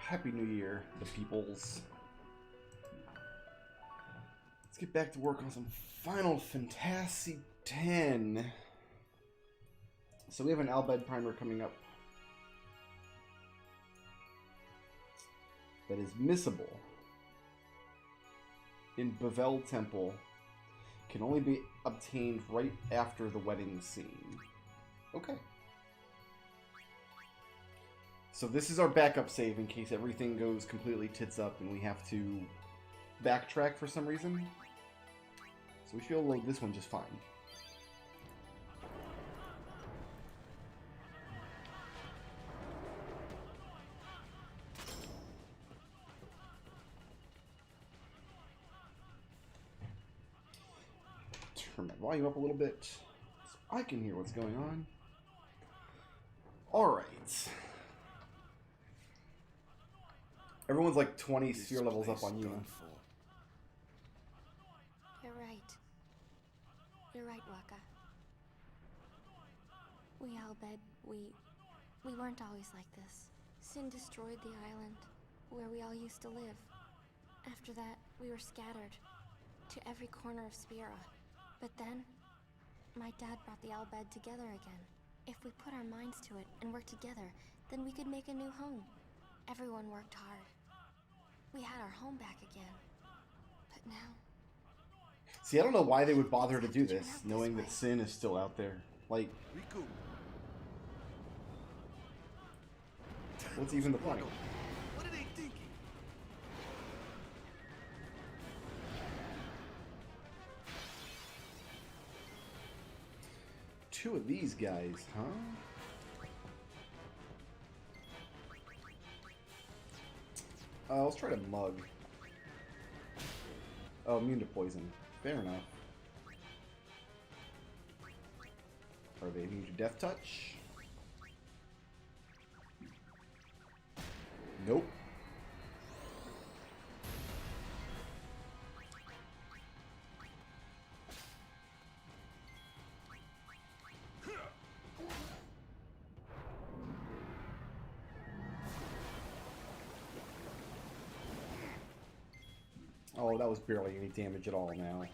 Happy New Year, the peoples. Let's get back to work on some Final Fantasy X. So we have an Bhed primer coming up that is missable in Bhed Temple. Can only be obtained right after the wedding scene. Okay. So this is our backup save in case everything goes completely tits up and we have to backtrack for some reason. So we should be able to load this one just fine. Turn my volume up a little bit so I can hear what's going on. Alright. Everyone's like 20 sphere levels up on you. You're right. You're right, Waka. We Bhed, we weren't always like this. Sin destroyed the island where we all used to live. After that, we were scattered to every corner of Spira. But then, my dad brought the Bhed together again. If we put our minds to it and worked together, then we could make a new home. Everyone worked hard. We had our home back again. But now... See, I don't know why they would bother to do this, knowing that Sin is still out there. Like, what's even the point? What are they thinking? Two of these guys, huh? Let's try to mug. Oh, immune to poison. Fair enough. Are they immune to death touch? Nope. Oh, that was barely any damage at all now.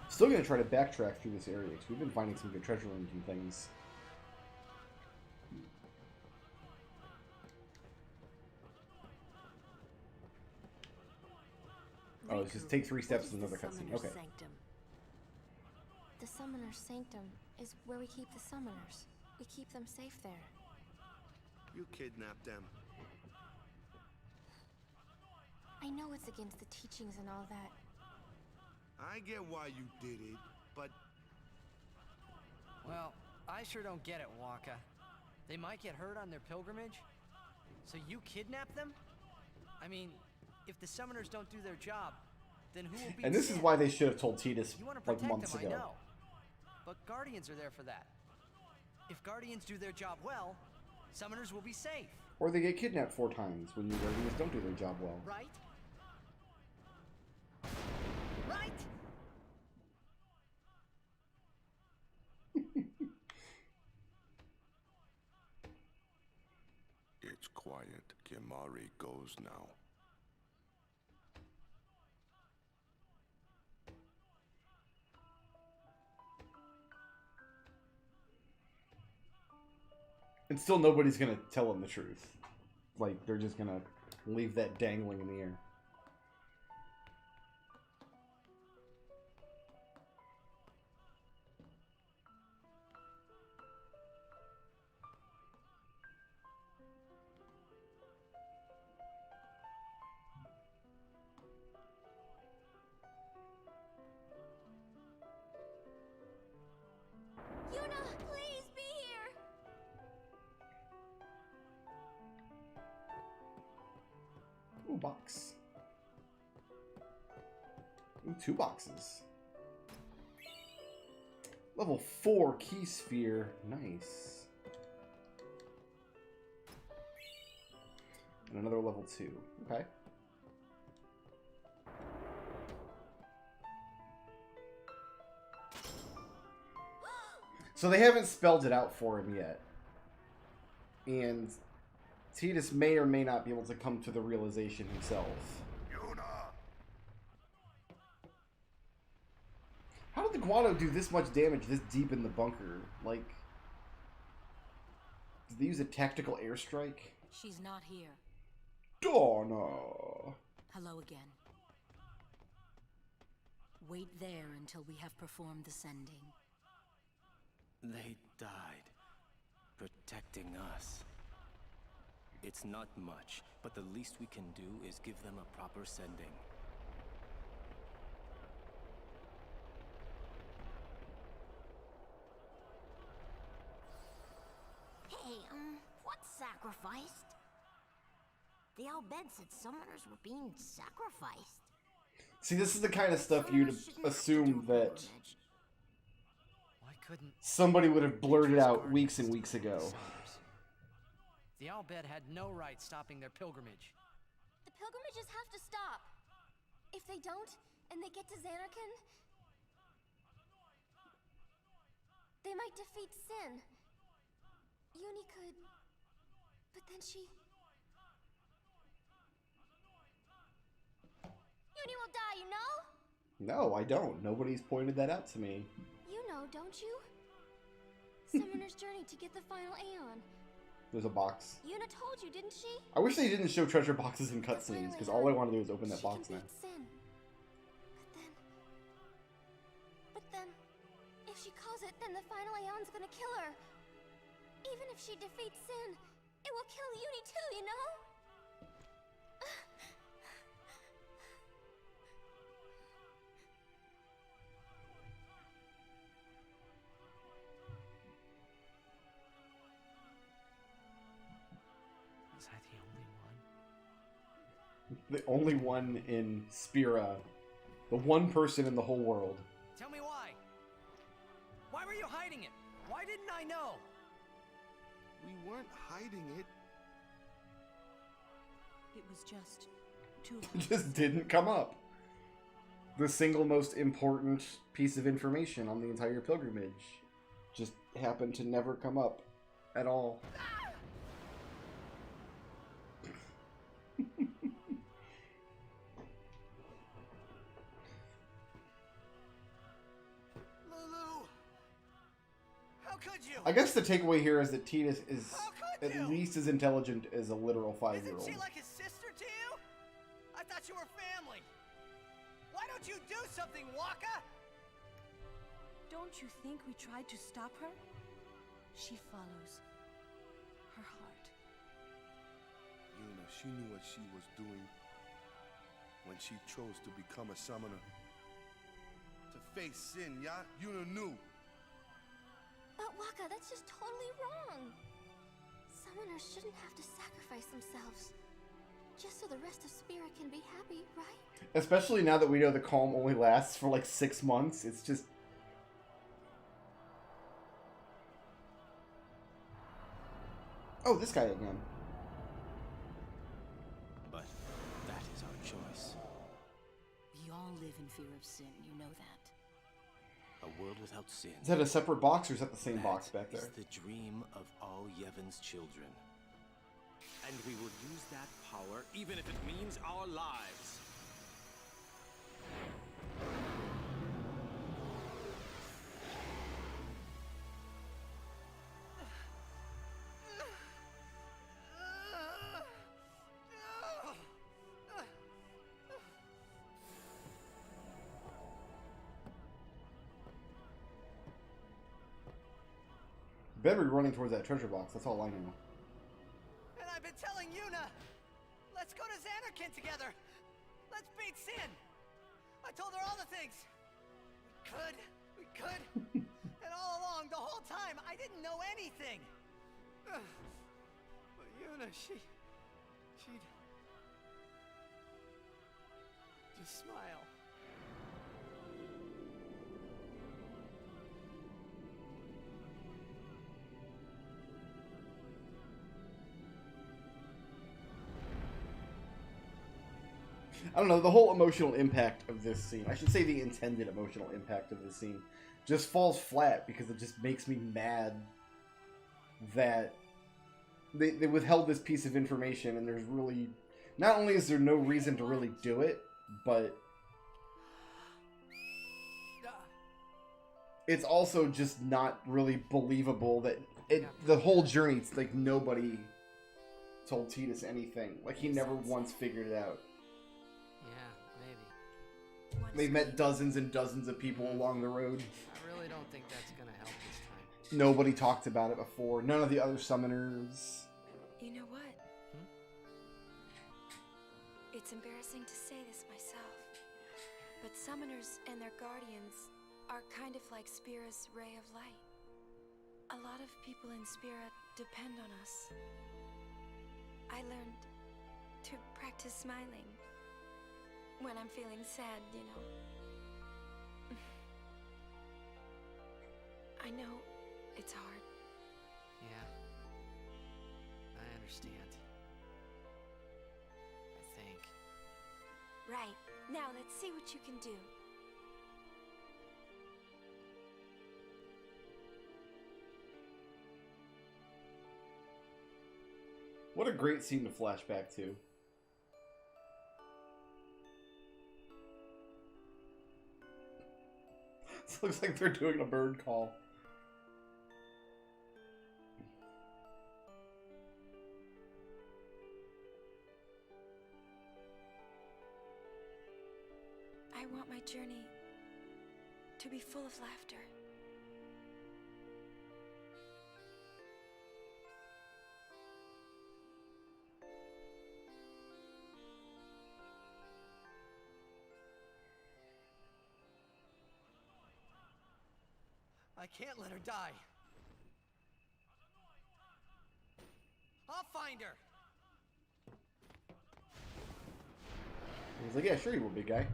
Still gonna try to backtrack through this area because we've been finding some good treasure rooms and things. Oh, it's just take 3 steps and another cutscene. Okay. Sanctum? The Summoner's Sanctum is where we keep the Summoners. We keep them safe there. You kidnapped them. I know it's against the teachings and all that. I get why you did it, but... Well, I sure don't get it, Waka. They might get hurt on their pilgrimage? So you kidnap them? I mean, if the summoners don't do their job, then who will be And this is why they should have told Tidus like months them, ago. I know. But Guardians are there for that. If Guardians do their job well, summoners will be safe. Or they get kidnapped 4 times when your Guardians don't do their job well. Right? Right? It's quiet. Kimari goes now. And still nobody's gonna tell him the truth. Like, they're just gonna leave that dangling in the air. Yuna, please be here! Ooh, box. Ooh, 2 boxes. Level 4 key sphere. Nice. And another level 2. Okay. So they haven't spelled it out for him yet. And Tidus may or may not be able to come to the realization himself. How did the Guano do this much damage this deep in the bunker? Like, did they use a tactical airstrike? She's not here. Donna! Hello again. Wait there until we have performed the sending. They died, protecting us. It's not much, but the least we can do is give them a proper sending. Hey, what's sacrificed? The old Bhed said summoners were being sacrificed. See, this is the kind of stuff you'd assume that Why couldn't somebody would have blurted out weeks and weeks ago. the Al Bhed had no right stopping their pilgrimage? The pilgrimages have to stop. If they don't, and they get to Xanarkand, they might defeat Sin. Uni could... But then she... Uni will die, you know? No, I don't. Nobody's pointed that out to me. You know, don't you? Summoner's journey to get the final Aeon. There's a box. Yuna told you, didn't she? I wish they didn't show treasure boxes in cutscenes, because all I want to do is open that box now. Sin. But then, if she calls it, then the final Aeon's gonna kill her. Even if she defeats Sin, it will kill Uni too, you know? Is that the only one? The only one in Spira. The one person in the whole world. Tell me why. Why were you hiding it? Why didn't I know? We weren't hiding it. It was just too It just didn't come up. The single most important piece of information on the entire pilgrimage just happened to never come up at all. Lulu! How could you? I guess the takeaway here is that Tidus is How could at you? least as intelligent as a literal Isn't 5-year-old. she like his sister to you? I thought you were family. Why don't you do something, Waka? Don't you think we tried to stop her? She follows her heart. Yuna, she knew what she was doing when she chose to become a summoner. To face Sin, yeah? Yuna knew. But Waka, that's just totally wrong. Summoners shouldn't have to sacrifice themselves. Just so the rest of Spira can be happy, right? Especially now that we know the calm only lasts for like 6 months. It's just... Oh, this guy again. But that is our choice. We all live in fear of Sin, you know that. A world without sin. Is that a separate box or is that the same box back That there? is the dream of all Yevon's children. And we will use that power even if it means our lives. Better be running towards that treasure box, that's all I know. And I've been telling Yuna, let's go to Xanarkand together. Let's beat Sin. I told her all the things. We could. And all along, the whole time, I didn't know anything. But Yuna, she'd just smile. I don't know, the whole emotional impact of this scene, I should say the intended emotional impact of this scene, just falls flat because it just makes me mad that they withheld this piece of information, and there's really, not only is there no reason to really do it, but it's also just not really believable that the whole journey, it's like nobody told Titus anything. Like, he never once figured it out. Yeah, maybe. They've met dozens and dozens of people along the road. I really don't think that's gonna help this time. Nobody talked about it before. None of the other summoners. You know what? Hmm? It's embarrassing to say this myself, but summoners and their guardians are kind of like Spira's ray of light. A lot of people in Spira depend on us. I learned to practice smiling when I'm feeling sad, you know. I know it's hard. Yeah. I understand. I think. Right. Now let's see what you can do. What a great scene to flash back to. This looks like they're doing a bird call. I want my journey to be full of laughter. I can't let her die. I'll find her. He's like, yeah, sure you will, big guy.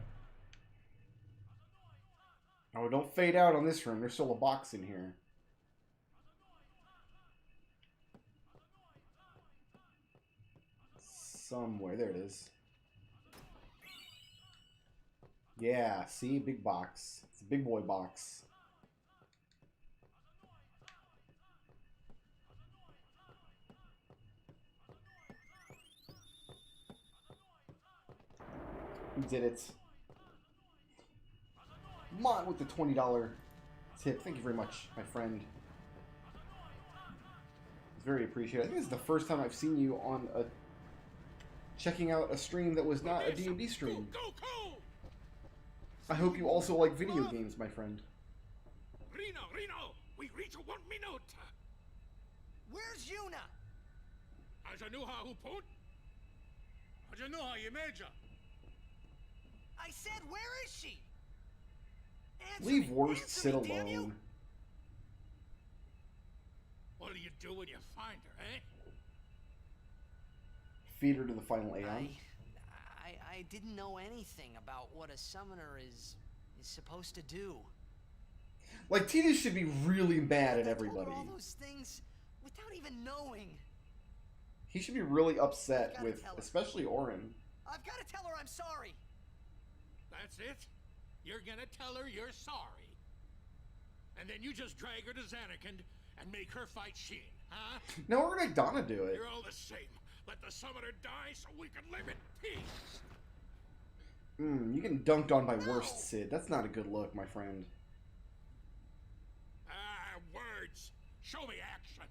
Oh, don't fade out on this room. There's still a box in here. Somewhere. There it is. Yeah, see? Big box. It's a big boy box. Who did it? Mont with the $20 tip. Thank you very much, my friend. It's very appreciated. I think this is the first time I've seen you on a checking out a stream that was not a D&D stream. I hope you also like video games, my friend. Reno, we reach 1 minute. Where's Yuna? I said, where is she? Answer Leave me, Worst answer sit me, damn you! alone. What do you do when you find her, eh? Feed her to the final Aeon. I didn't know anything about what a summoner is supposed to do. Like, Titus should be really mad at I told her everybody. all those things without even knowing. He should be really upset Gotta with, tell her. especially Orin. I've got to tell her I'm sorry. That's it? You're gonna tell her you're sorry. And then you just drag her to Xanarkand and make her fight Sheen, huh? No, we're gonna make Donna do it. You're all the same. Let the summoner die so we can live in peace. You getting dunked on by Worst Sid. That's not a good look, my friend. Ah, words. Show me action.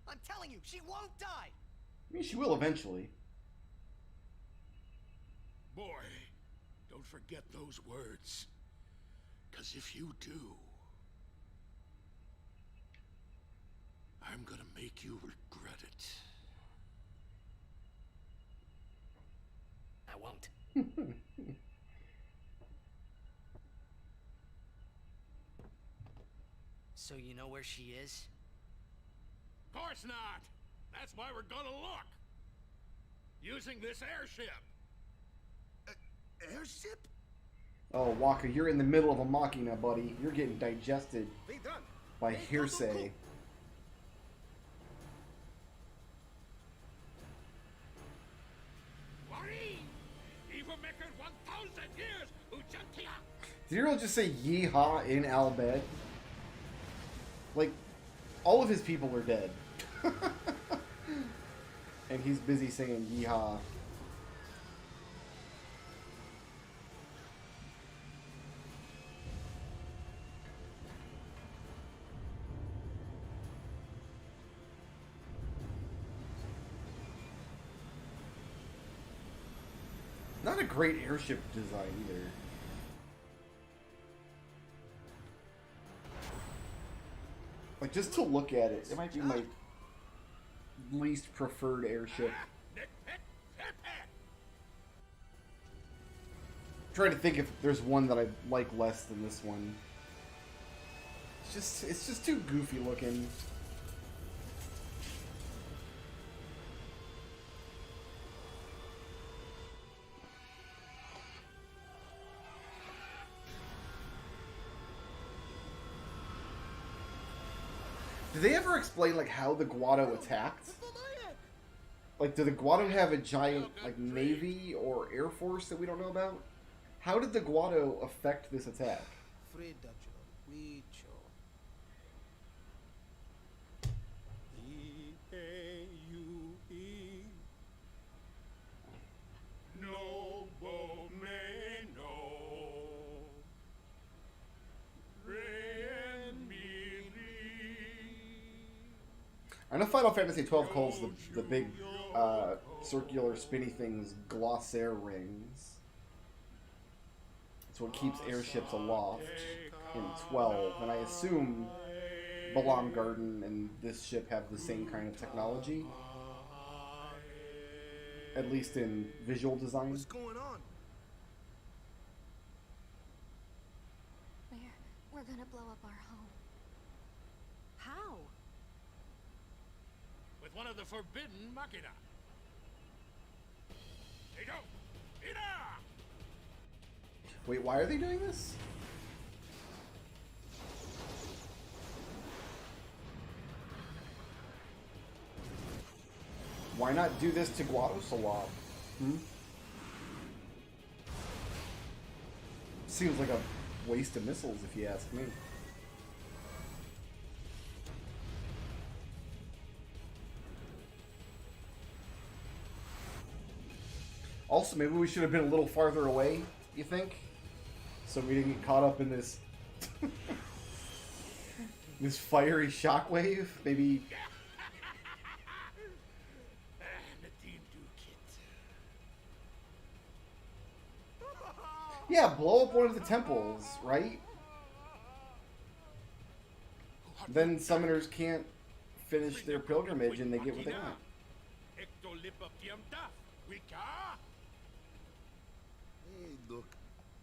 I'm telling you, she won't die. I mean, she will eventually. Boy, don't forget those words. 'Cause if you do, I'm gonna make you regret it. I won't. So you know where she is? Of course not. That's why we're gonna look. Using this airship. Airship? Oh, Waka, you're in the middle of a machina, buddy. You're getting digested by hearsay. Did he really just say yeehaw in Al Bhed? Like, all of his people are dead. And he's busy singing yeehaw. Not a great airship design either. Like, just to look at it, it might be my least preferred airship. I'm trying to think if there's one that I like less than this one. It's just too goofy looking. Did they ever explain, like, how the Guado attacked? Like, did the Guado have a giant, like, navy or air force that we don't know about? How did the Guado affect this attack? I know Final Fantasy XII calls the big circular spinny things glossaire rings. It's what keeps airships aloft in 12, and I assume Balam Garden and this ship have the same kind of technology. At least in visual design. What's going on? We're gonna blow up our home. How? With one of the forbidden machina. They go! Ida! Wait, why are they doing this? Why not do this to Guadosalab? Seems like a waste of missiles, if you ask me. Also, maybe we should have been a little farther away, you think? So we didn't get caught up in this this fiery shockwave? Maybe. Yeah, blow up one of the temples, right? Then summoners can't finish their pilgrimage and they get what they want. Hey, look.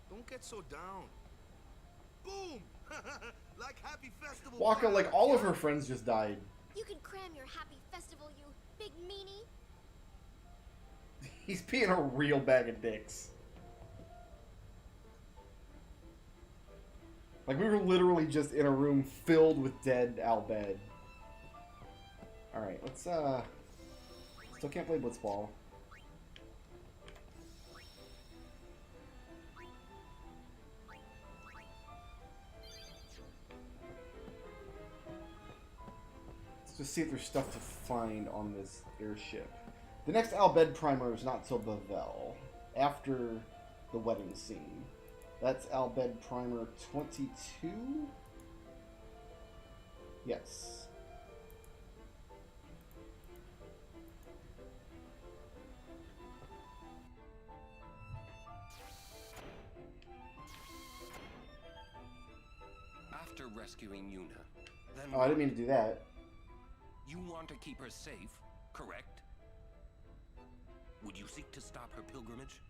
Don't get so down. Boom! Like Happy Festival. Waka, like all of her friends just died. You can cram your happy festival, you big meanie. He's being a real bag of dicks. Like, we were literally just in a room filled with dead Al Bhed. Alright, let's, still can't play Blitzball. Let's just see if there's stuff to find on this airship. The next Al Bhed primer is not till Bavel, after the wedding scene. That's Al Bhed primer 22? Yes. After rescuing Yuna, then Oh, I didn't mean to do that. you want to keep her safe, correct? Would you seek to stop her pilgrimage?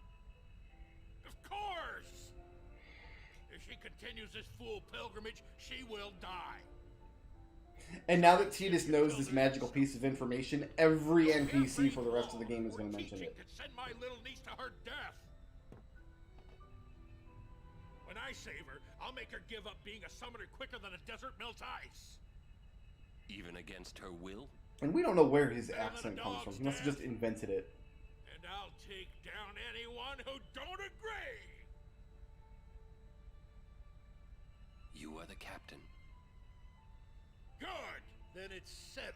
Of course! If she continues this fool pilgrimage, she will die. And now that Tidus knows this magical piece of information, every NPC for the rest of the game is going to mention it. Could send my little niece to her death. When I save her, I'll make her give up being a summoner quicker than a desert melts ice. Even against her will? And we don't know where his accent comes from. He must have just invented it. And I'll take down anyone who don't agree. You are the captain. Good! Then it's settled.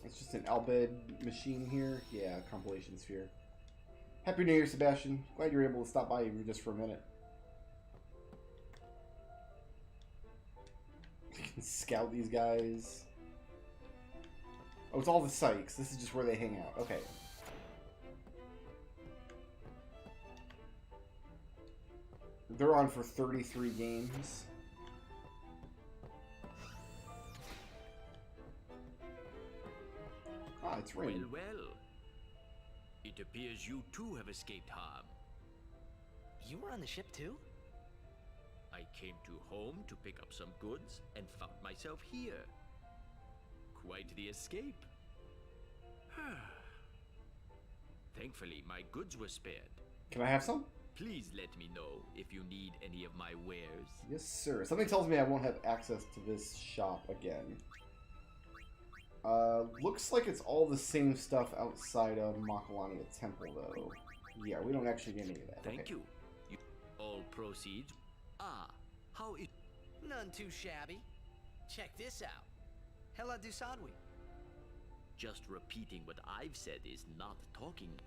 It's just an Bhed machine here. Yeah, compilation sphere. Happy New Year, Sebastian. Glad you were able to stop by even just for a minute. You can scout these guys. Oh, it's all the Sykes. This is just where they hang out. Okay. They're on for 33 games. Ah, it's raining. Well, well. It appears you too have escaped harm. You were on the ship too? I came to home to pick up some goods and found myself here. Quite the escape. Thankfully, my goods were spared. Can I have some? Please let me know if you need any of my wares. Yes, sir. Something tells me I won't have access to this shop again. Looks like it's all the same stuff outside of Makalania Temple, though. Yeah, we don't actually get any of that. Thank you. All proceeds. Ah, how it... None too shabby. Check this out. Hela du Sadwi. Just repeating what I've said is not talking,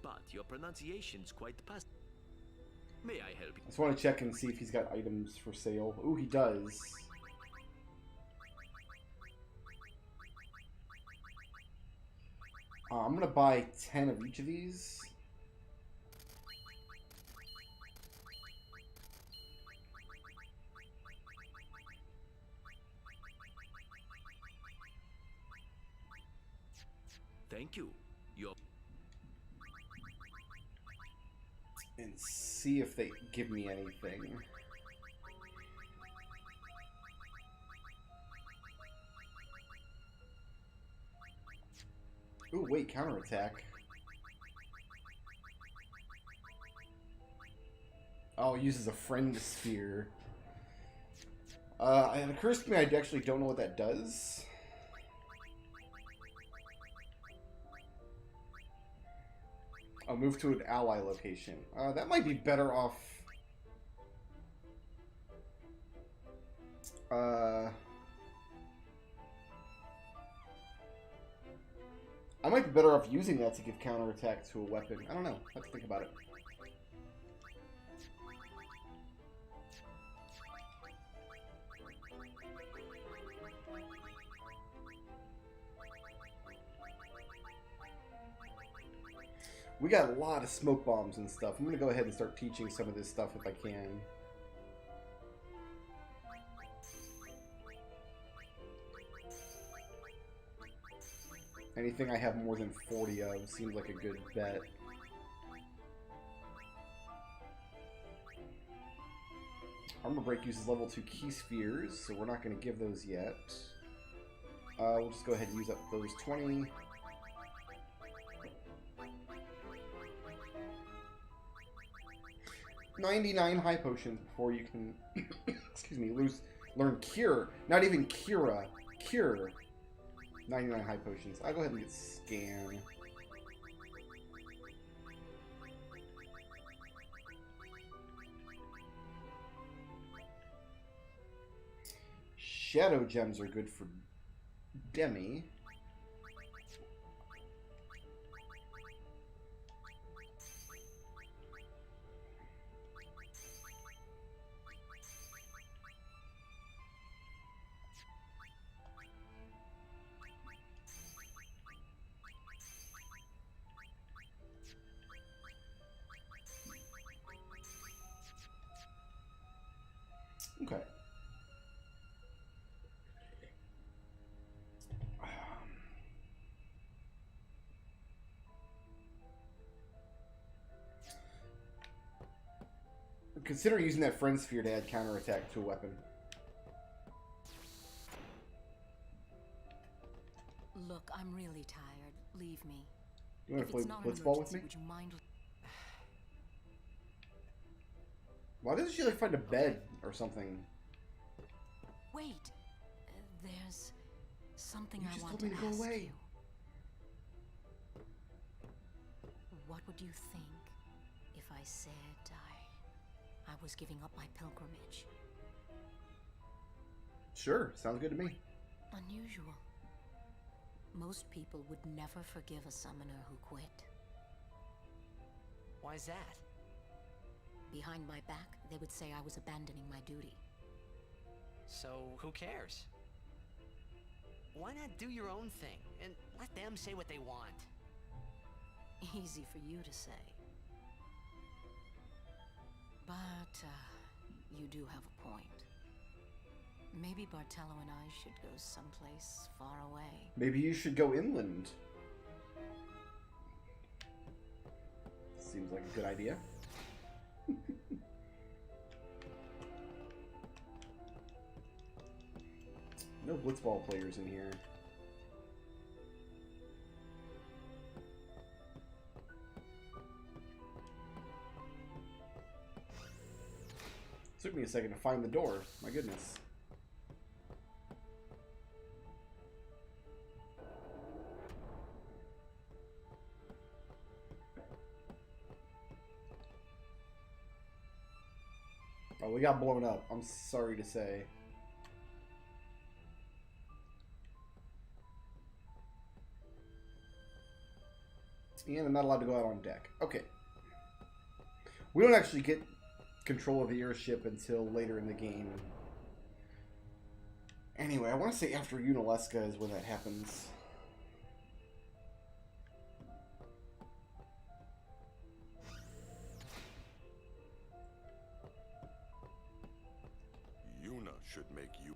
but your pronunciation's quite past. May I help you? I just want to check and see if he's got items for sale. Ooh, he does. I'm gonna buy 10 of each of these. Thank you. And see if they give me anything. Ooh, wait, counterattack. Oh, it uses a friend sphere. It occurs to me I actually don't know what that does. I'll move to an ally location. That might be better off. I might be better off using that to give counterattack to a weapon. I don't know. Let's think about it. We got a lot of smoke bombs and stuff. I'm going to go ahead and start teaching some of this stuff if I can. Anything I have more than 40 of seems like a good bet. Armor Break uses level 2 key spheres, so we're not going to give those yet. We'll just go ahead and use up those 20. $99 high potions before you can, excuse me, learn Cure. Not even Cura. Cure. 99 high potions. I'll go ahead and get Scan. Shadow Gems are good for Demi. Okay. Consider using that friend sphere to add counterattack to a weapon. Look, I'm really tired. leave me. You want If to play it's not an blitzball with emergency, me? would you mind? Why doesn't she like find a bed or something? Wait. There's something You I just want told me to go ask away. you. What would you think if I said I was giving up my pilgrimage? Sure, sounds good to me. Unusual. Most people would never forgive a summoner who quit. Why's that? Behind my back, they would say I was abandoning my duty. So, who cares? Why not do your own thing and let them say what they want? Easy for you to say. But, you do have a point. Maybe Bartello and I should go someplace far away. Maybe you should go inland. Seems like a good idea. No blitzball players in here. Took me a second to find the door. My goodness. Oh, we got blown up. I'm sorry to say. And I'm not allowed to go out on deck. Okay. We don't actually get control of the airship until later in the game. Anyway, I want to say after Unalesca is when that happens. Yuna should make you.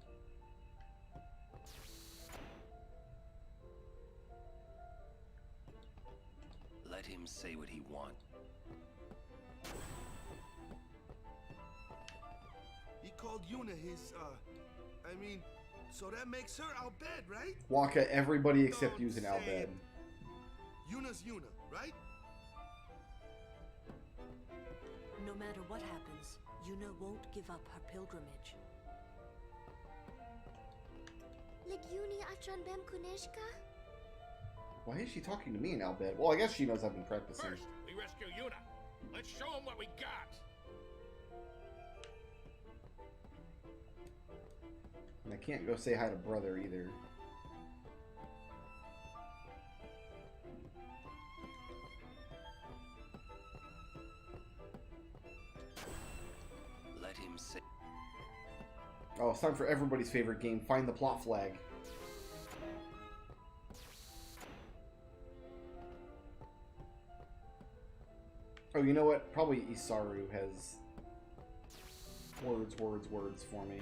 Let him say what he wants. He called Yuna his, I mean, so that makes her Al Bhed, right? Waka, everybody except Don't using Al say Bhed. it. Yuna's Yuna, right? No matter what happens, Yuna won't give up her pilgrimage. Legiuni Achan Bem Kuneshka? Why is she talking to me in Al Bhed? Well, I guess she knows I've been practicing. First, we rescue Yuna. Let's show him what we got. And I can't go say hi to brother either. Let him say. Oh, it's time for everybody's favorite game, Find the Plot Flag. Oh, you know what? Probably Isaru has words for me.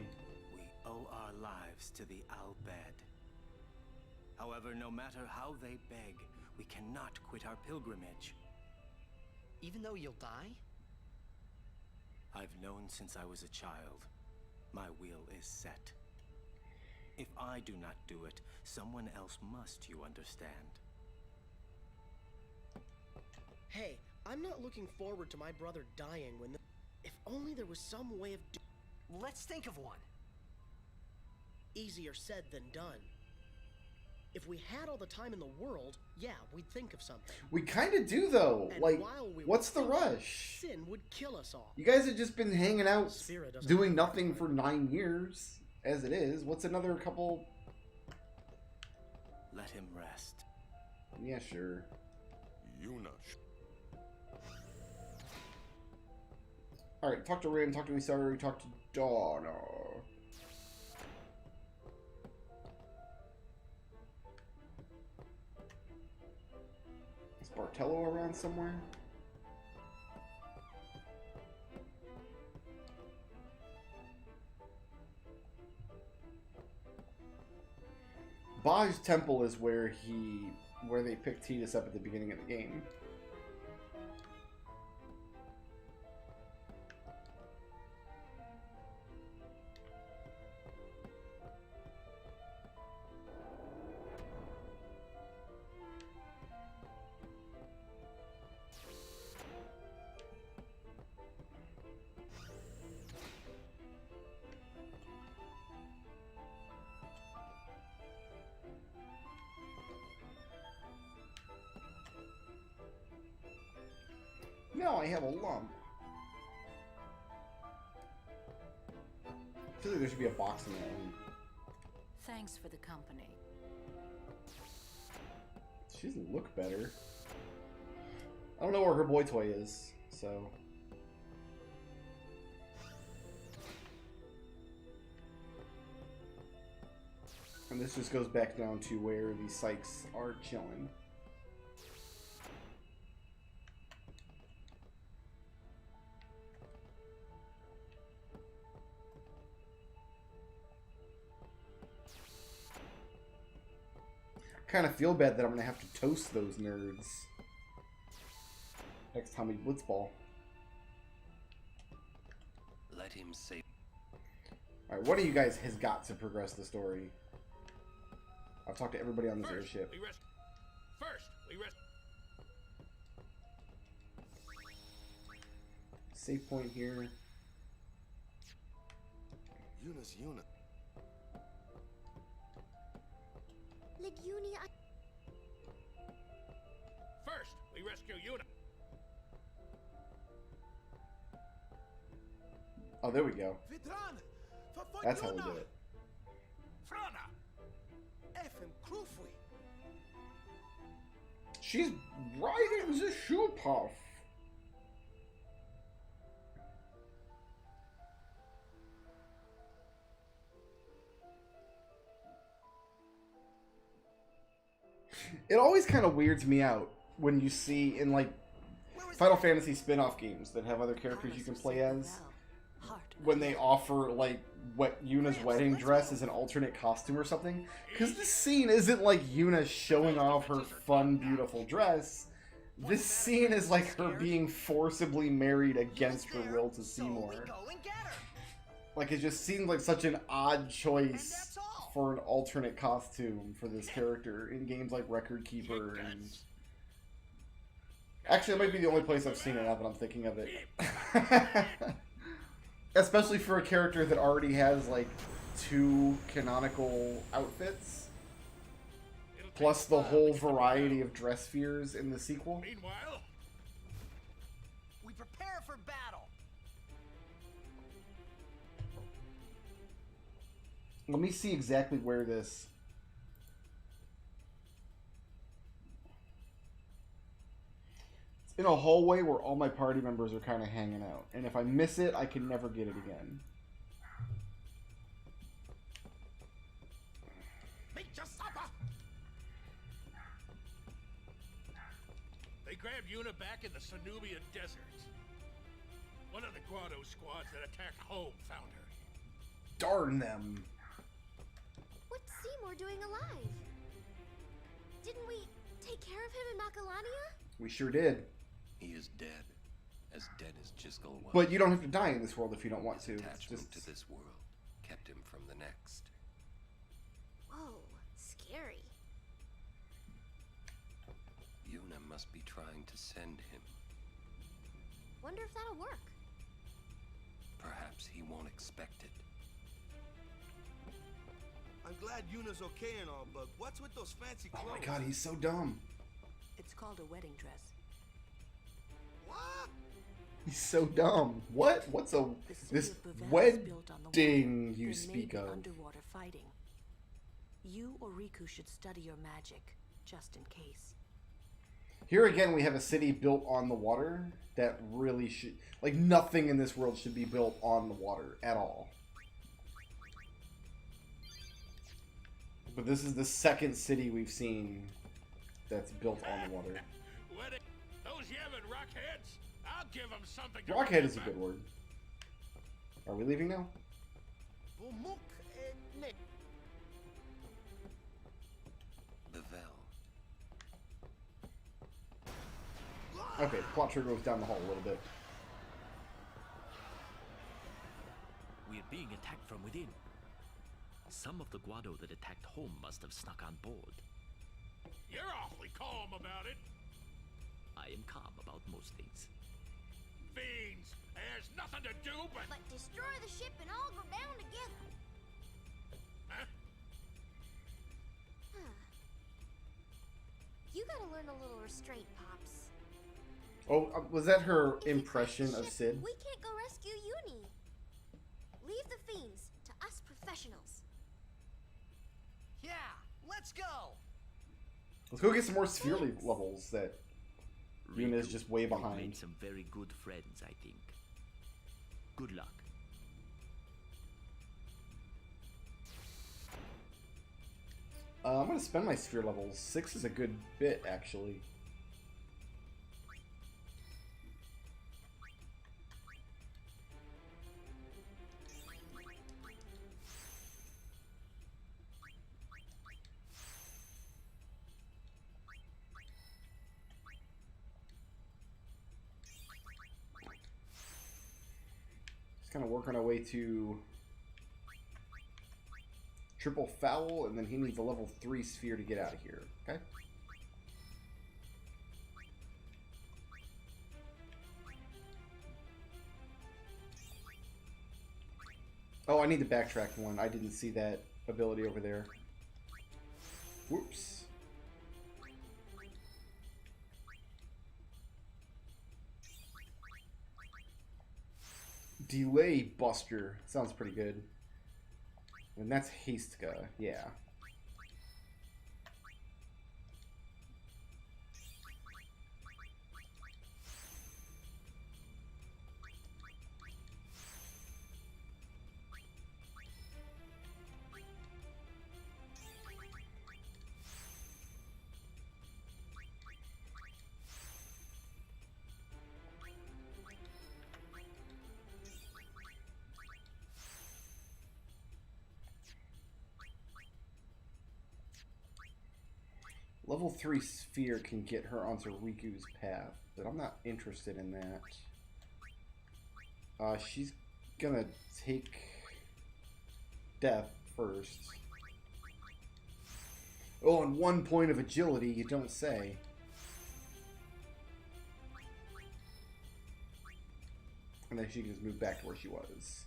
We owe our lives to the Al Bhed. However, no matter how they beg, we cannot quit our pilgrimage. Even though you'll die? I've known since I was a child. My will is set. If I do not do it, someone else must, you understand. Hey, I'm not looking forward to my brother dying when the... If only there was some way of Let's think of one. Easier said than done. If we had all the time in the world, yeah, we'd think of something. We kind of do, though. And like, while we what's the were thinking, rush? Sin would kill us all. You guys have just been hanging out, Spira doesn't doing have nothing for 9 years, as it is. What's another couple... Let him rest. Yeah, sure. Yuna. Alright, talk to Rin, talk to Isaru, talk to Donna. Is Bartello around somewhere? Baj's temple is where they picked Tidus up at the beginning of the game. I have a lump. I feel like there should be a box in that one. Thanks for the company. She doesn't look better. I don't know where her boy toy is, so. And this just goes back down to where the Sykes are chilling. I kind of feel bad that I'm going to have to toast those nerds next time we blitzball. Let him say. Alright, one of you guys has got to progress the story. I've talked to everybody on this airship. Save point here. Yuna's Yuna. First, we rescue Yuna. Oh, there we go. That's how we do it. She's riding the shoe puff. It always kind of weirds me out when you see in like Final Fantasy spin-off games that have other characters you can play as, when they offer like Yuna's wedding dress as an alternate costume or something, because this scene isn't like Yuna showing off her fun, beautiful dress. This scene is like her being forcibly married against her will to Seymour. Like, it just seemed like such an odd choice for an alternate costume for this character in games like Record Keeper and... Actually, it might be the only place I've seen it now that I'm thinking of it. Especially for a character that already has, like, 2 canonical outfits. Plus the whole variety of dress spheres in the sequel. Meanwhile, we prepare for battle. Let me see exactly where this... It's in a hallway where all my party members are kind of hanging out. And if I miss it, I can never get it again. make your supper. They grabbed Yuna back in the Sanubian desert. One of the Guado squads that attacked home found her. Darn them. What's Seymour doing alive? Didn't we take care of him in Macalania? We sure did. He is dead. As dead as Jiskel was. But you don't have to die in this world if you don't want to. Attachment to this world kept him from the next. Whoa, scary. Yuna must be trying to send him. Wonder if that'll work. Perhaps he won't expect it. I'm glad Yuna's okay and all, but what's with those fancy clothes? Oh my god, he's so dumb. It's called a wedding dress. What? He's so dumb. What? What's this wedding you speak of? Underwater fighting. You or Riku should study your magic, just in case. Here again, we have a city built on the water that really should... Like, nothing in this world should be built on the water at all. But this is the second city we've seen that's built on the water. Those Yevon rockheads, I'll give them something to Rockhead is a good word. Are we leaving now? Bevel. Okay, plot trigger goes down the hall a little bit. We're being attacked from within. Some of the Guado that attacked home must have snuck on board. You're awfully calm about it. I am calm about most things. Fiends, there's nothing to do but destroy the ship and all go down together. Huh? You gotta learn a little restraint, Pops. Oh, was that her If you impression crash the of ship, Sid? we can't go rescue Uni. Leave the fiends to us professionals. Yeah, let's go. Let's go get some more sphere levels that Yuna's Riku, just way you've behind. made some very good friends, I think. Good luck. I'm gonna spend my sphere levels. 6 is a good bit, actually. Just kind of working our way to triple foul, and then he needs a level 3 sphere to get out of here. Okay. Oh, I need to backtrack one. I didn't see that ability over there. Whoops. Delay Buster. Sounds pretty good. And that's Hastka. Yeah. Level 3 sphere can get her onto Riku's path, but I'm not interested in that. She's gonna take death first. Oh, and 1 point of agility, you don't say. And then she can just move back to where she was.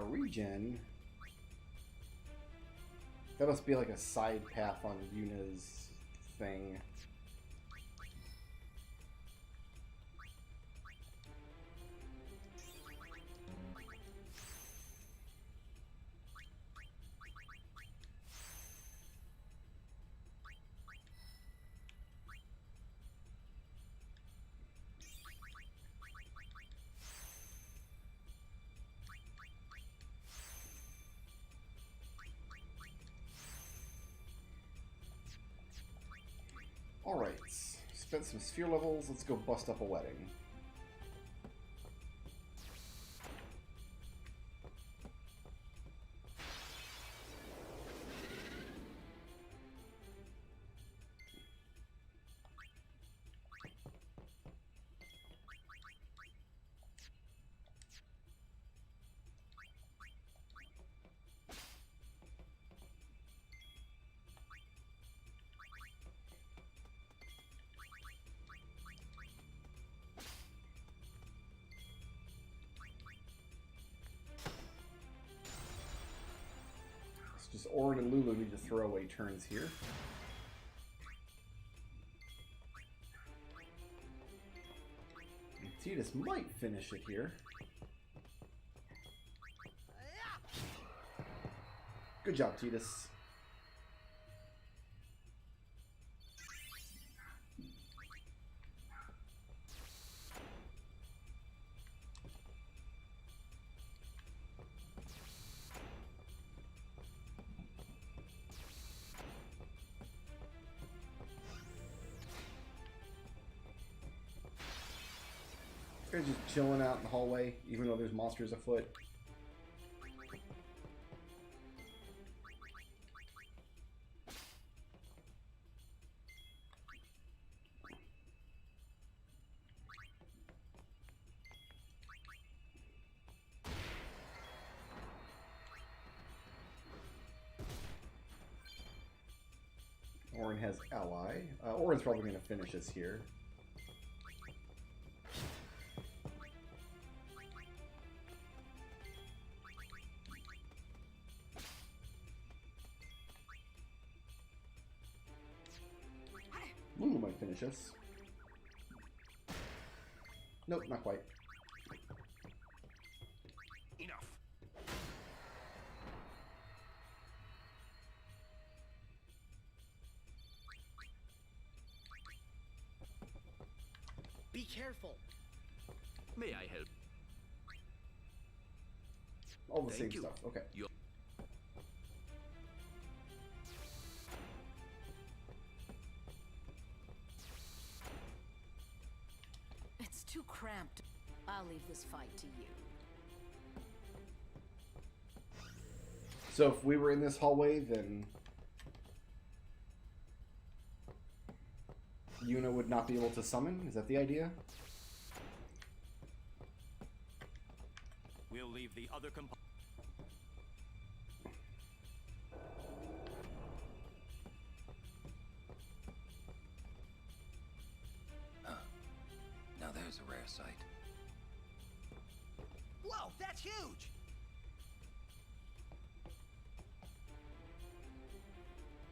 Regen. That must be like a side path on Yuna's thing. Alright, spent some sphere levels, let's go bust up a wedding. Just Orin and Lulu need to throw away turns here. And Tidus might finish it here. Good job, Tidus. This guy's just chilling out in the hallway, even though there's monsters afoot. has ally. Orin's probably going to finish us here. Lulu might finish us. Nope, not quite. Enough. Be careful. May I help? All the Thank same you. stuff. Okay. It's too cramped. I'll leave this fight to you. So if we were in this hallway, then Yuna would not be able to summon? Is that the idea? We'll leave the other components. Now there's a rare sight. Whoa, that's huge!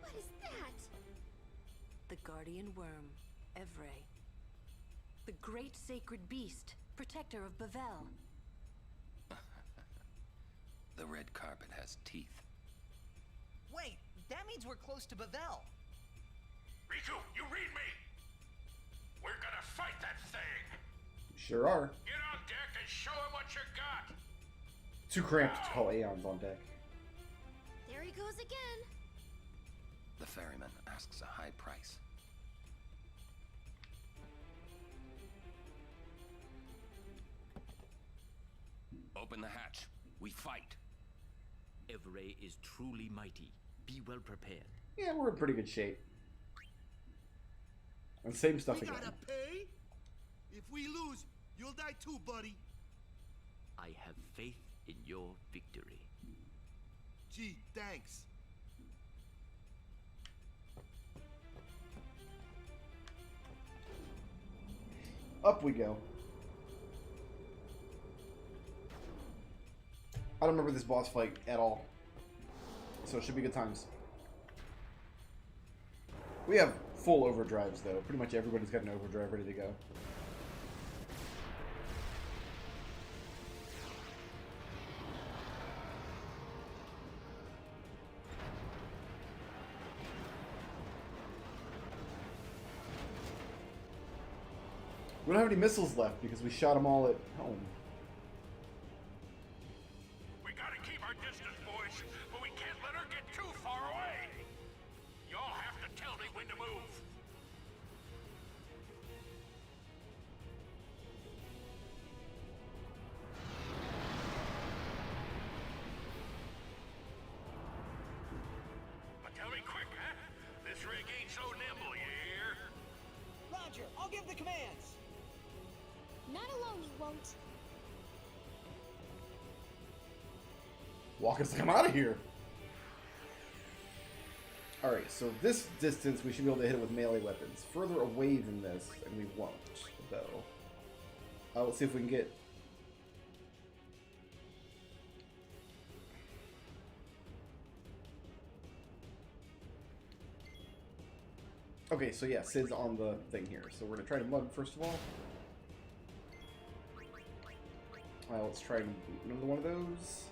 What is that? The guardian worm, Evray. The great sacred beast, protector of Bevel. The red carpet has teeth. Wait, that means we're close to Bevel. Riku, you read me! We're gonna fight that thing! Sure are. Get on deck and show him what you got! Too cramped to call Aeons on deck. There he goes again. The ferryman asks a high price. Open the hatch. We fight. Evray is truly mighty. Be well prepared. Yeah, we're in pretty good shape. And same stuff We again. gotta pay? If we lose, you'll die too, buddy. I have faith in your victory. Gee, thanks. Up we go. I don't remember this boss fight at all. So it should be good times. We have full overdrives though. Pretty much everybody's got an overdrive ready to go. We don't have any missiles left because we shot them all at home. We gotta keep our distance, boys, but we can't let her get too far away! Y'all have to tell me when to move! But tell me quick, huh? This rig ain't so nimble, you hear? Roger, I'll give the commands. Not alone, you won't. Walk us come out of here. Alright, so this distance we should be able to hit it with melee weapons. Further away than this, and we won't, though. Let's see if we can get... Okay, so yeah, Sid's on the thing here. So we're going to try to mug first of all. Let's try another one of those.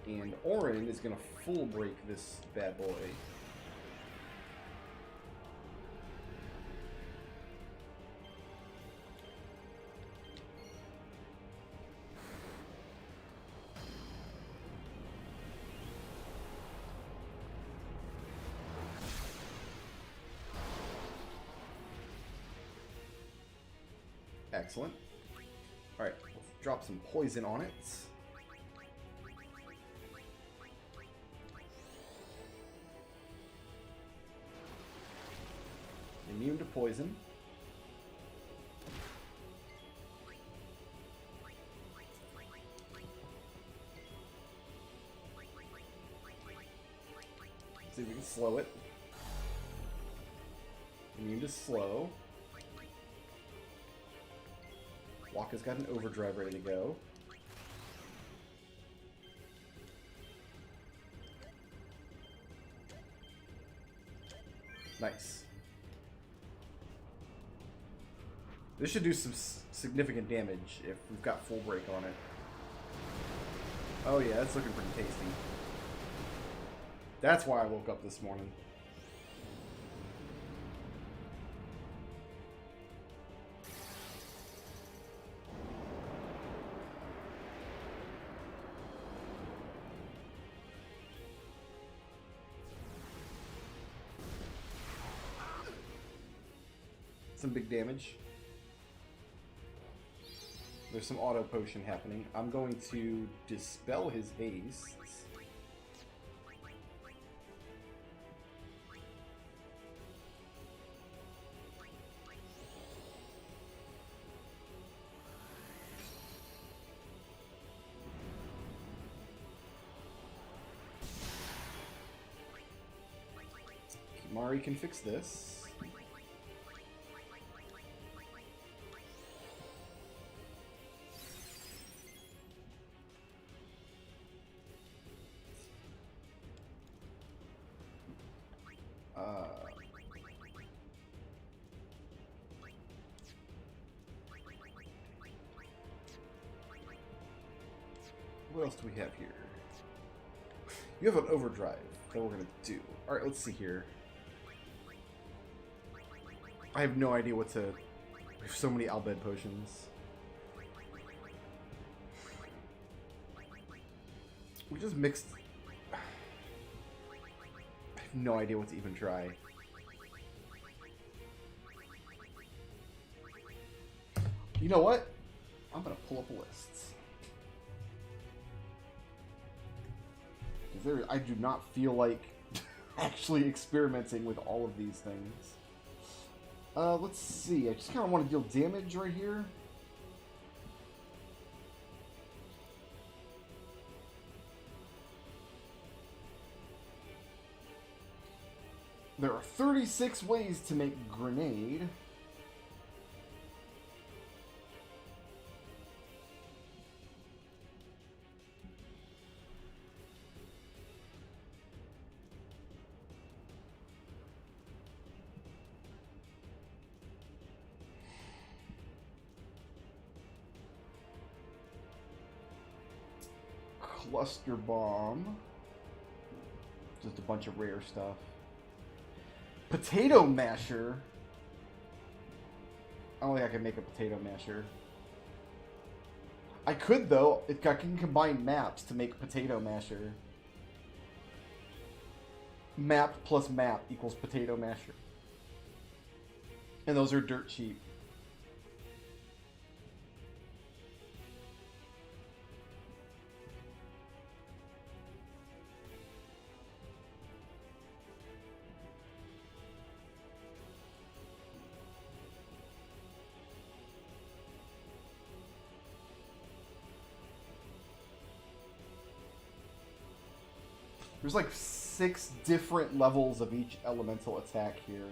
And Orin is going to full break this bad boy. Excellent. Alright, let's drop some poison on it. Immune to poison. See if we can slow it. Immune to slow. Waka's got an overdrive ready to go. Nice. This should do some significant damage if we've got full break on it. Oh yeah, that's looking pretty tasty. That's why I woke up this morning. Some big damage. There's some auto potion happening. I'm going to dispel his haste. Mari can fix this. What else do we have here? You have an overdrive that we're gonna do. Alright, let's see here. I have no idea what to... There's so many Albed potions. We just mixed... I have no idea what to even try. You know what? I'm gonna pull up a list. I do not feel like actually experimenting with all of these things. Let's see. I just kind of want to deal damage right here. There are 36 ways to make grenade. Cluster bomb. Just a bunch of rare stuff. Potato masher. I don't think I can make a potato masher. I could though. I can combine maps to make potato masher. Map plus map equals potato masher. And those are dirt cheap. There's like 6 different levels of each elemental attack here.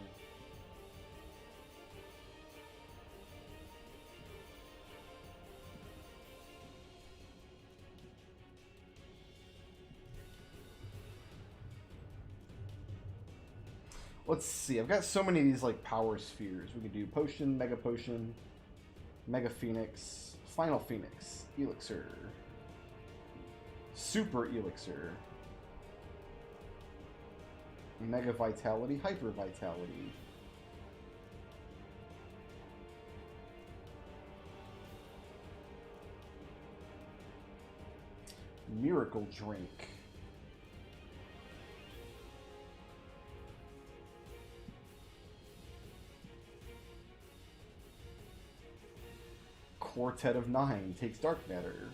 Let's see. I've got so many of these like power spheres. We can do potion, mega phoenix, final phoenix, elixir, super elixir. Mega Vitality, Hyper Vitality. Miracle Drink. Quartet of 9 takes Dark Matter.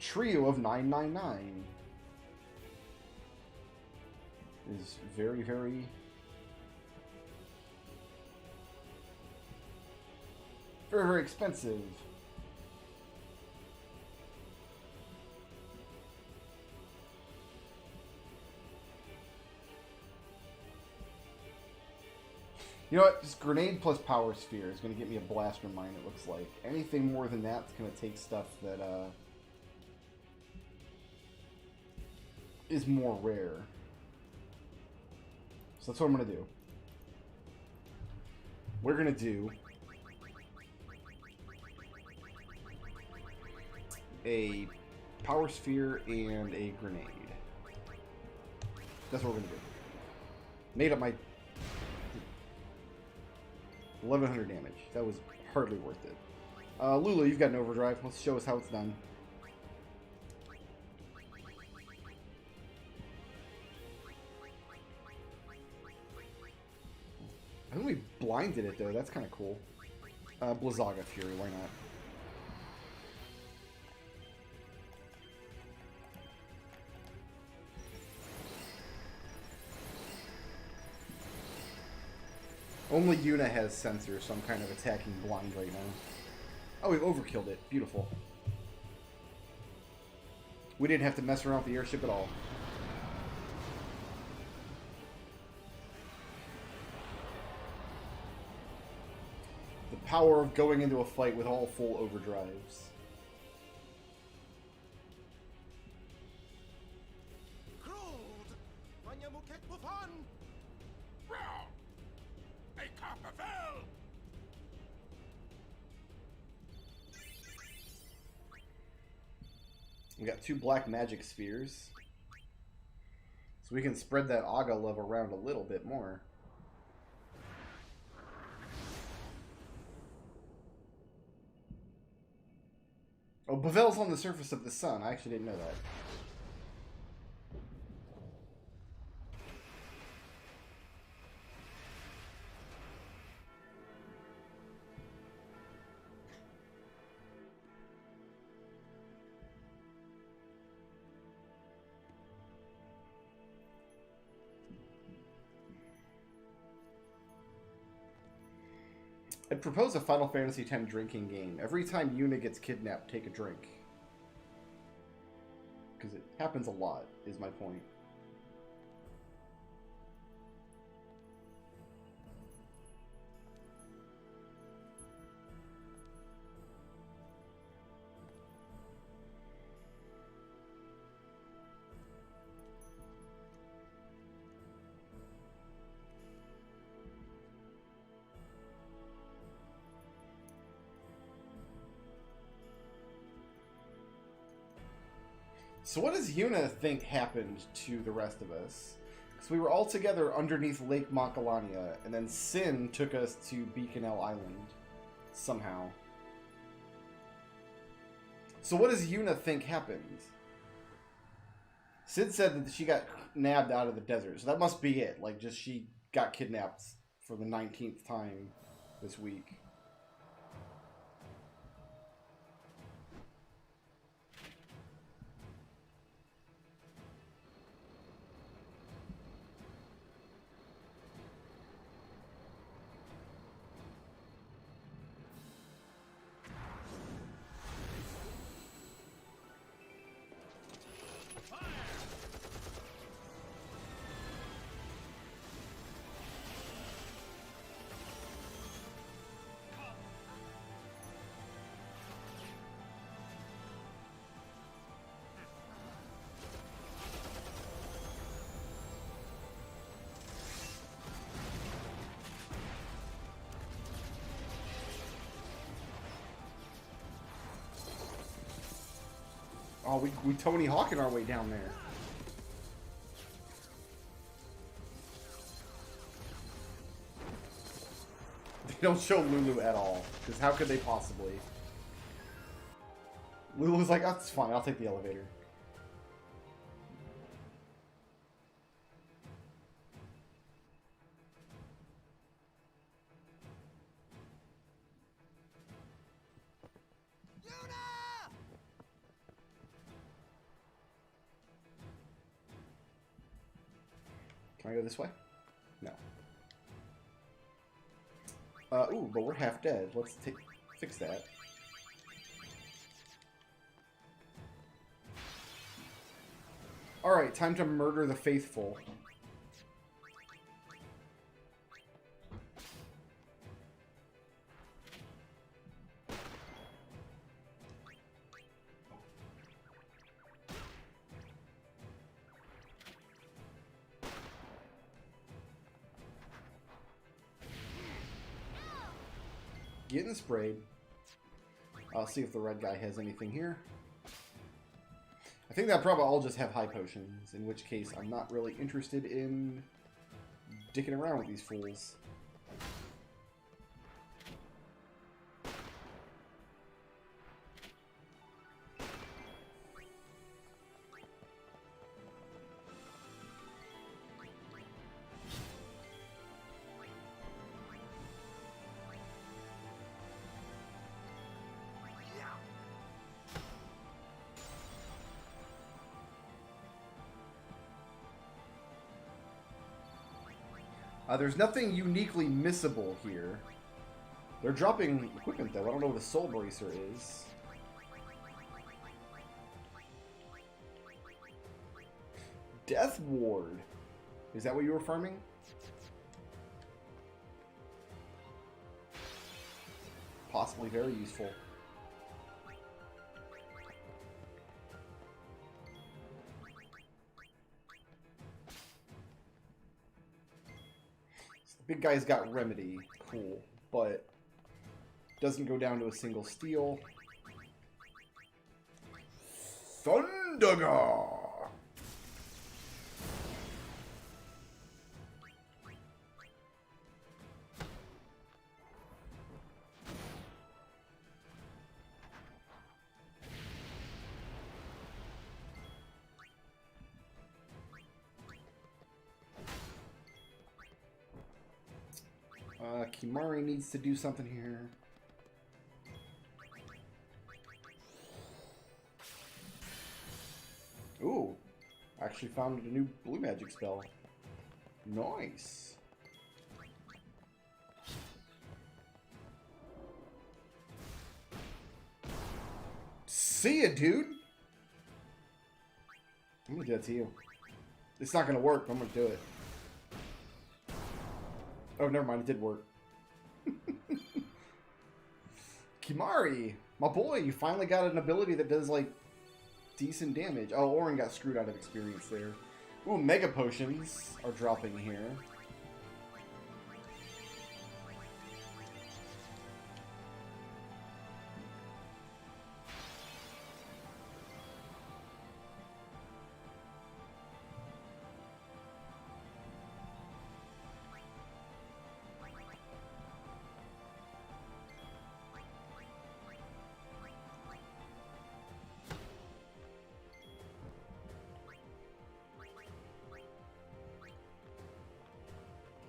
Trio of 999. Is very, very expensive. You know what? Just grenade plus power sphere is going to get me a blaster mine, it looks like. Anything more than that's going to take stuff that is more rare. So that's what I'm going to do. We're going to do a power sphere and a grenade. That's what we're going to do. Made up my 1100 damage. That was hardly worth it. Lulu, you've got an overdrive. Let's show us how it's done. I think we blinded it though. That's kind of cool. Blizzaga Fury, why not? Only Yuna has sensors, so I'm kind of attacking blind right now. Oh, we've overkilled it. Beautiful. We didn't have to mess around with the airship at all. The power of going into a fight with all full overdrives. We got 2 black magic spheres. So we can spread that Aga love around a little bit more. Oh, Bavel's on the surface of the sun. I actually didn't know that. I'd propose a Final Fantasy X drinking game. Every time Yuna gets kidnapped, take a drink. Because it happens a lot, is my point. So what does Yuna think happened to the rest of us? Because we were all together underneath Lake Macalania, and then Sin took us to Beaconell Island. Somehow. So what does Yuna think happened? Sid said that she got nabbed out of the desert, so that must be it. Like, just she got kidnapped for the 19th time this week. Oh, we Tony Hawking our way down there. They don't show Lulu at all, because how could they possibly? Lulu's like, oh, that's fine, I'll take the elevator. Can I go this way? No. Ooh, but we're half dead. Let's fix that. Alright, time to murder the faithful. Getting sprayed. I'll see if the red guy has anything here. I think that probably all just have high potions, in which case I'm not really interested in dicking around with these fools. There's nothing uniquely missable here. They're dropping equipment, though. I don't know what a soul bracer is. Death Ward. Is that what you were farming? Possibly very useful. Big guy's got remedy, cool, but doesn't go down to a single steel. Thundaga! Kimari needs to do something here. Ooh, actually found a new blue magic spell. Nice. See ya, dude. I'm gonna do that to you. It's not gonna work, but I'm gonna do it. Oh, never mind, it did work. Kimari, my boy, you finally got an ability that does, like, decent damage. Oh, Orin got screwed out of experience there. Ooh, Mega Potions are dropping here.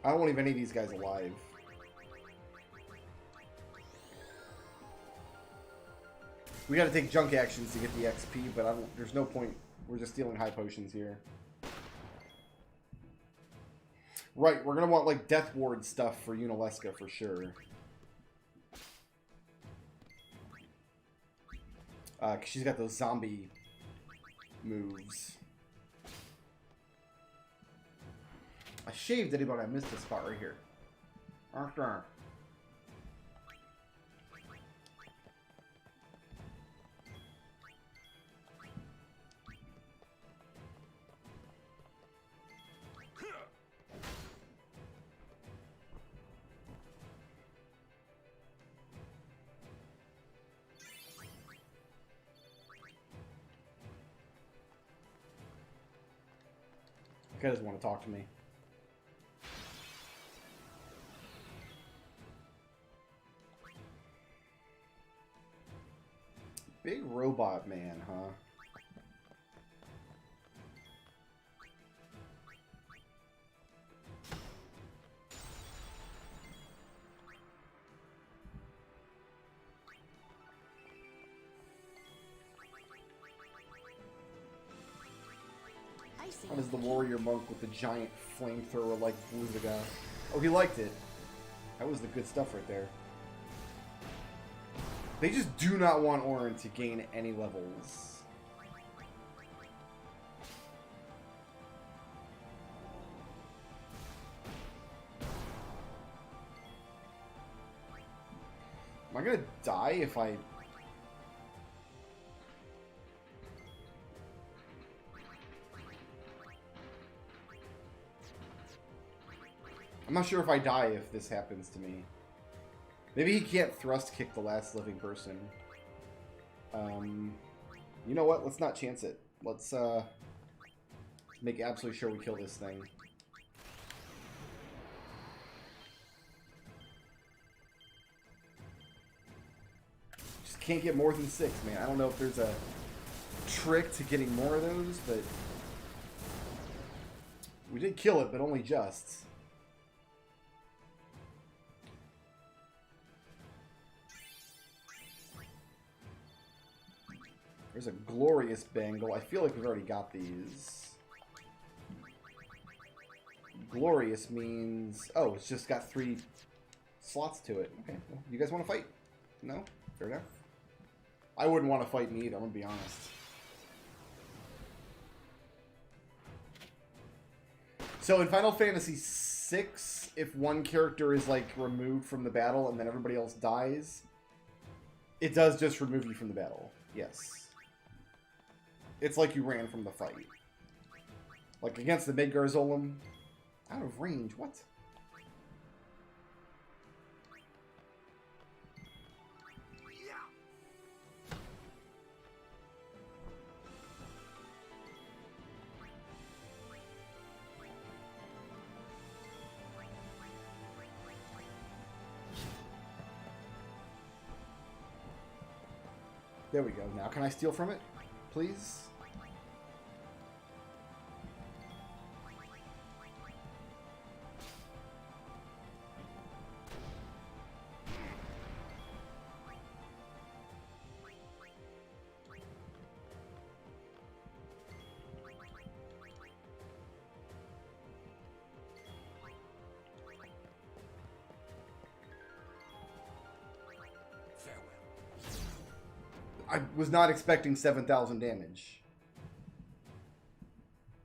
I don't want to leave any of these guys alive. We gotta take junk actions to get the XP, but there's no point. We're just stealing high potions here. Right, we're gonna want, like, Death Ward stuff for Unalesca for sure. 'Cause she's got those zombie moves. I shaved it, but I missed a spot right here. After. Guy doesn't want to talk to me. Big robot man, huh? How does the warrior monk with the giant flamethrower like Bluzzaga? Oh, he liked it. That was the good stuff right there. They just do not want Orin to gain any levels. Am I gonna die if I... I'm not sure if I die if this happens to me. Maybe he can't thrust kick the last living person. You know what? Let's not chance it. Let's make absolutely sure we kill this thing. Just can't get more than 6, man. I don't know if there's a trick to getting more of those, but we did kill it, but only just. There's a glorious bangle. I feel like we've already got these. Glorious means... Oh, it's just got 3 slots to it. Okay, well, you guys want to fight? No? Fair enough. I wouldn't want to fight me either, I'm going to be honest. So in Final Fantasy VI, if one character is like removed from the battle and then everybody else dies, it does just remove you from the battle. Yes. It's like you ran from the fight. Like against the Midgar Zolom. Out of range, what? There we go. Now can I steal from it? Please? I was not expecting 7,000 damage.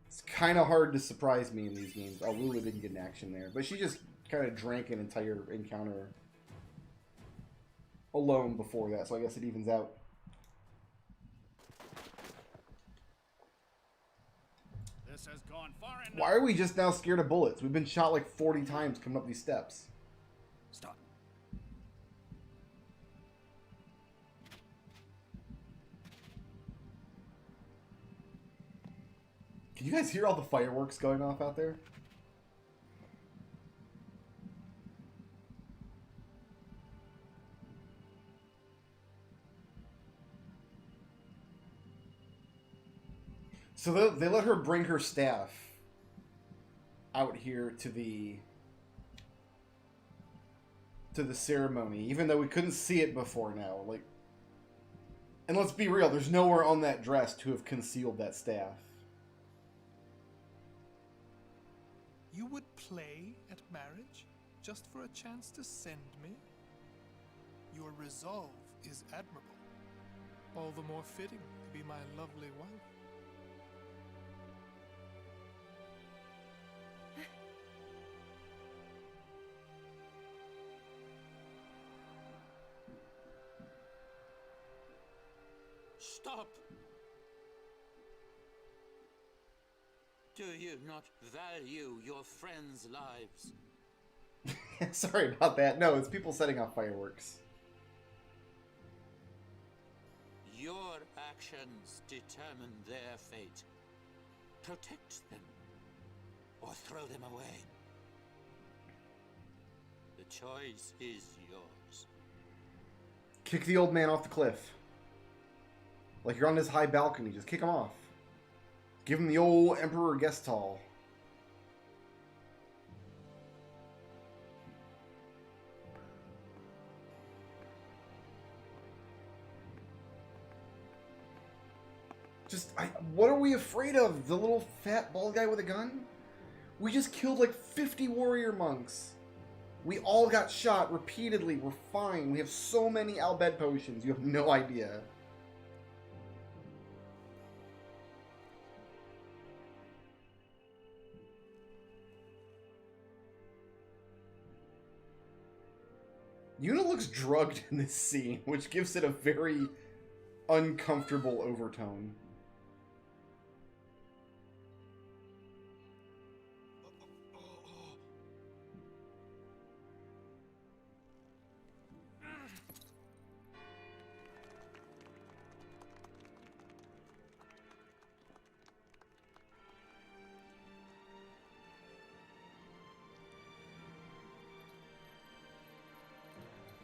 It's kind of hard to surprise me in these games. Oh, Lulu didn't get an action there. But she just kind of drank an entire encounter alone before that, so I guess it evens out. This has gone far enough. Why are we just now scared of bullets? We've been shot like 40 times coming up these steps. Stop. Can you guys hear all the fireworks going off out there? So they let her bring her staff out here to the ceremony, even though we couldn't see it before now. Like, and let's be real, there's nowhere on that dress to have concealed that staff. You would play at marriage just for a chance to send me? Your resolve is admirable. All the more fitting to be my lovely wife. Stop! Do you not value your friends' lives? Sorry about that. No, it's people setting off fireworks. Your actions determine their fate. Protect them, or throw them away. The choice is yours. Kick the old man off the cliff. Like you're on this high balcony, just kick him off. Give him the old Emperor Gestalt. What are we afraid of? The little fat bald guy with a gun? We just killed like 50 warrior monks. We all got shot repeatedly. We're fine. We have so many Al Bhed potions. You have no idea. Yuna looks drugged in this scene, which gives it a very uncomfortable overtone.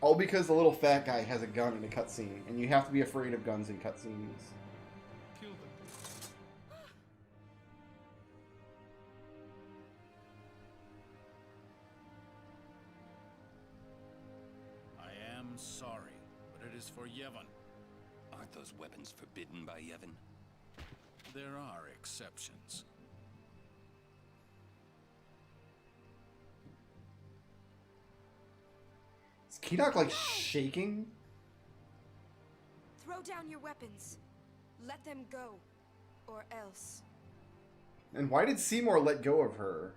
All because the little fat guy has a gun in a cutscene, and you have to be afraid of guns in cutscenes. Kill them. I am sorry, but it is for Yevon. Aren't those weapons forbidden by Yevon? There are exceptions. Is Kidok like shaking? Throw down your weapons. Let them go. Or else. And why did Seymour let go of her?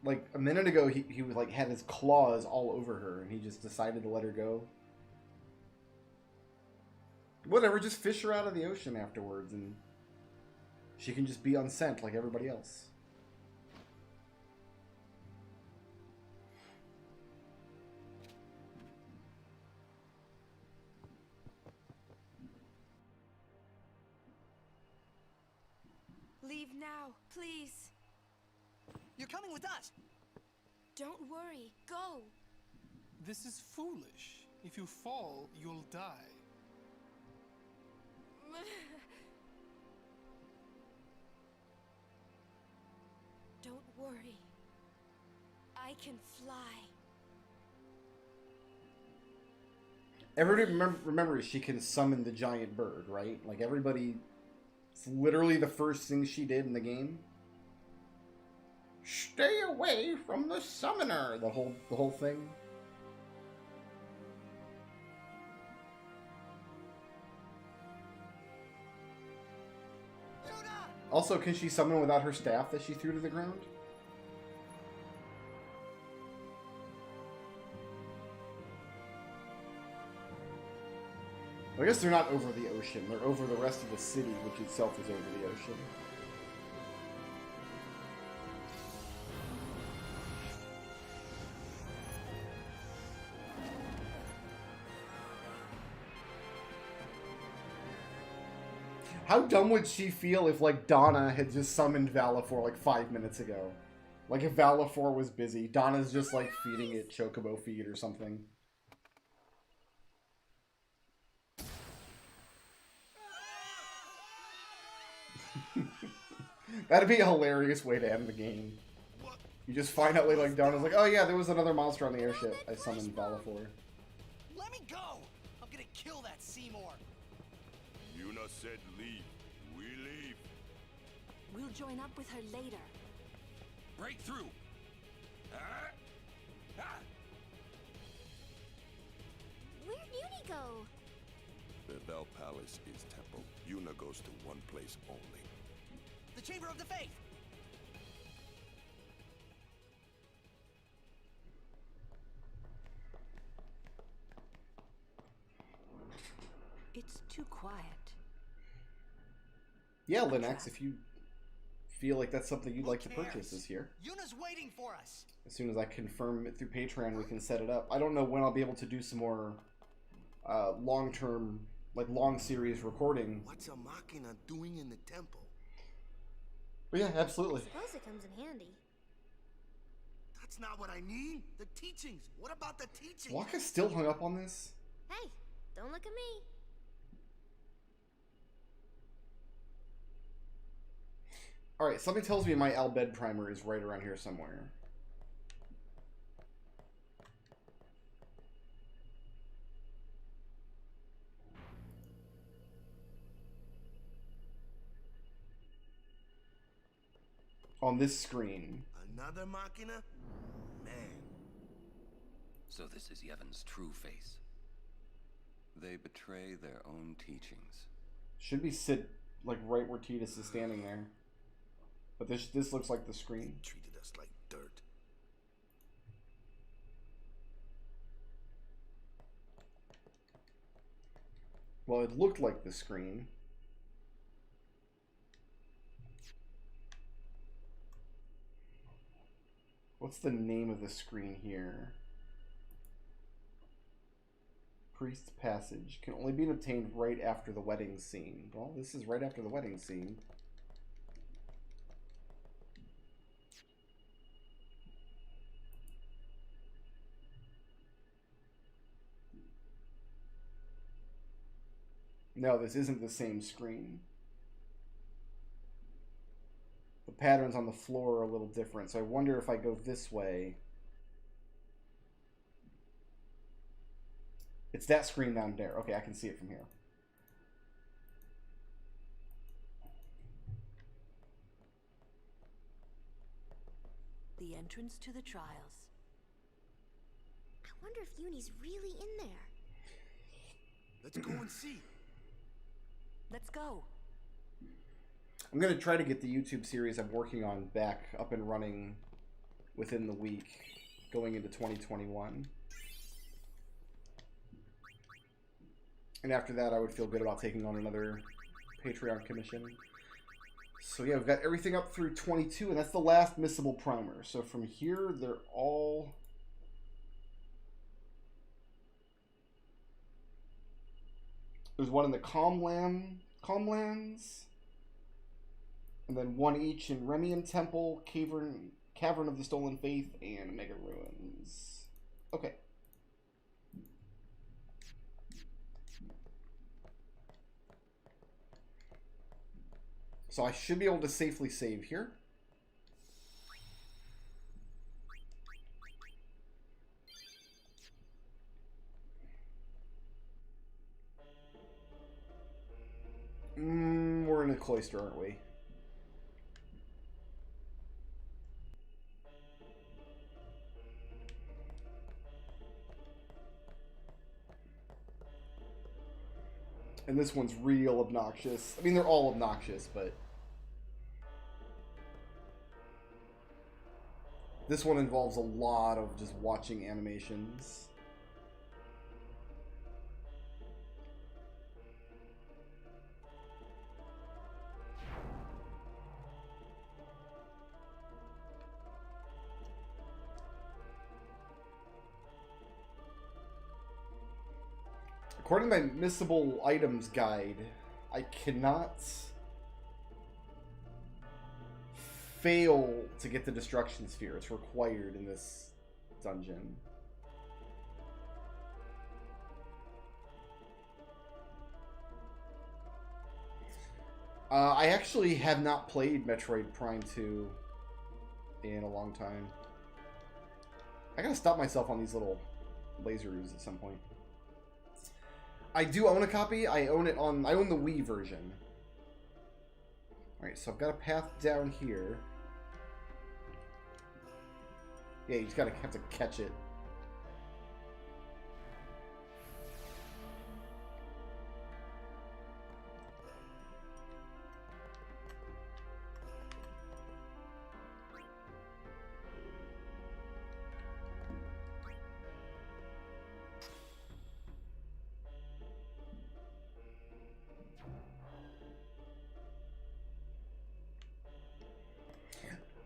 Like a minute ago, he was like had his claws all over her, and he just decided to let her go. Whatever, just fish her out of the ocean afterwards, and she can just be on scent like everybody else. Leave now, please. You're coming with us. Don't worry. Go. This is foolish. If you fall, you'll die. Don't worry. I can fly. Everybody remembers she can summon the giant bird, right? Like everybody, it's literally the first thing she did in the game. Stay away from the summoner. The whole thing. Also, can she summon without her staff that she threw to the ground? I guess they're not over the ocean. They're over the rest of the city, which itself is over the ocean. How dumb would she feel if, like, Donna had just summoned Valifor, like, 5 minutes ago? Like, if Valifor was busy, Donna's just, like, feeding it chocobo feed or something. That'd be a hilarious way to end the game. You just find out later, like, Donna's like, oh yeah, there was another monster on the airship. I summoned Valifor. Let me go! I'm gonna kill that Seymour. Yuna said leave. We leave. We'll join up with her later. Break through! Where'd Uni go? The Vel Palace is temple. Yuna goes to one place only. The Chamber of the Faith! It's too quiet. Yeah, Linux, if you feel like that's something you'd like to purchase this year. Yuna's waiting for us. As soon as I confirm it through Patreon, we can set it up. I don't know when I'll be able to do some more long-term, like long series recording. What's a Machina doing in the temple? But yeah, absolutely. I suppose it comes in handy. That's not what I need. The teachings. What about the teachings? Waka's still hung up on this? Hey, don't look at me. Alright, something tells me my Bhed primer is right around here somewhere. On this screen. Another Machina? Man. So this is Yevon's true face. They betray their own teachings. Should be sit like right where Tidus is standing there. But this looks like the screen. They treated us like dirt. Well, it looked like the screen. What's the name of the screen here? Priest's Passage. Can only be obtained right after the wedding scene. Well, this is right after the wedding scene. No, this isn't the same screen. The patterns on the floor are a little different, so I wonder if I go this way. It's that screen down there. Okay, I can see it from here. The entrance to the trials. I wonder if Uni's really in there. Let's go and see. Let's go. I'm going to try to get the YouTube series I'm working on back up and running within the week going into 2021. And after that, I would feel good about taking on another Patreon commission. So yeah, we've got everything up through 22, and that's the last missable primer. So from here, they're all... There's one in the Calmlands, and then one each in Remian Temple, Cavern of the Stolen Faith, and Mega Ruins. Okay. So I should be able to safely save here. We're in a cloister, aren't we? And this one's real obnoxious. I mean, they're all obnoxious, but... This one involves a lot of just watching animations. According to my missable items guide, I cannot fail to get the destruction sphere. It's required in this dungeon. I actually have not played Metroid Prime 2 in a long time. I gotta stop myself on these little lasers at some point. I do own a copy. I own the Wii version. Alright, so I've got a path down here. Yeah, you just have to catch it.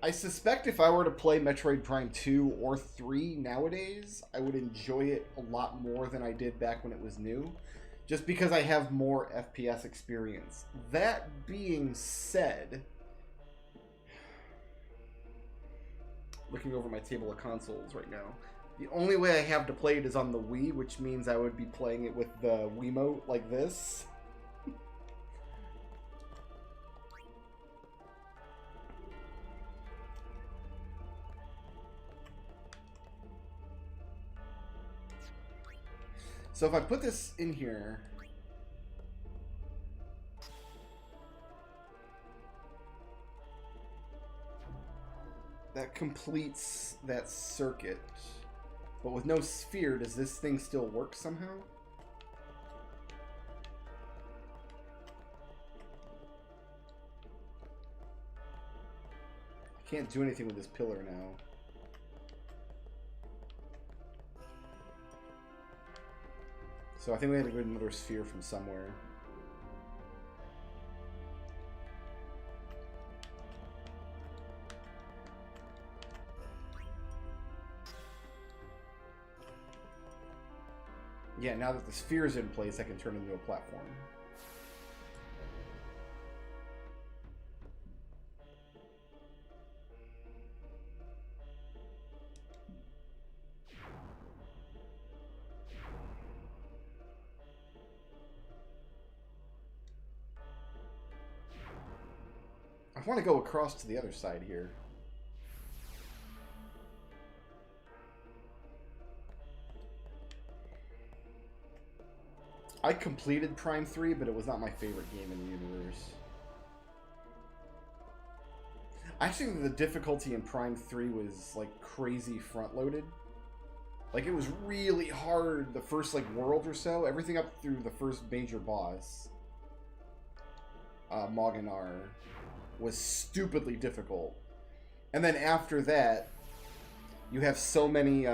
I suspect if I were to play Metroid Prime 2 or 3 nowadays, I would enjoy it a lot more than I did back when it was new. Just because I have more FPS experience. That being said... Looking over my table of consoles right now. The only way I have to play it is on the Wii, which means I would be playing it with the Wiimote like this. So if I put this in here, that completes that circuit. But with no sphere, does this thing still work somehow? I can't do anything with this pillar now. So I think we have to get another sphere from somewhere. Yeah, now that the sphere is in place, I can turn it into a platform. want to go across to the other side here. I completed Prime 3, but it was not my favorite game in the universe. Actually, the difficulty in Prime 3 was, like, crazy front-loaded. Like, it was really hard the first, like, world or so. Everything up through the first major boss, Moginar, was stupidly difficult. And then after that, you have so many,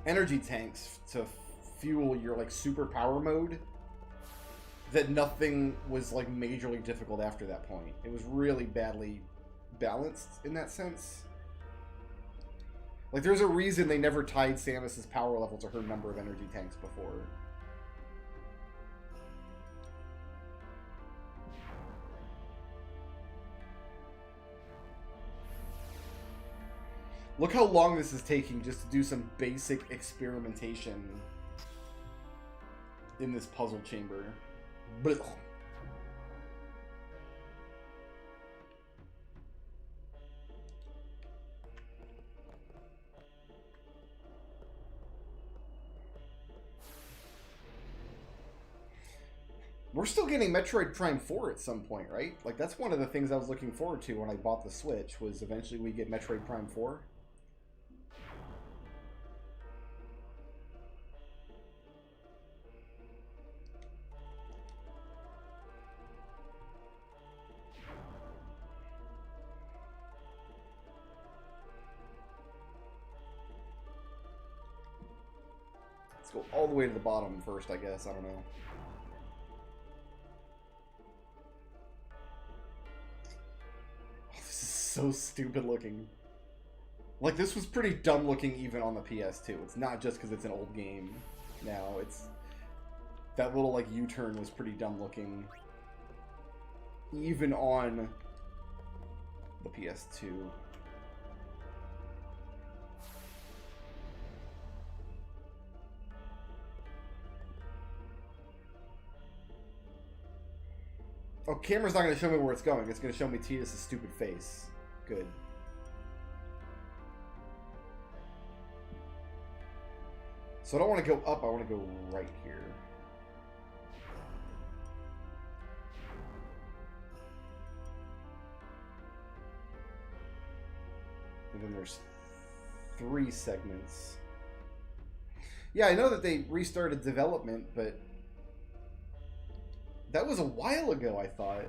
energy tanks to fuel your, like, super power mode, that nothing was, like, majorly difficult after that point. It was really badly balanced in that sense. Like, there's a reason they never tied Samus's power level to her number of energy tanks before. Look how long this is taking just to do some basic experimentation in this puzzle chamber. Blech. We're still getting Metroid Prime 4 at some point, right? Like, that's one of the things I was looking forward to when I bought the Switch, was eventually we get Metroid Prime 4. Let's go all the way to the bottom first, I guess. I don't know. Oh, this is so stupid looking. Like, this was pretty dumb looking even on the PS2. It's not just because it's an old game now. It's... That little, like, U-turn was pretty dumb looking even on the PS2. Oh, camera's not going to show me where it's going. It's going to show me Tidus' stupid face. Good. So I don't want to go up, I want to go right here. And then there's 3 segments. Yeah, I know that they restarted development, but that was a while ago, I thought.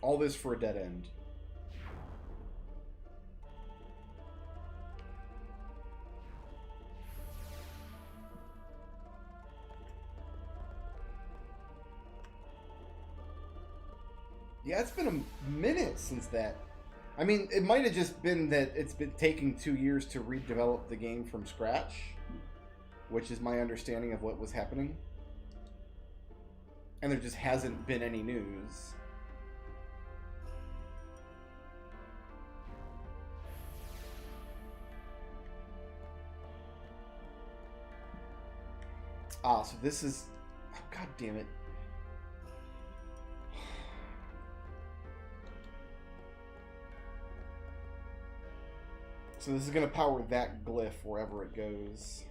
All this for a dead end. Yeah, it's been a minute since that. I mean, it might have just been that it's been taking 2 years to redevelop the game from scratch, which is my understanding of what was happening. And there just hasn't been any news. Ah, so this is... Oh, God damn it. So this is going to power that glyph wherever it goes.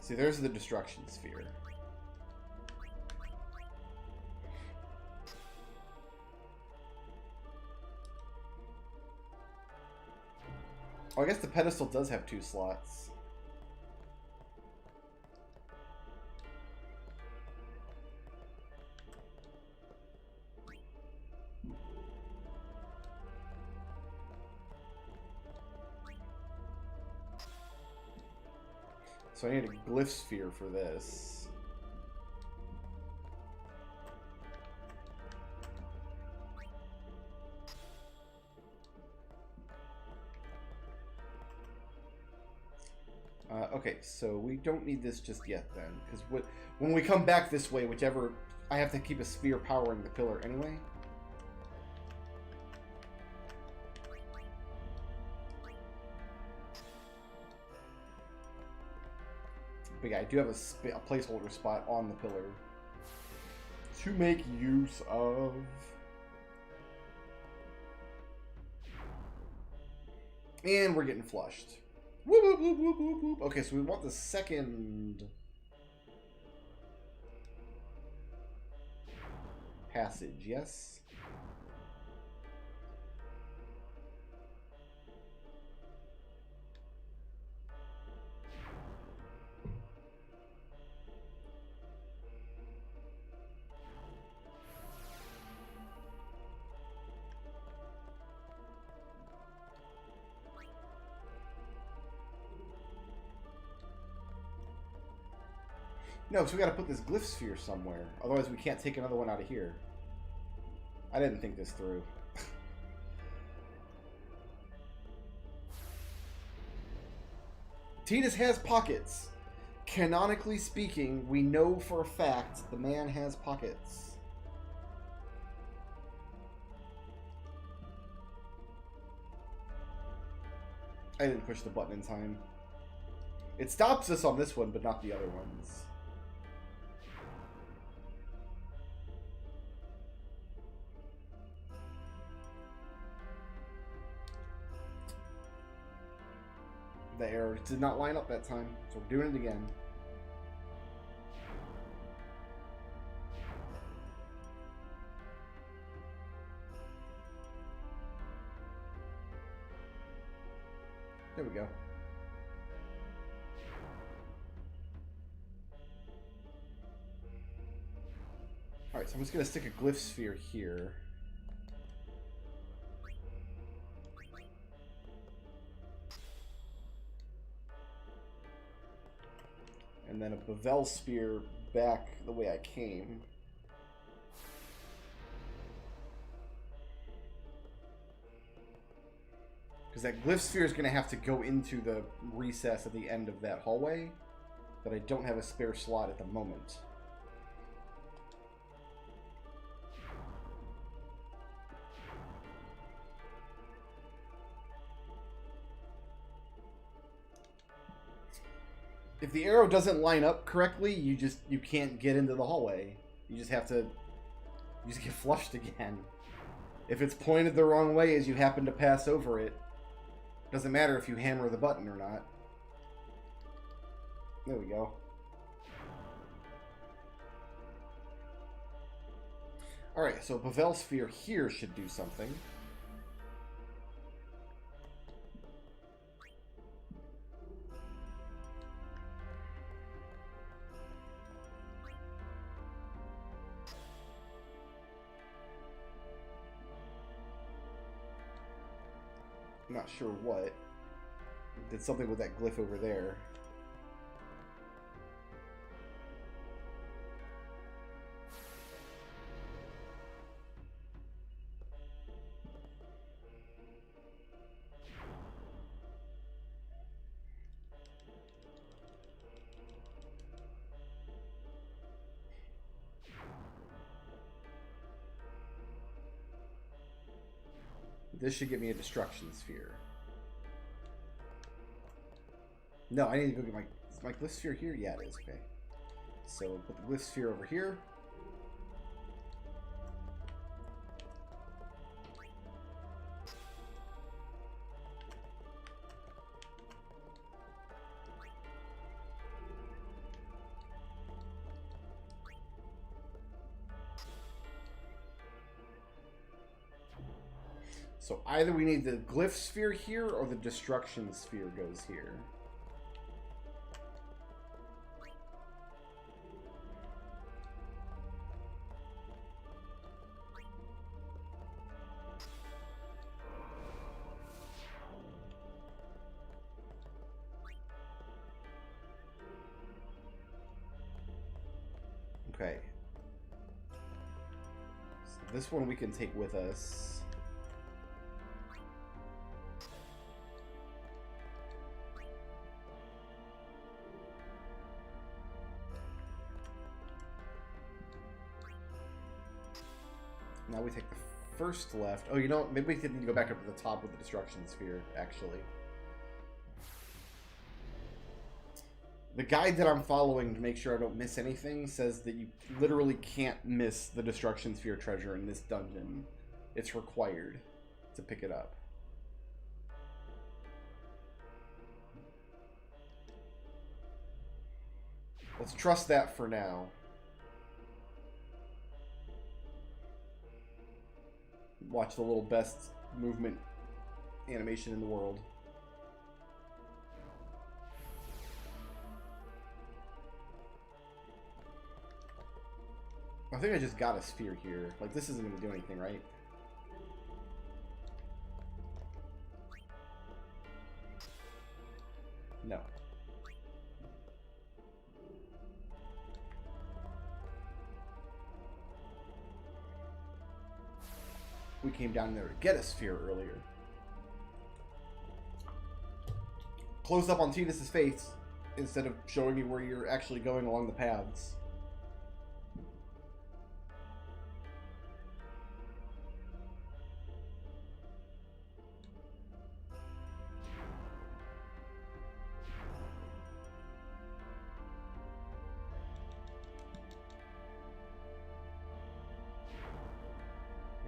See, there's the destruction sphere. Oh, I guess the pedestal does have 2 slots. So I need a glyph sphere for this. Okay, so we don't need this just yet then, because when we come back this way, whichever, I have to keep a sphere powering the pillar anyway. But yeah, I do have a placeholder spot on the pillar to make use of. And we're getting flushed. Whoop, whoop, whoop, whoop, whoop, whoop. Okay, so we want the second passage, yes? No, so we gotta put this glyph sphere somewhere. Otherwise we can't take another one out of here. I didn't think this through. Tidus has pockets. Canonically speaking, we know for a fact the man has pockets. I didn't push the button in time. It stops us on this one, but not the other ones. The arrow did not line up that time, so we're doing it again. There we go. Alright, so I'm just going to stick a glyph sphere here. And then a Bevel spear back the way I came. Because that glyph sphere is going to have to go into the recess at the end of that hallway. But I don't have a spare slot at the moment. If the arrow doesn't line up correctly, you can't get into the hallway. You just have to get flushed again. If it's pointed the wrong way as you happen to pass over it, doesn't matter if you hammer the button or not. There we go. Alright, so Bevel sphere here should do something. Not sure what. Did something with that glyph over there. This should give me a destruction sphere. No, I need to go get my glyph sphere here? Yeah, it is. Okay. So put the glyph sphere over here. So either we need the glyph sphere here or the destruction sphere goes here. Okay. So this one we can take with us. Now we take the first left. Oh, you know what? Maybe we need to go back up to the top with the destruction sphere, actually. The guide that I'm following to make sure I don't miss anything says that you literally can't miss the destruction sphere treasure in this dungeon. It's required to pick it up. Let's trust that for now. Watch the little best movement animation in the world. I think I just got a sphere here. Like, this isn't going to do anything, right? No. We came down there to get a sphere earlier. Close up on Tidus's face instead of showing you where you're actually going along the paths.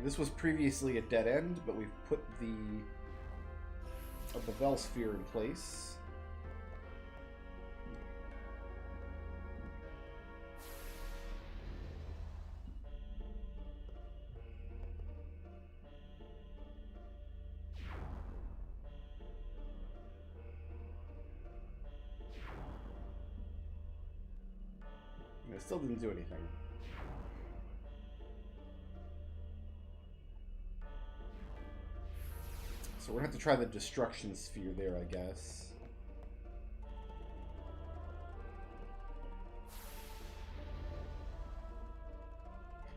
This was previously a dead end, but we've put a Bvel sphere in place. And it still didn't do anything. So we're gonna have to try the destruction sphere there, I guess.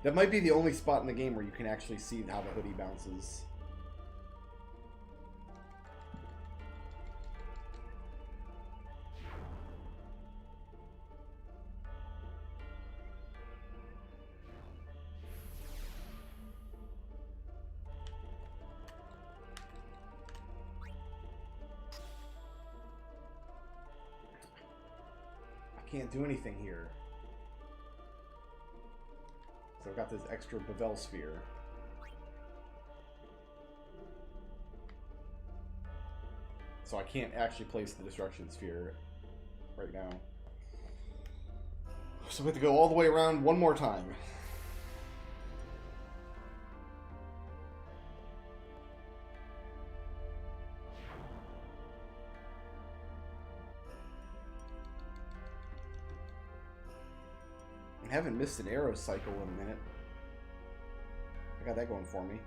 That might be the only spot in the game where you can actually see how the hoodie bounces. Can't do anything here. So I've got this extra Bvel sphere. So I can't actually place the destruction sphere right now. So we have to go all the way around one more time. I haven't missed an arrow cycle in a minute. I got that going for me.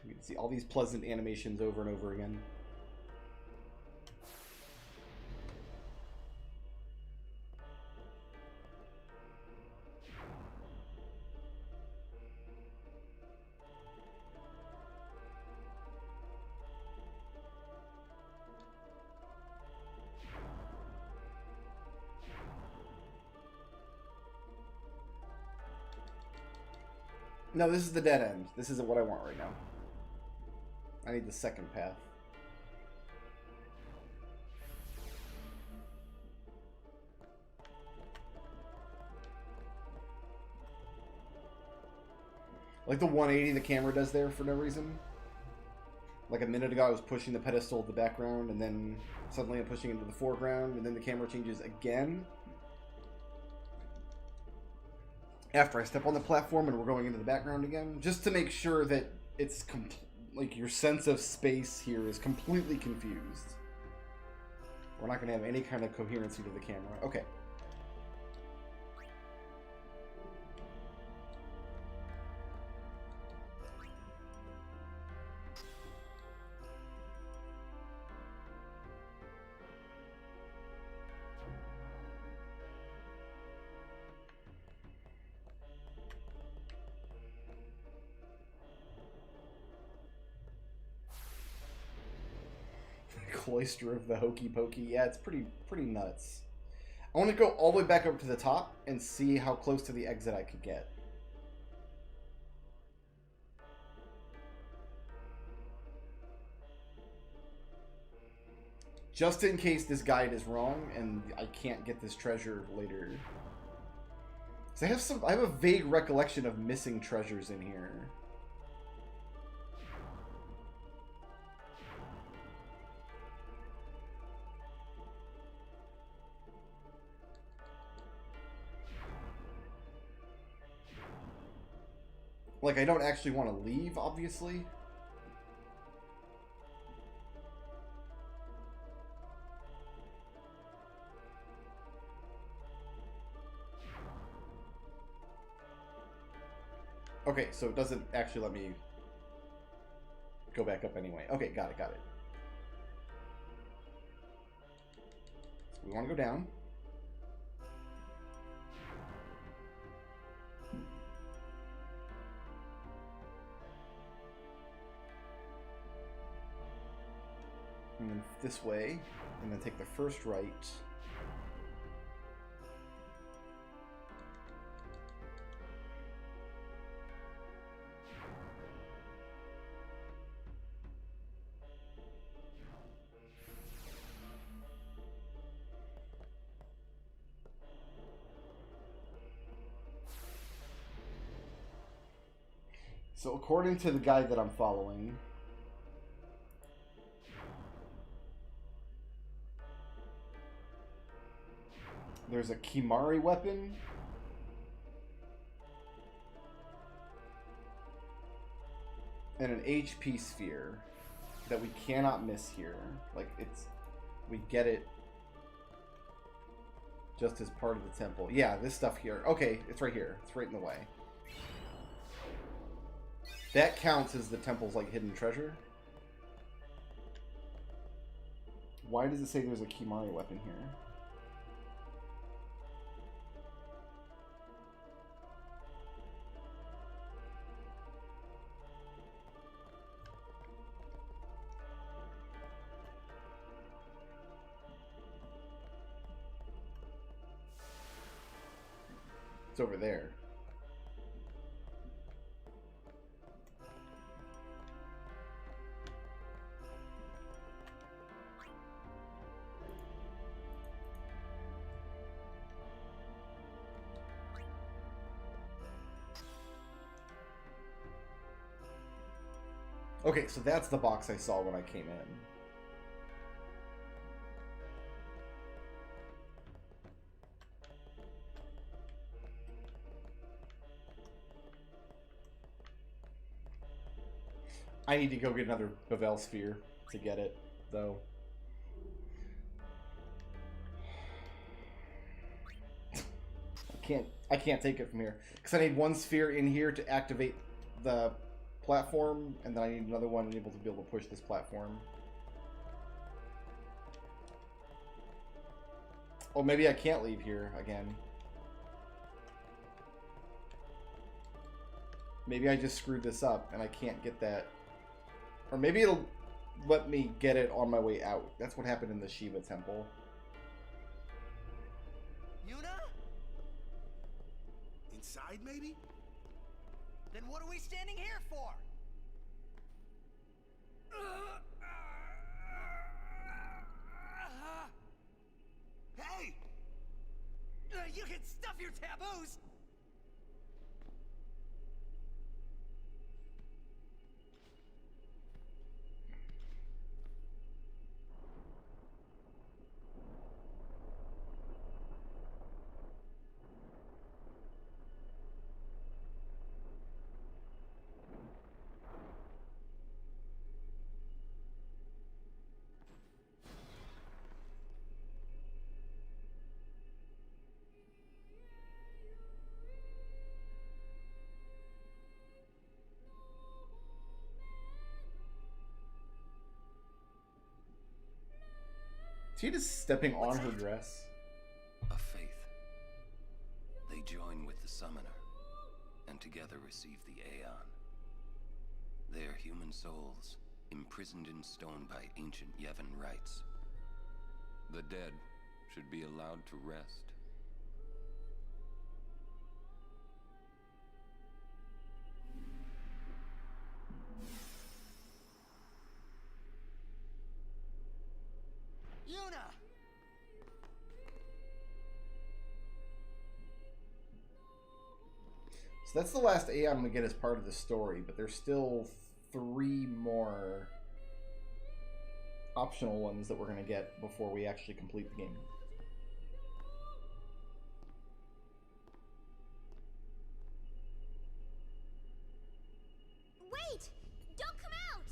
You can see all these pleasant animations over and over again. No, this is the dead end. This isn't what I want right now. I need the second path. Like the 180 the camera does there for no reason. Like a minute ago, I was pushing the pedestal to the background, and then suddenly I'm pushing it into the foreground, and then the camera changes again. After I step on the platform and we're going into the background again, just to make sure that it's like your sense of space here is completely confused. We're not going to have any kind of coherency to the camera. Okay. Cloister of the Hokey Pokey. Yeah, it's pretty nuts. I want to go all the way back up to the top and see how close to the exit I could get. Just in case this guide is wrong and I can't get this treasure later. So I have a vague recollection of missing treasures in here. Like, I don't actually want to leave, obviously. Okay, so it doesn't actually let me go back up anyway. Okay, got it. So we want to go down. And then this way, and then take the first right. So according to the guide that I'm following, there's a Kimari weapon. And an HP sphere that we cannot miss here. Like, we get it just as part of the temple. Yeah, this stuff here. Okay, it's right here. It's right in the way. That counts as the temple's, like, hidden treasure. Why does it say there's a Kimari weapon here? It's over there. Okay, so that's the box I saw when I came in. I need to go get another Bevel sphere to get it, though. I can't take it from here because I need one sphere in here to activate the platform, and then I need another one to be able to push this platform. Oh, maybe I can't leave here again. Maybe I just screwed this up and I can't get that. Or maybe it'll let me get it on my way out. That's what happened in the Shiva temple. Yuna? Inside, maybe? Then what are we standing here for? Hey! You can stuff your taboos! Is he just stepping on her dress? A faith. They join with the summoner, and together receive the Aeon. They are human souls, imprisoned in stone by ancient Yevon rites. The dead should be allowed to rest. Yuna! So that's the last Aeon we get as part of the story, but there's still 3 more optional ones that we're going to get before we actually complete the game. Wait! Don't come out!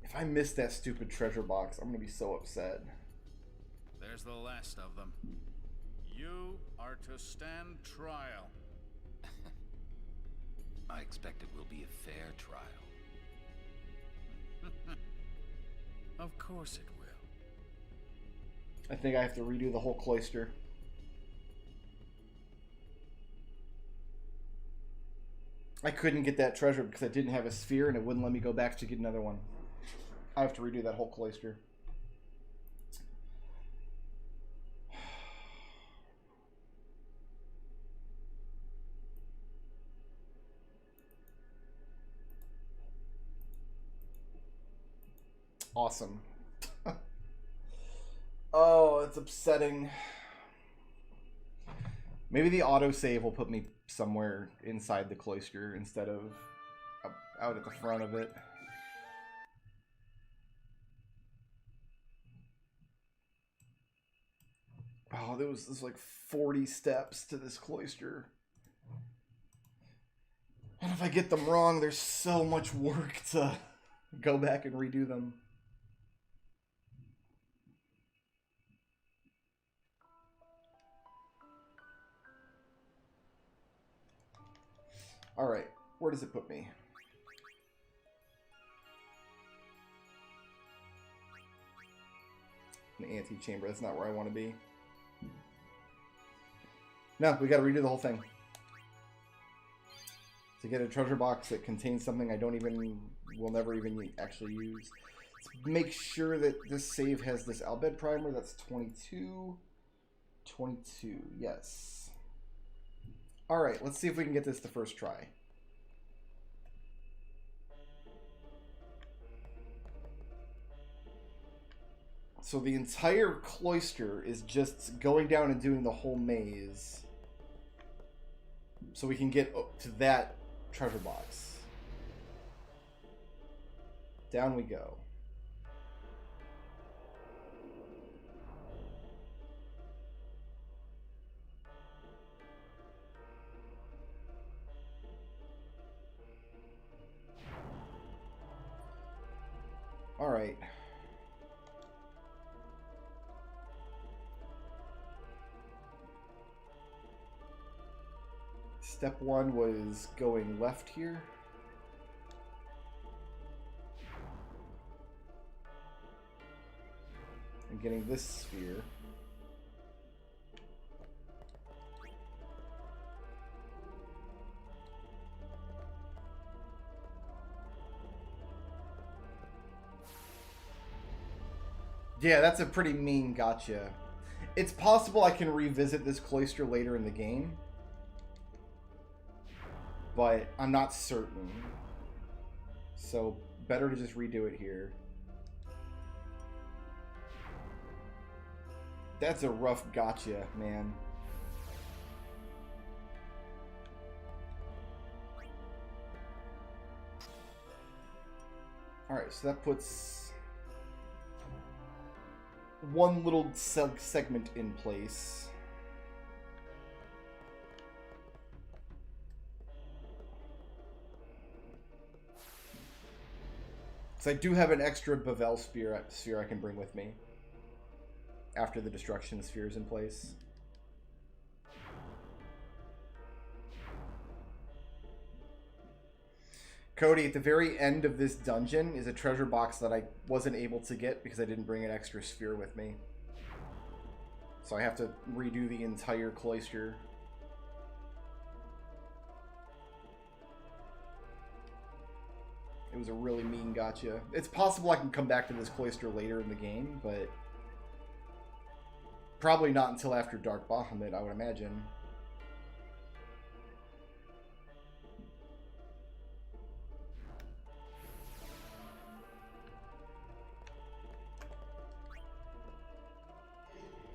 If I miss that stupid treasure box, I'm going to be so upset. There's the last of them. You are to stand trial. I expect it will be a fair trial. Of course it will. I think I have to redo the whole cloister. I couldn't get that treasure because I didn't have a sphere and it wouldn't let me go back to get another one. I have to redo that whole cloister. Awesome. Oh, it's upsetting. Maybe the autosave will put me somewhere inside the cloister instead of out at the front of it. Oh, there's like 40 steps to this cloister. And if I get them wrong, there's so much work to go back and redo them. Alright, where does it put me? An antechamber, that's not where I want to be. No, we gotta redo the whole thing. To get a treasure box that contains something I will never even actually use. Let's make sure that this save has this Bhed primer, that's 22. 22, yes. Alright, let's see if we can get this the first try. So the entire cloister is just going down and doing the whole maze. So we can get up to that treasure box. Down we go. All right. Step 1 was going left here. And getting this sphere. Yeah, that's a pretty mean gotcha. It's possible I can revisit this cloister later in the game, but I'm not certain. So better to just redo it here. That's a rough gotcha, man. Alright, so that puts one little segment in place. So I do have an extra Bevel sphere I can bring with me after the destruction sphere is in place. Cody, at the very end of this dungeon is a treasure box that I wasn't able to get because I didn't bring an extra sphere with me. So I have to redo the entire cloister. It was a really mean gotcha. It's possible I can come back to this cloister later in the game, but probably not until after Dark Bahamut, I would imagine.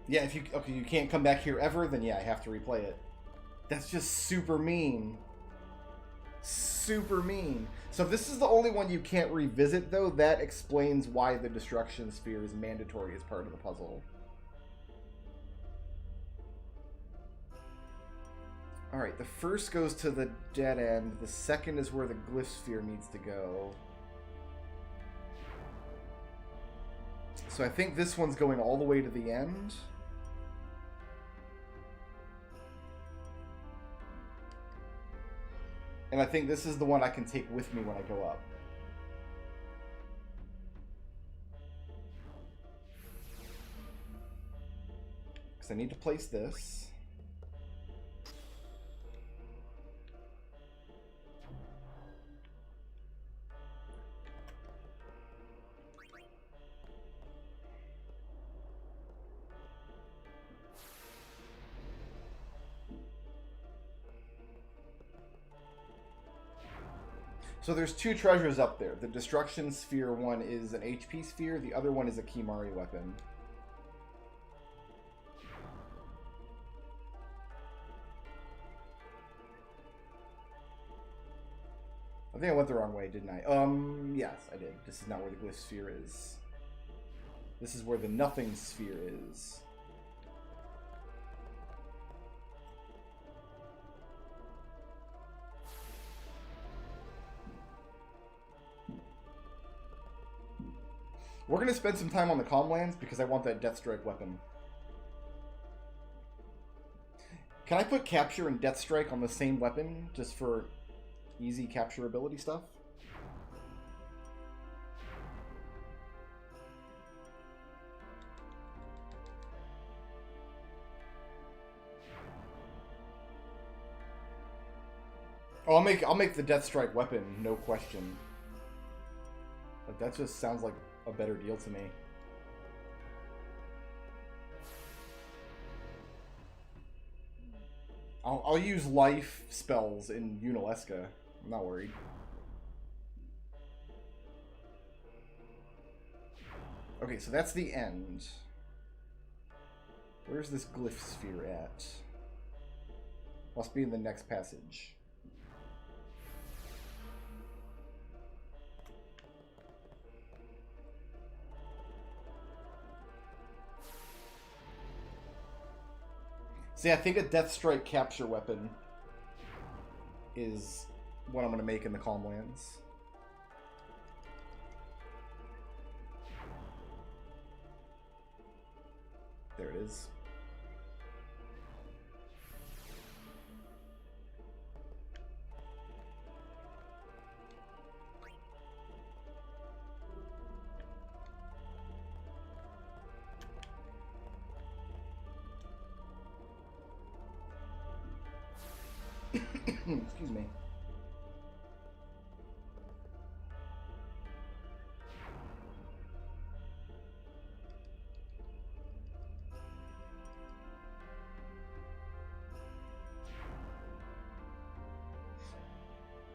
Yeah, if you okay, you can't come back here ever, then yeah, I have to replay it. That's just super mean. Super mean. So if this is the only one you can't revisit, though, that explains why the destruction sphere is mandatory as part of the puzzle. Alright, the first goes to the dead end. The second is where the glyph sphere needs to go. So I think this one's going all the way to the end. And I think this is the one I can take with me when I go up. Because I need to place this. So there's two treasures up there. The destruction sphere one is an HP sphere. The other one is a Kimari weapon. I think I went the wrong way, didn't I? Yes, I did. This is not where the glyph sphere is. This is where the nothing sphere is. We're going to spend some time on the Calmlands because I want that Death Strike weapon. Can I put Capture and Death Strike on the same weapon just for easy capturability stuff? Oh, I'll make the Death Strike weapon, no question. But that just sounds like a better deal to me. I'll use life spells in Unalesca. I'm not worried. Okay, so that's the end. Where's this glyph sphere at? Must be in the next passage. See, I think a Death Strike capture weapon is what I'm going to make in the Calmlands. There it is. Excuse me.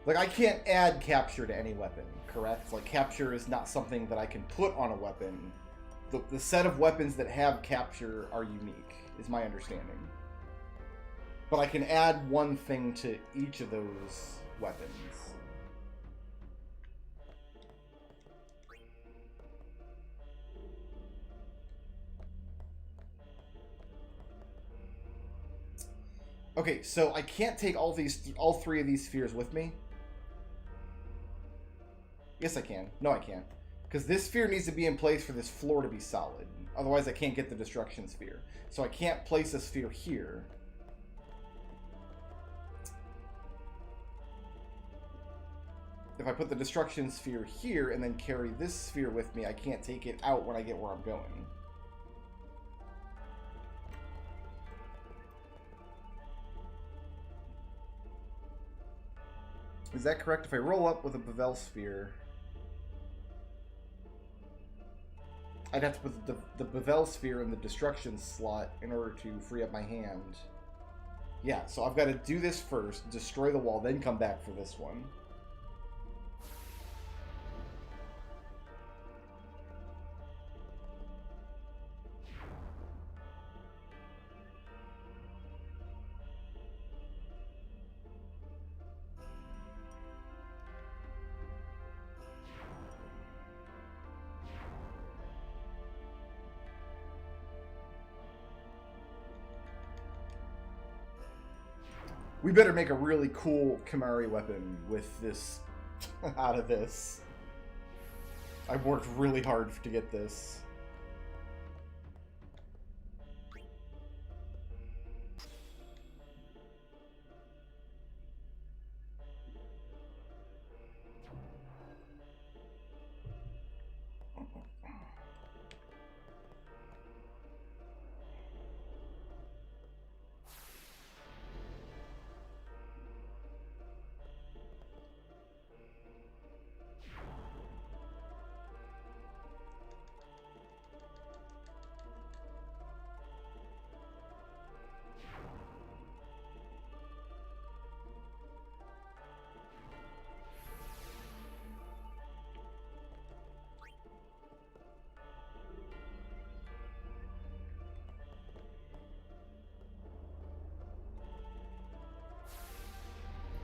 Like, I can't add capture to any weapon, correct? Like, capture is not something that I can put on a weapon. The set of weapons that have capture are unique, is my understanding. But I can add one thing to each of those weapons. Okay, so I can't take all three of these spheres with me. Yes, I can. No, I can't. Because this sphere needs to be in place for this floor to be solid. Otherwise, I can't get the destruction sphere. So I can't place a sphere here. If if I put the destruction sphere here and then carry this sphere with me, I can't take it out when I get where I'm going. Is that correct? If I roll up with a Bevel sphere, I'd have to put the Bevel sphere in the destruction slot in order to free up my hand. Yeah, so I've got to do this first, destroy the wall, then come back for this one. We better make a really cool Kimari weapon with this out of this. I've worked really hard to get this.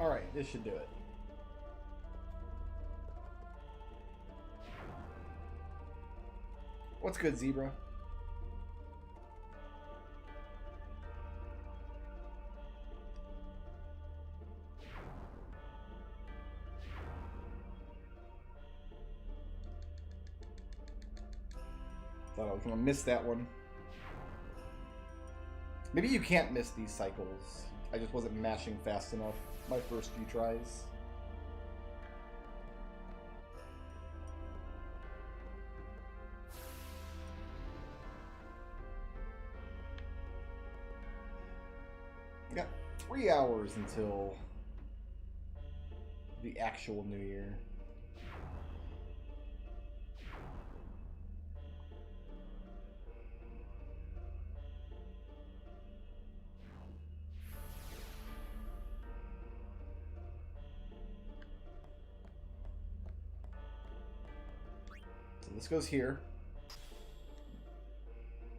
Alright, this should do it. What's good, Zebra? Thought I was gonna miss that one. Maybe you can't miss these cycles. I just wasn't mashing fast enough my first few tries. We got 3 hours until the actual New Year. So this goes here.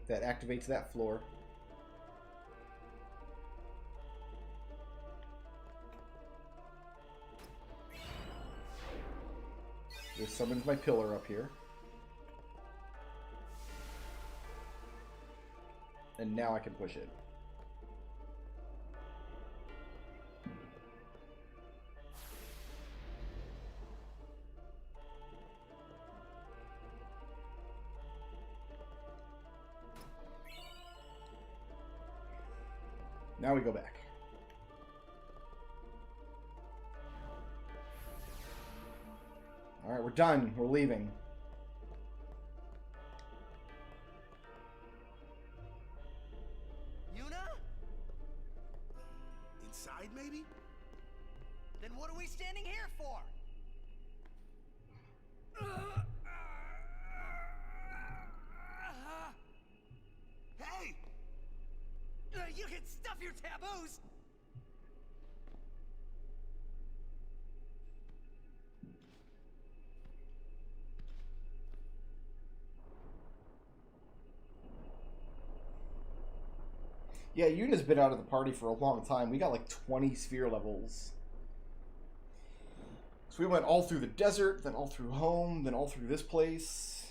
That activates that floor. This summons my pillar up here. And now I can push it. Now we go back. Alright, we're done. We're leaving. Yuna? Inside, maybe? Then what are we standing here for? Hey! You can stuff your taboos! Yeah, Yuna's been out of the party for a long time. We got like 20 sphere levels. So we went all through the desert, then all through home, then all through this place.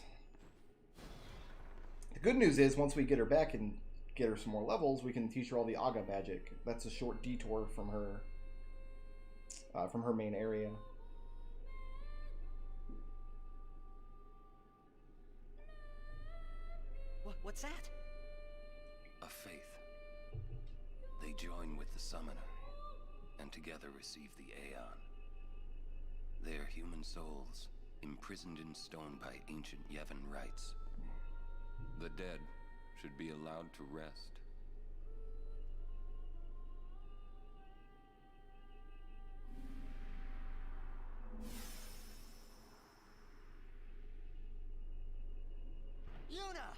The good news is, once we get her back and get her some more levels, we can teach her all the Aga magic. That's a short detour from her main area. What's that? A faith. They join with the summoner, and together receive the Aeon. They are human souls, imprisoned in stone by ancient Yevon rites. The dead should be allowed to rest. Yuna!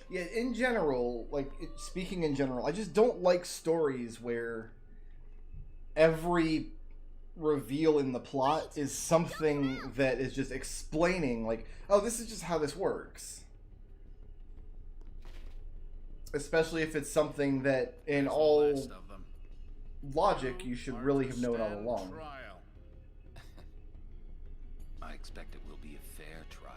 Yeah, in general, speaking in general, I just don't like stories where every reveal in the plot is something that is just explaining, like, oh, this is just how this works. Especially if it's something that, in all logic, you should really have known all along. I expect it will be a fair trial.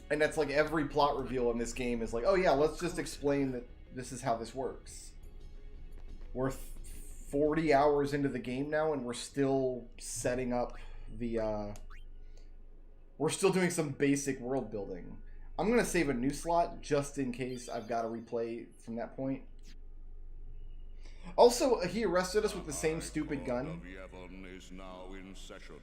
And that's like every plot reveal in this game is like, oh yeah, let's just explain that this is how this works. We're 40 hours into the game now, and we're still setting up the, we're still doing some basic world building. I'm going to save a new slot just in case I've got to replay from that point. Also, he arrested us with the same stupid gun. Yevon is now in session.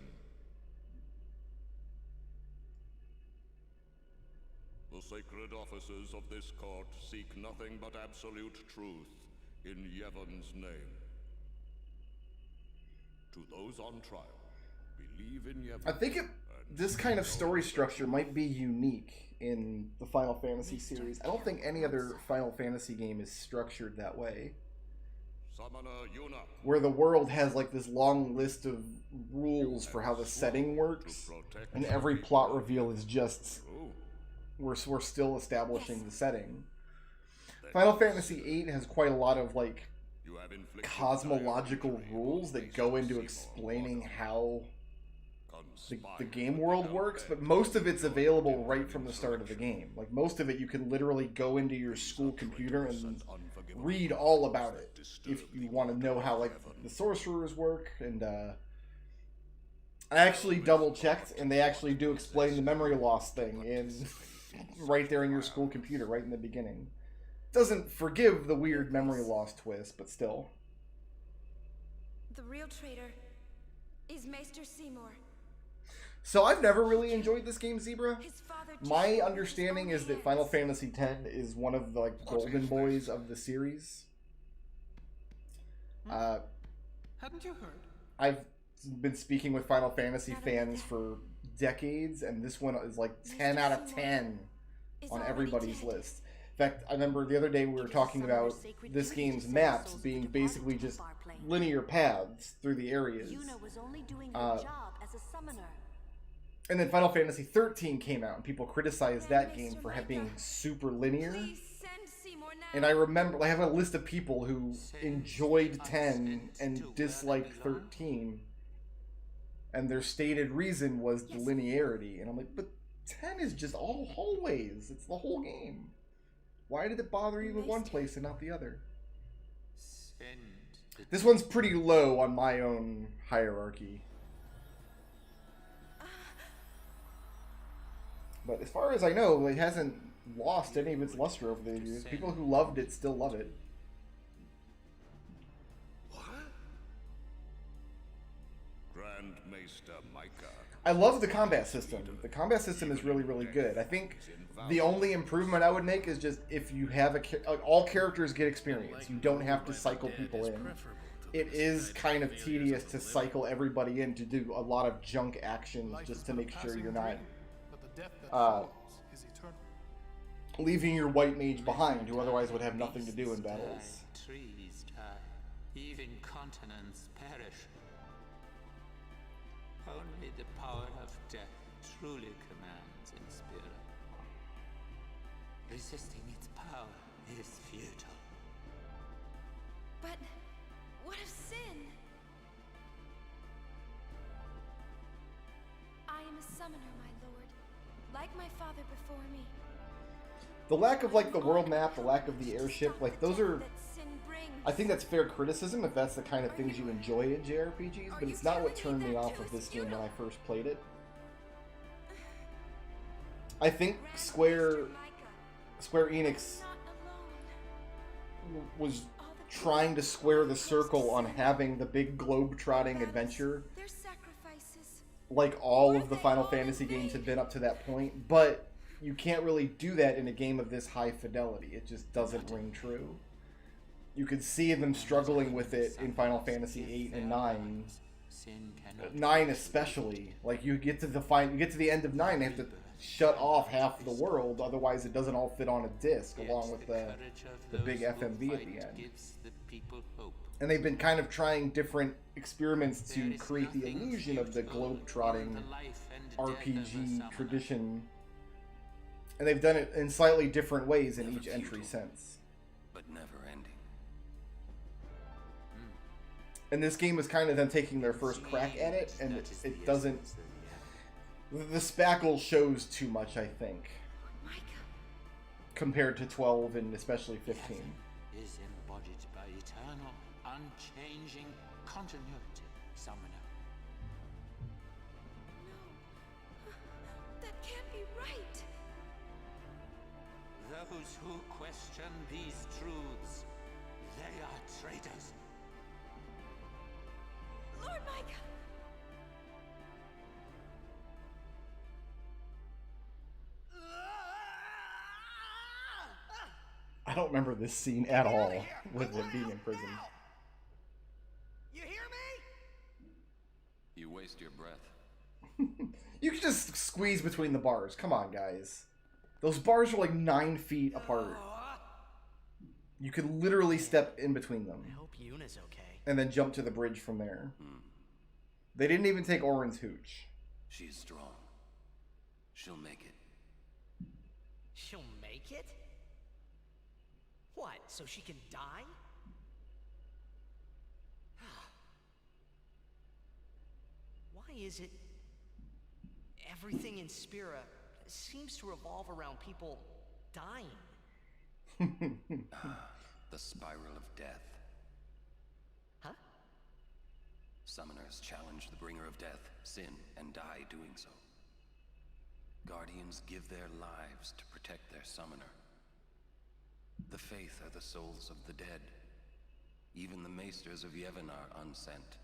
The sacred officers of this court seek nothing but absolute truth in Yevon's name. To those on trial, believe in Yevon. I think this kind of story structure might be unique in the Final Fantasy series. I don't think any other Final Fantasy game is structured that way. Summoner Yuna. Where the world has like this long list of rules for how the setting works, and every plot reveal is just we're still establishing the setting. Final Fantasy VIII has quite a lot of like cosmological rules that go into explaining how the game world works, but most of it's available right from the start of the game. Like most of it you can literally go into your school computer and read all about it if you want to know how like the sorcerers work. And I actually double checked, and they actually do explain the memory loss thing in right there in your school computer right in the beginning. Doesn't forgive the weird memory loss twist, but still. The real traitor is Maester Seymour. So I've never really enjoyed this game, Zebra. My understanding is that Final Fantasy X is one of the like golden boys of the series. Hadn't you heard? I've been speaking with Final Fantasy fans for decades, and this one is like 10 out of 10 on everybody's list. In fact, I remember the other day we were talking about this game's maps being basically just linear paths through the areas. And then Final Fantasy XIII came out, and people criticized that game for being super linear. And I remember, I have a list of people who enjoyed 10 and disliked 13. And their stated reason was the linearity. And I'm like, but 10 is just all hallways. It's the whole game. Why did it bother you in one place and not the other? This one's pretty low on my own hierarchy. But as far as I know, it hasn't lost any of its luster over the years. People who loved it still love it. What? Grand Maester Micah. I love the combat system. The combat system is really, really good. I think the only improvement I would make is just if you have all characters get experience. You don't have to cycle people in. It is kind of tedious to cycle everybody in to do a lot of junk actions just to make sure you're not leaving your white mage behind, who otherwise would have nothing to do in battles. Trees die, even continents perish. Only the power of death truly commands in spirit. Resisting its power is futile. But what of sin? I am a summoner, my lord, like my father before me. The lack of like the world map, the lack of the airship, like those are I think that's fair criticism if that's the kind of things you enjoy in JRPGs, but it's not what turned me off of this game when I first played it. I think Square Enix was trying to square the circle on having the big globe-trotting adventure like all of the Final Fantasy games had been up to that point, but you can't really do that in a game of this high fidelity. It just doesn't ring true. You could see them struggling with it in Final Fantasy 8 and 9. 9 especially. Like you get to the end of 9, they have to shut off half the world, otherwise it doesn't all fit on a disc along with the big FMV at the end. And they've been kind of trying different experiments to create the illusion of the globe-trotting RPG tradition. And they've done it in slightly different ways in each entry since. But never ending. And this game is kind of them taking their first crack at it, and it doesn't... The spackle shows too much, I think. Compared to 12 and especially 15. Is embodied by eternal, unchanging continuity, Summoner. That can't be right. Those who question these truths, they are traitors. Lord Micah! I don't remember this scene at all with him being in prison. You hear me? You waste your breath. You can just squeeze between the bars. Come on, guys. Those bars are like 9 feet apart. You could literally step in between them. I hope Yuna's okay. And then jump to the bridge from there. They didn't even take Orin's hooch. She's strong. She'll make it. She'll make it? What, so she can die? Why is it everything in Spira seems to revolve around people dying? The spiral of death. Huh? Summoners challenge the bringer of death, sin, and die doing so. Guardians give their lives to protect their summoner. The Faith are the souls of the dead. Even the maesters of Yevon are unsent.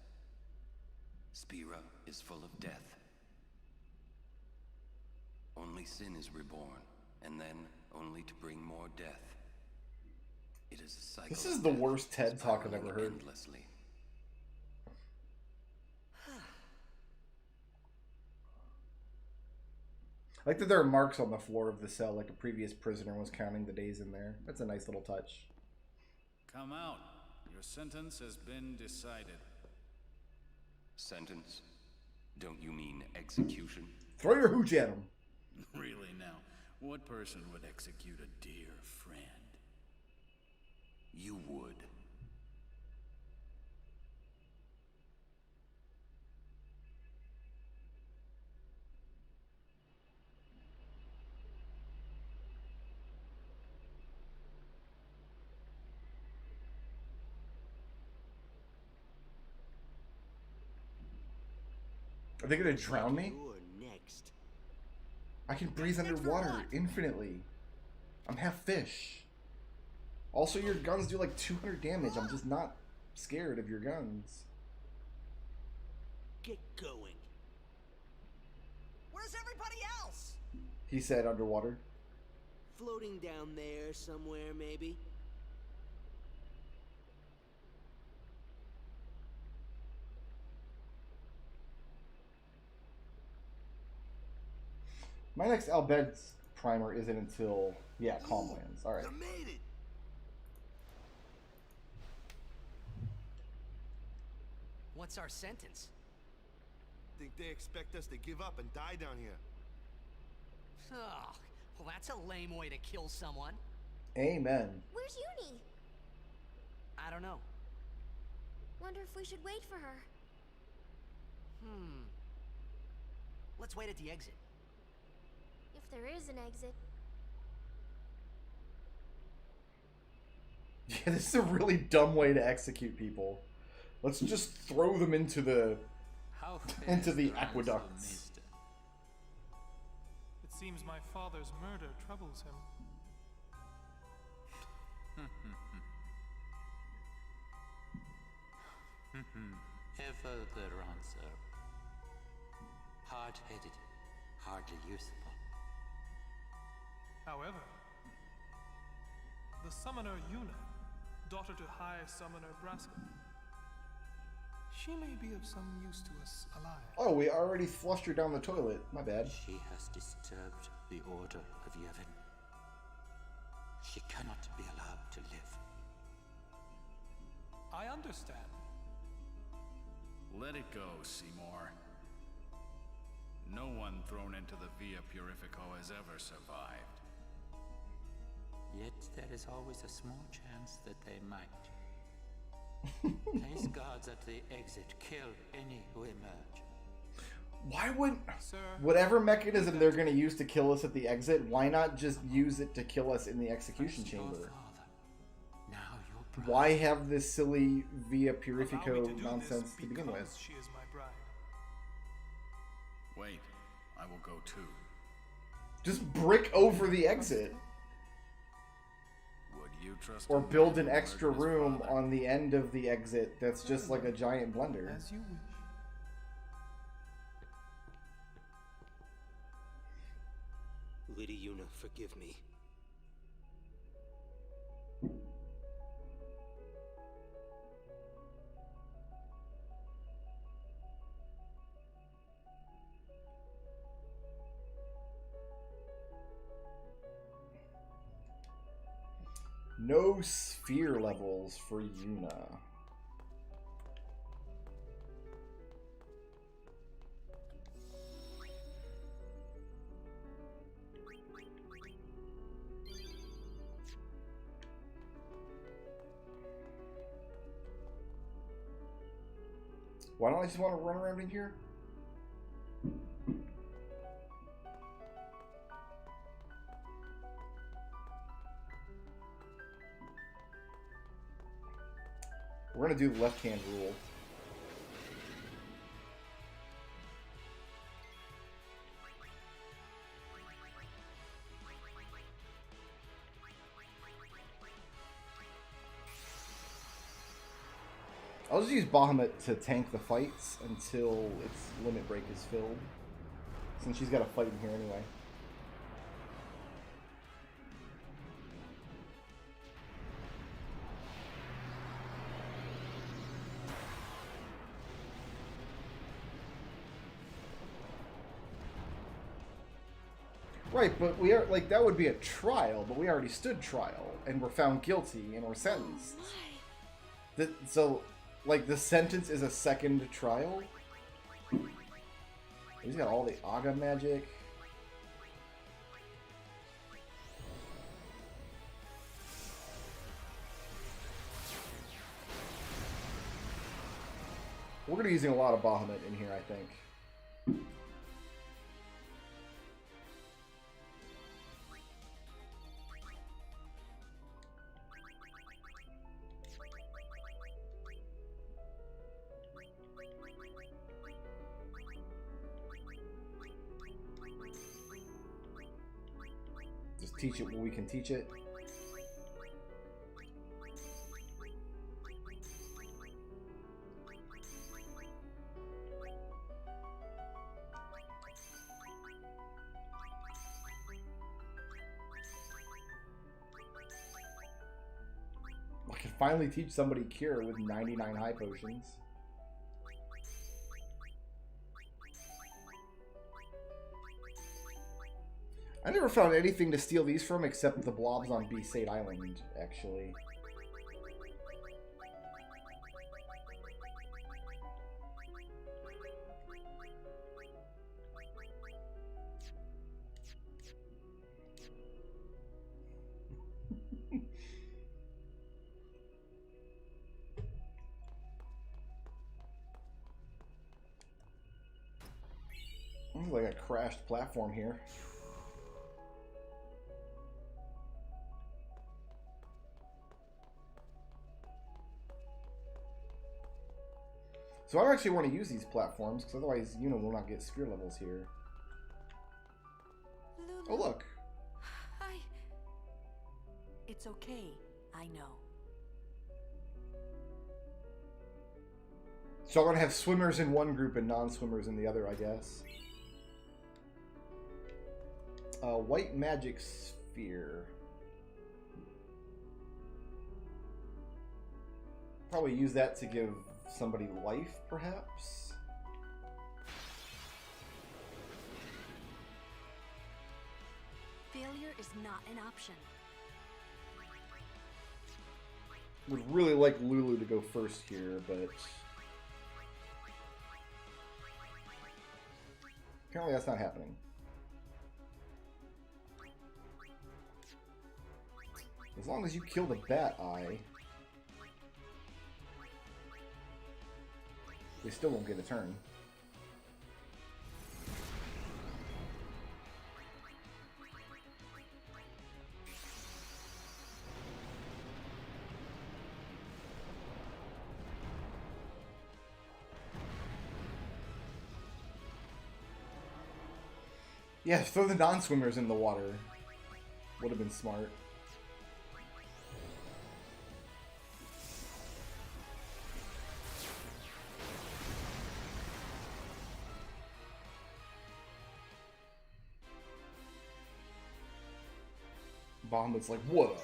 Spira is full of death. Only sin is reborn, and then only to bring more death. It is a cycle. This is the worst TED Talk I've ever heard. Endlessly. I like that there are marks on the floor of the cell, like a previous prisoner was counting the days in there. That's a nice little touch. Come out. Your sentence has been decided. Sentence? Don't you mean execution? Throw your hooch at him. Really now, what person would execute a dear friend? You would. Are they gonna drown me? Next. I can breathe underwater infinitely. I'm half fish. Also, your guns do like 200 damage. I'm just not scared of your guns. Get going. Where's everybody else? He said underwater. Floating down there somewhere, maybe? My next Bhed primer isn't until, yeah, Calmlands. Alright. You made it. What's our sentence? Think they expect us to give up and die down here? Ugh, well, that's a lame way to kill someone. Amen. Where's Uni? I don't know. Wonder if we should wait for her. Let's wait at the exit. If there is an exit. Yeah, this is a really dumb way to execute people. Let's just throw them into the aqueducts. It seems my father's murder troubles him. Ever their answer. Hard-headed, hardly useful. However, the summoner Yuna, daughter to High Summoner Braska, she may be of some use to us alive. Oh, we already flushed her down the toilet. My bad. She has disturbed the order of Yevon. She cannot be allowed to live. I understand. Let it go, Seymour. No one thrown into the Via Purifico has ever survived. Yet there is always a small chance that they might. Place guards at the exit. Kill any who emerge. Why wouldn't... Whatever mechanism they're going to use to kill us at the exit, why not just use it to kill us in the execution chamber? Why have this silly Via Purifico nonsense to begin with? She is my bride. Wait, I will go too. Just brick over the exit. Would you trust or build an extra room on the end of the exit that's just like a giant blender. As you wish. Lady Yuna, forgive me. No sphere levels for Yuna. Why don't I just want to run around in here? We're gonna do the left-hand rule. I'll just use Bahamut to tank the fights until its limit break is filled, since she's got a fight in here anyway. Right, but we are like that would be a trial, but we already stood trial and were found guilty and were sentenced. So, like, the sentence is a second trial. He's got all the Aga magic. We're gonna be using a lot of Bahamut in here, I think. Just teach it when we can teach it. I can finally teach somebody Cure with 99 high potions. I never found anything to steal these from except the blobs on Besaid Island, actually. Looks like a crashed platform here. So I don't actually want to use these platforms, because otherwise Yuna will not get sphere levels here. Lulu. Oh, look. It's okay, I know. So I'm going to have swimmers in one group and non-swimmers in the other, I guess. White magic sphere. Probably use that to give somebody life, perhaps? Failure is not an option. Would really like Lulu to go first here, but apparently that's not happening. As long as you kill the bat eye, they still won't get a turn. Yeah, throw the non-swimmers in the water. Would have been smart. Bahamut's like, what up?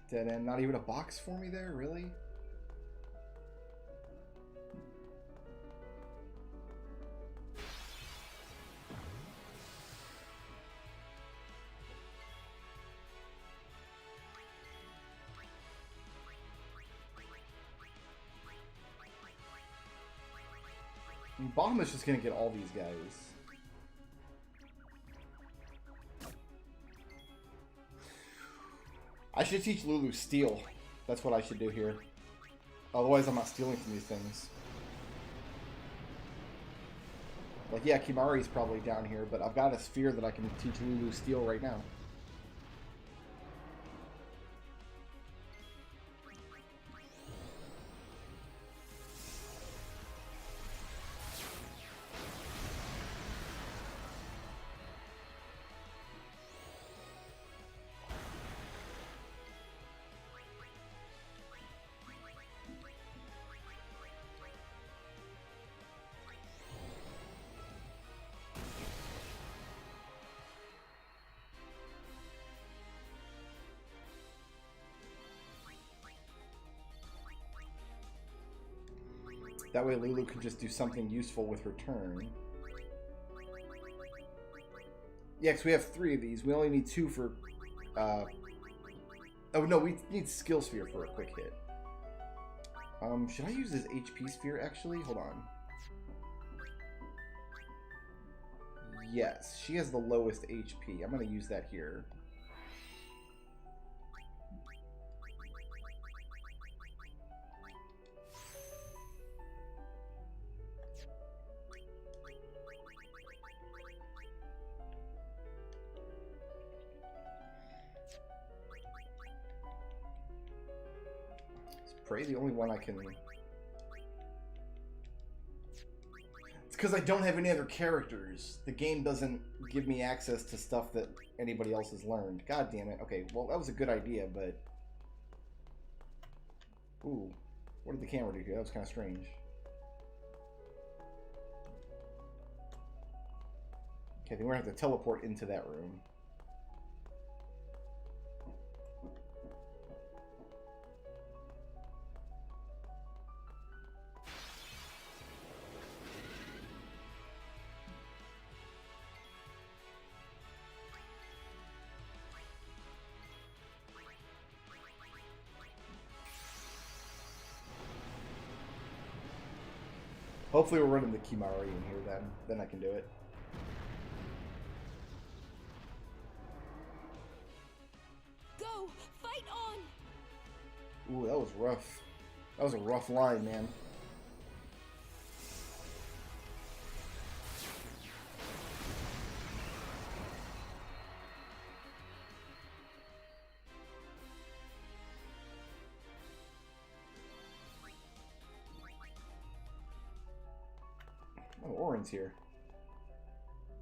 Dead end. Not even a box for me there? Really? Bahamut's just gonna get all these guys. I should teach Lulu steal. That's what I should do here. Otherwise, I'm not stealing from these things. Like, yeah, Kimari's probably down here, but I've got a sphere that I can teach Lulu steal right now. That way Lulu can just do something useful with her turn. Yeah, because we have 3 of these. We only need 2 for... Oh, no, we need Skill Sphere for a quick hit. Should I use this HP Sphere, actually? Hold on. Yes, she has the lowest HP. I'm going to use that here. Pray the only one I can... It's because I don't have any other characters. The game doesn't give me access to stuff that anybody else has learned. God damn it. Okay, well, that was a good idea, but... Ooh. What did the camera do here? That was kind of strange. Okay, then we're going to have to teleport into that room. Hopefully we're running the Kimari in here then. Then I can do it. Go! Fight on! Ooh, that was rough. That was a rough line, man. entrance here?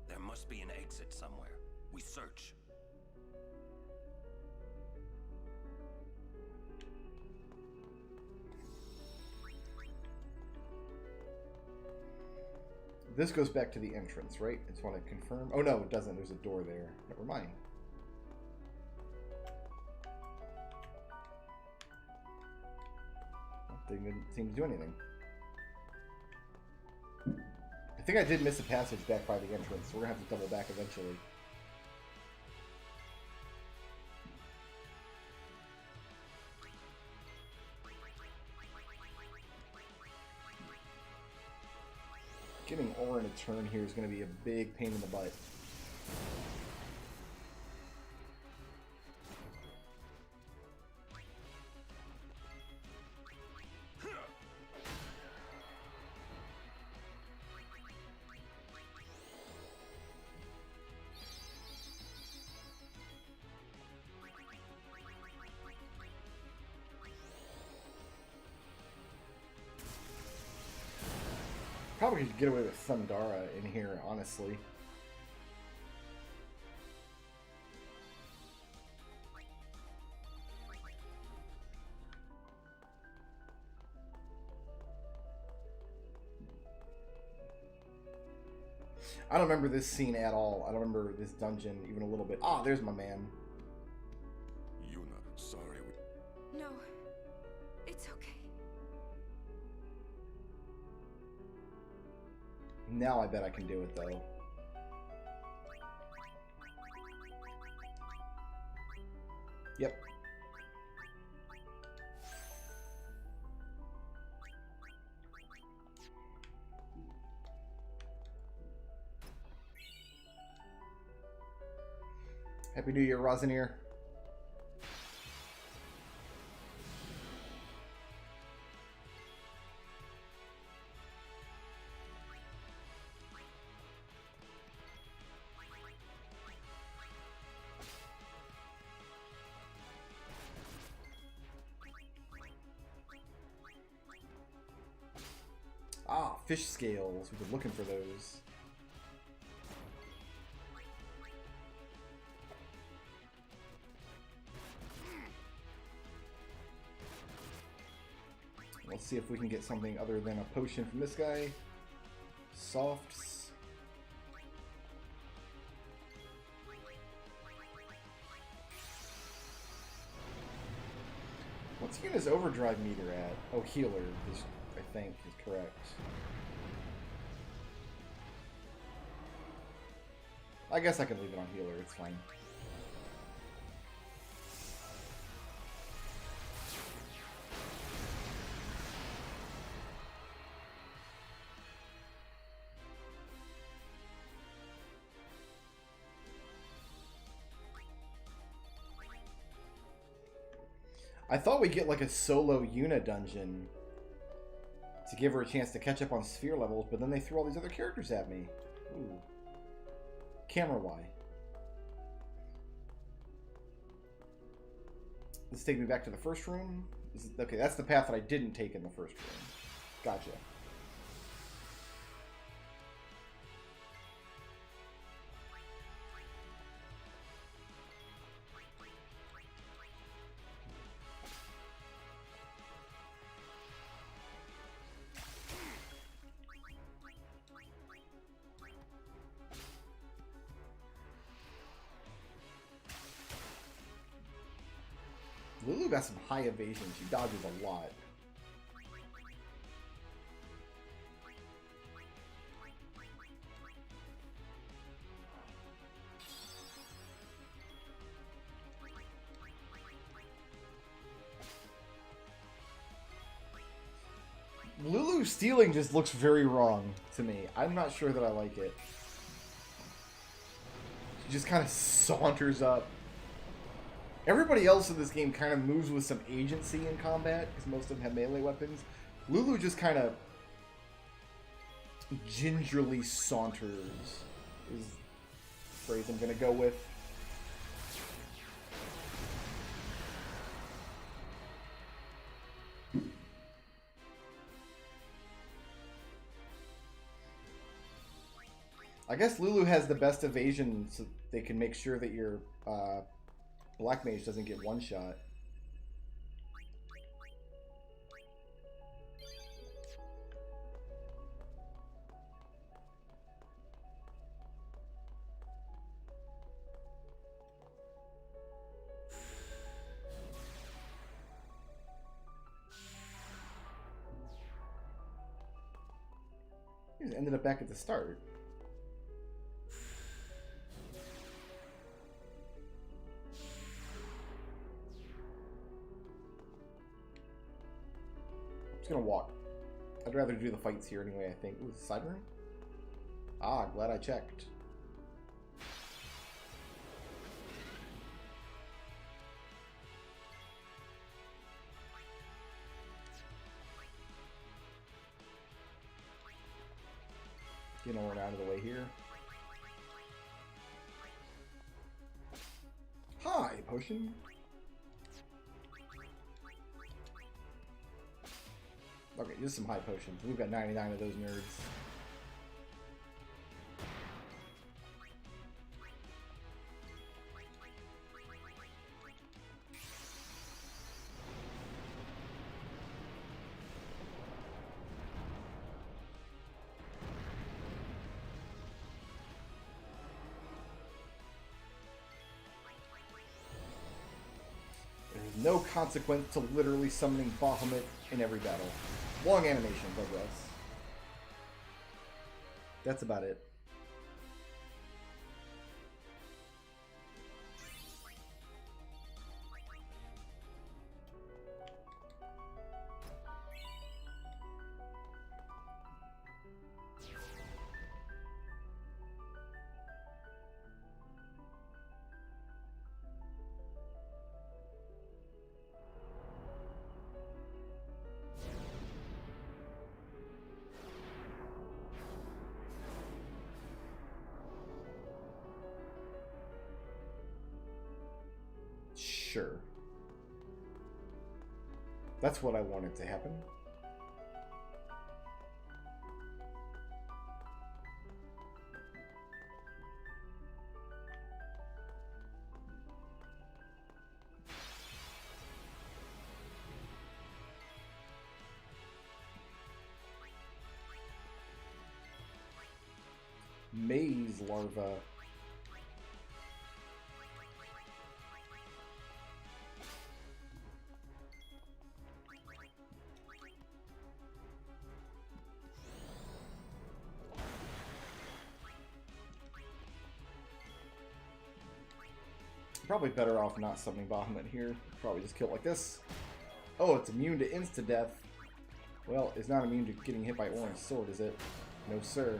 There must be an exit somewhere. We search. This goes back to the entrance, right? I just want to confirm. Oh no, it doesn't. There's a door there. Never mind. Well, they didn't seem to do anything. I think I did miss a passage back by the entrance, so we're gonna have to double back eventually. Getting Aura in a turn here is going to be a big pain in the butt. Probably could get away with Thundara in here, honestly. I don't remember this scene at all. I don't remember this dungeon even a little bit. Ah, there's my man. Yuna, sorry. No, it's okay. Now I bet I can do it, though. Yep. Happy New Year, Rosanier. Ah, fish scales. We've been looking for those. Let's see if we can get something other than a potion from this guy. Softs. What's he get his overdrive meter at? Oh, healer, is, I think, is correct. I guess I can leave it on healer, it's fine. I thought we'd get like a solo Yuna dungeon to give her a chance to catch up on sphere levels, but then they threw all these other characters at me. Ooh. Camera Y. Let's take me back to the first room. Okay, that's the path that I didn't take in the first room. Gotcha. Lulu got some high evasion. She dodges a lot. Lulu stealing just looks very wrong to me. I'm not sure that I like it. She just kind of saunters up. Everybody else in this game kind of moves with some agency in combat, because most of them have melee weapons. Lulu just kind of gingerly saunters, is the phrase I'm going to go with. I guess Lulu has the best evasion, so they can make sure that your Black Mage doesn't get one shot. He just ended up back at the start. I'm just gonna walk. I'd rather do the fights here anyway, I think. Ooh, side room? Ah, glad I checked. Getting Orin out of the way here. Hi, potion. Okay, just some high potions. We've got 99 of those nerds. There's no consequence to literally summoning Bahamut in every battle. Long animations, I guess. That's about it. Sure. That's what I wanted to happen. Maze larva. Probably better off not summoning Bahamut here. Probably just kill it like this. Oh, it's immune to insta-death. Well, it's not immune to getting hit by Orange Sword, is it? No, sir.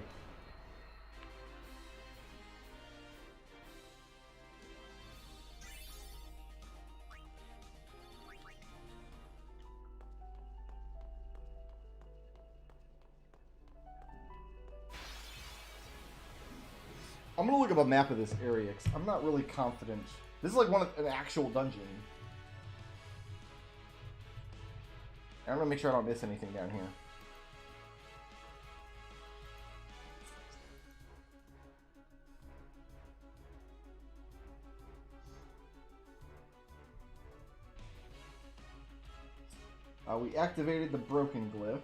I'm gonna look up a map of this area, 'cause I'm not really confident. This is like an actual dungeon. And I'm gonna make sure I don't miss anything down here. We activated the broken glyph.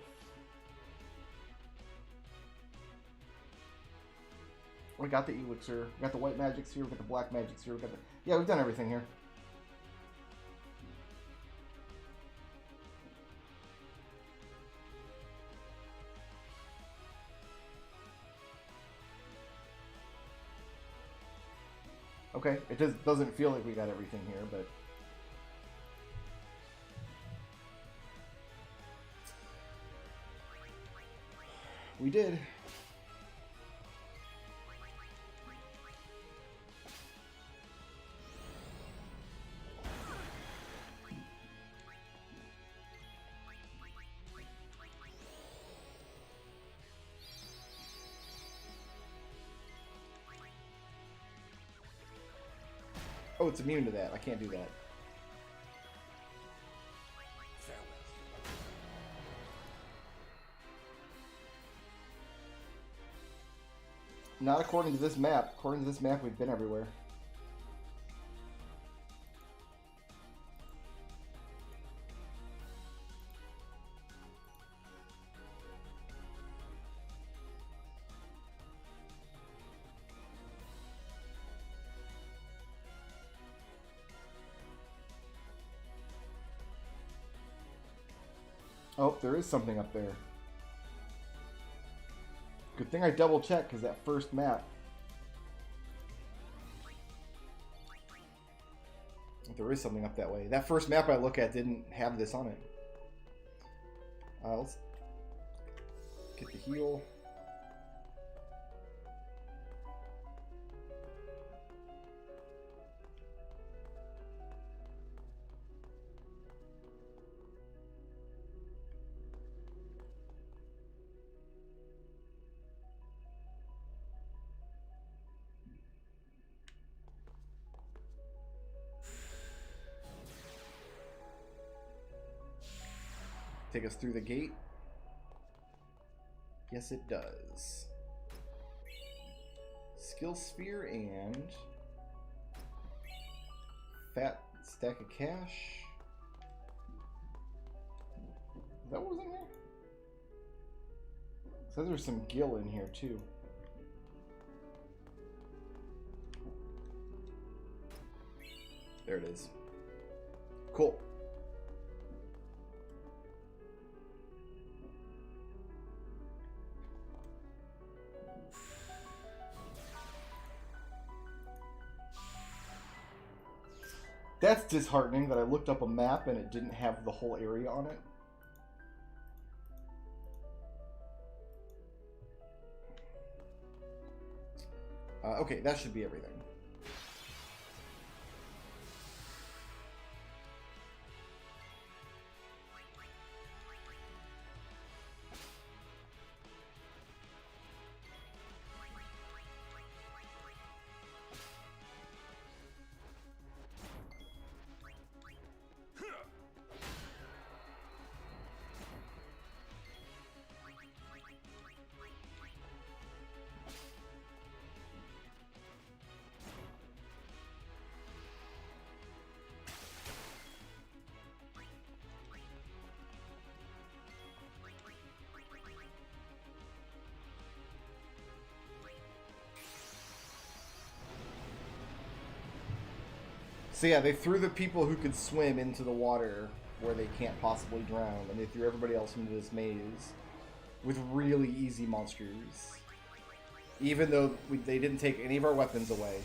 We got the elixir. We got the white magics here. We got the black magics here. We got the... Yeah, we've done everything here. Okay, it just doesn't feel like we got everything here, but... we did. Oh, it's immune to that. I can't do that. Not according to this map. According to this map, we've been everywhere. Oh, there is something up there. Good thing I double checked, because that first map. There is something up that way. That first map I look at didn't have this on it. Let's get the heal. Take us through the gate? Yes, it does. Skill sphere and fat stack of cash. Is that what was in here? It says there's some gil in here too. There it is. Cool. That's disheartening that I looked up a map and it didn't have the whole area on it. Okay, that should be everything. So yeah, they threw the people who could swim into the water where they can't possibly drown, and they threw everybody else into this maze with really easy monsters. Even though they didn't take any of our weapons away.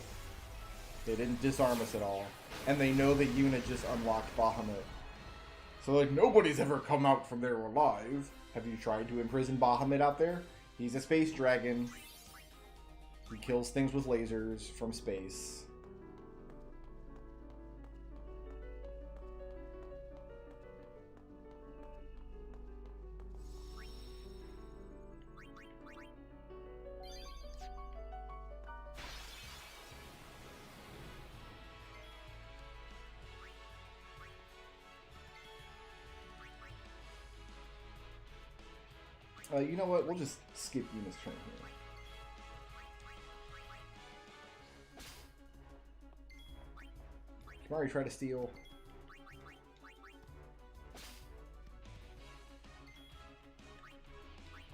They didn't disarm us at all. And they know that Yuna just unlocked Bahamut. So like, nobody's ever come out from there alive. Have you tried to imprison Bahamut out there? He's a space dragon. He kills things with lasers from space. You know what? We'll just skip Yuna's turn here. Kamari, try to steal.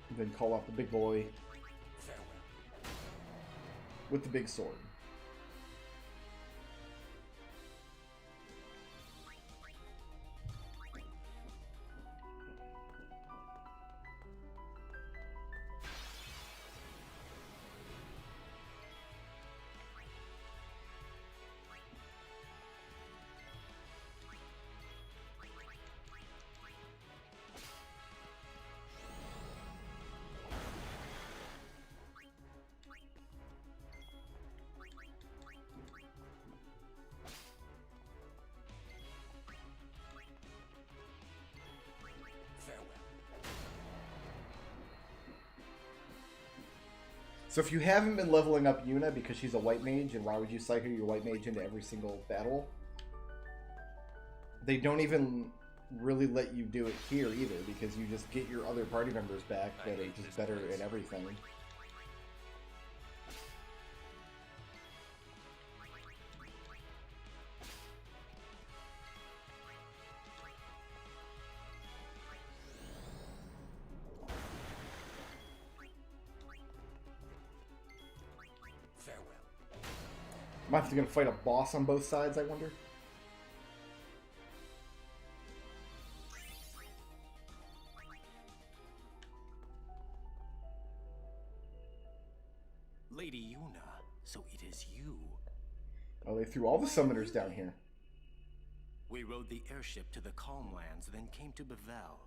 And then call out the big boy with the big sword. So if you haven't been leveling up Yuna because she's a white mage, and why would you cycle your white mage into every single battle? They don't even really let you do it here either, because you just get your other party members back that are just better at everything. Am I have to gonna fight a boss on both sides, I wonder? Lady Yuna, so it is you. Oh, they threw all the summoners down here. We rode the airship to the Calmlands, then came to Bevel.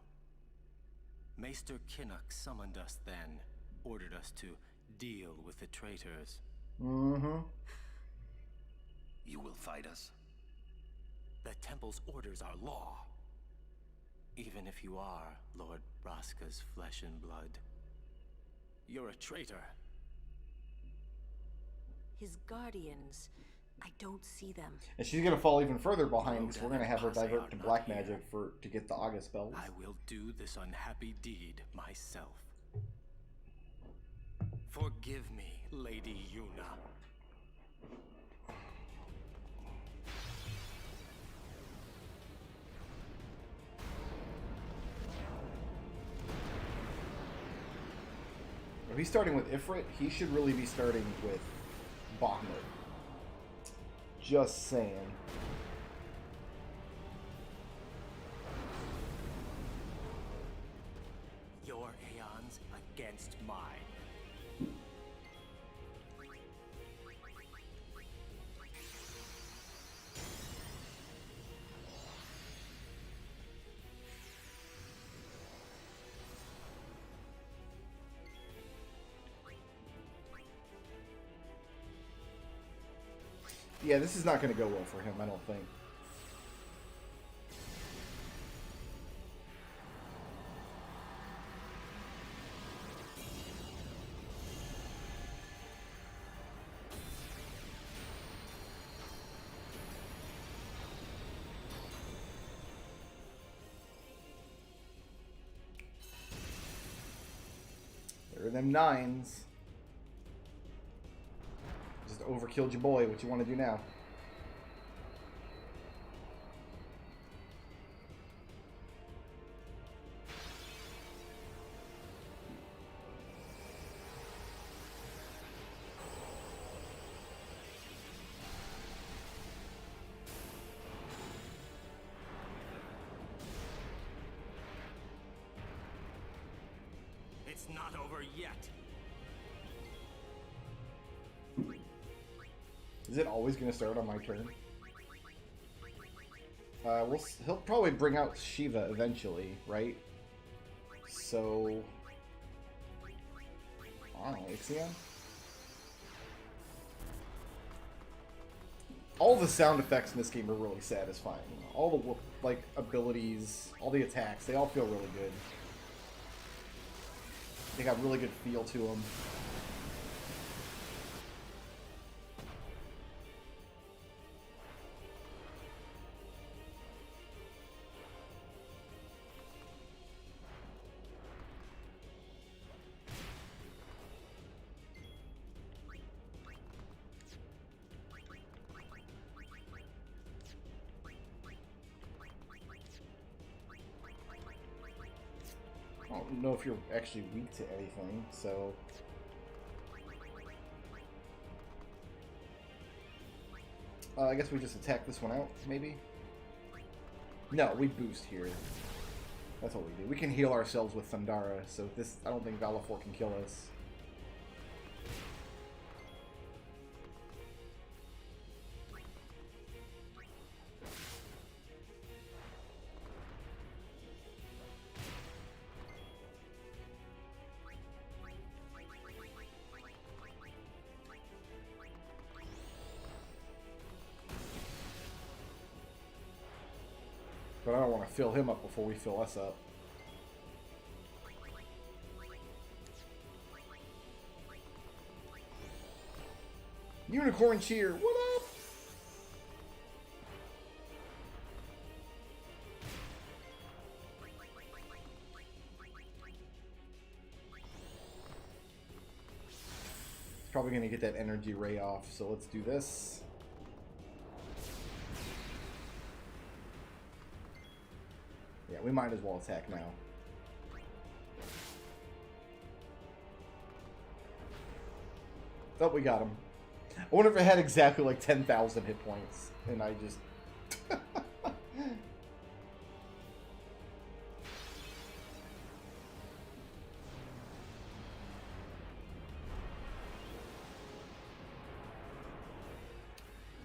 Maester Kinnock summoned us then, ordered us to deal with the traitors. Mm-hmm. You will fight us? The Temple's orders are law. Even if you are Lord Braska's flesh and blood, you're a traitor. His guardians, I don't see them. And she's gonna fall even further behind because we're gonna have her divert to black magic to get the August spells. I will do this unhappy deed myself. Forgive me, Lady Yuna. If he's starting with Ifrit, he should really be starting with Bahamut. Just saying. Your aeons against mine. Yeah, this is not going to go well for him, I don't think. There are them 9s. Just overkilled your boy. What you want to do now? It's not over yet. Is it always going to start on my turn? He'll probably bring out Shiva eventually, right? So... I don't know, Ixion? All the sound effects in this game are really satisfying. All the, like, abilities, all the attacks, they all feel really good. They got really good feel to them. I don't know if you're actually weak to anything, so... I guess we just attack this one out, maybe? No, we boost here. That's what we do. We can heal ourselves with Thundara, so this... I don't think Valifor can kill us. But I don't want to fill him up before we fill us up. Unicorn cheer, what up? He's probably going to get that energy ray off, so let's do this. Yeah, we might as well attack now. Oh, we got him. I wonder if it had exactly like 10,000 hit points, and I just...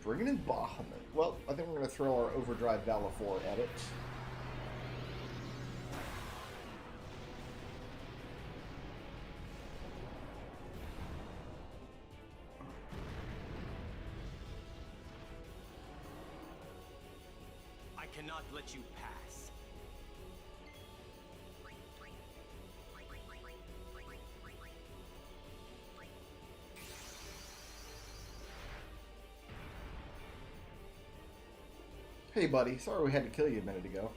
Bringing in Bahamut. Well, I think we're going to throw our Overdrive Valifor at it. I cannot let you pass. Hey, buddy. Sorry we had to kill you a minute ago.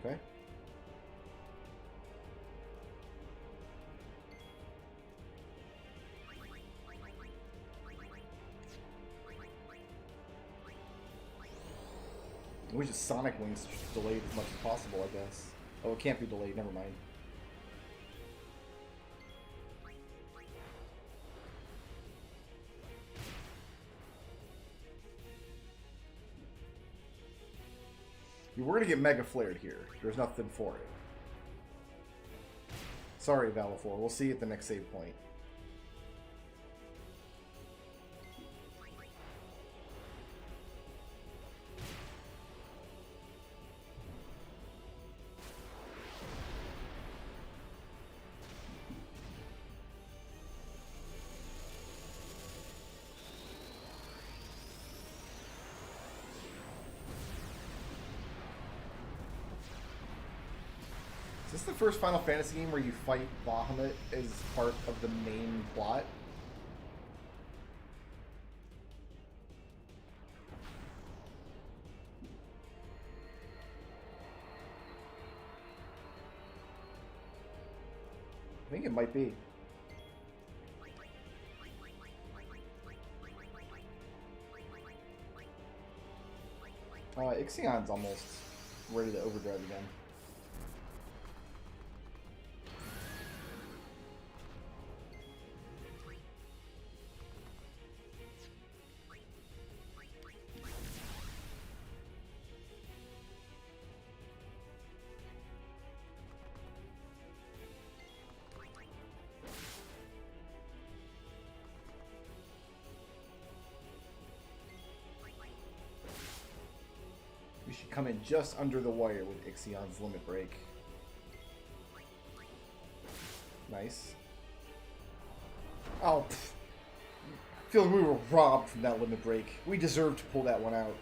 Okay. We just Sonic Wings delayed as much as possible, I guess. Oh, it can't be delayed. Never mind. We're gonna get Mega Flared here. There's nothing for it. Sorry, Valifor. We'll see you at the next save point. Is this the first Final Fantasy game where you fight Bahamut as part of the main plot? I think it might be. Ixion's almost ready to overdrive again. We should come in just under the wire with Ixion's Limit Break. Nice. Oh, pfft. I feel like we were robbed from that Limit Break. We deserved to pull that one out.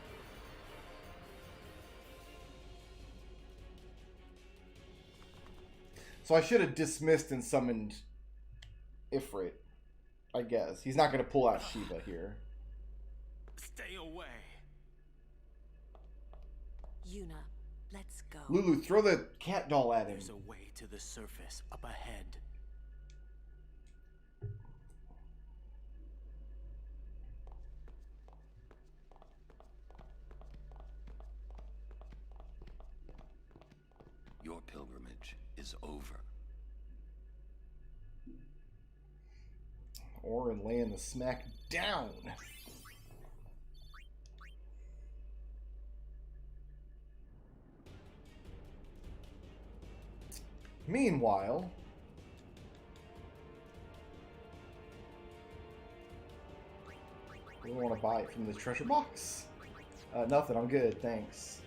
So I should have dismissed and summoned Ifrit, I guess. He's not going to pull out Shiva here. Stay away. Yuna, let's go. Lulu, throw the cat doll at him. There's a way to the surface up ahead. Your pilgrimage is over. Orin laying the smack down. Meanwhile, we want to buy it from the treasure box. Nothing. I'm good. Thanks.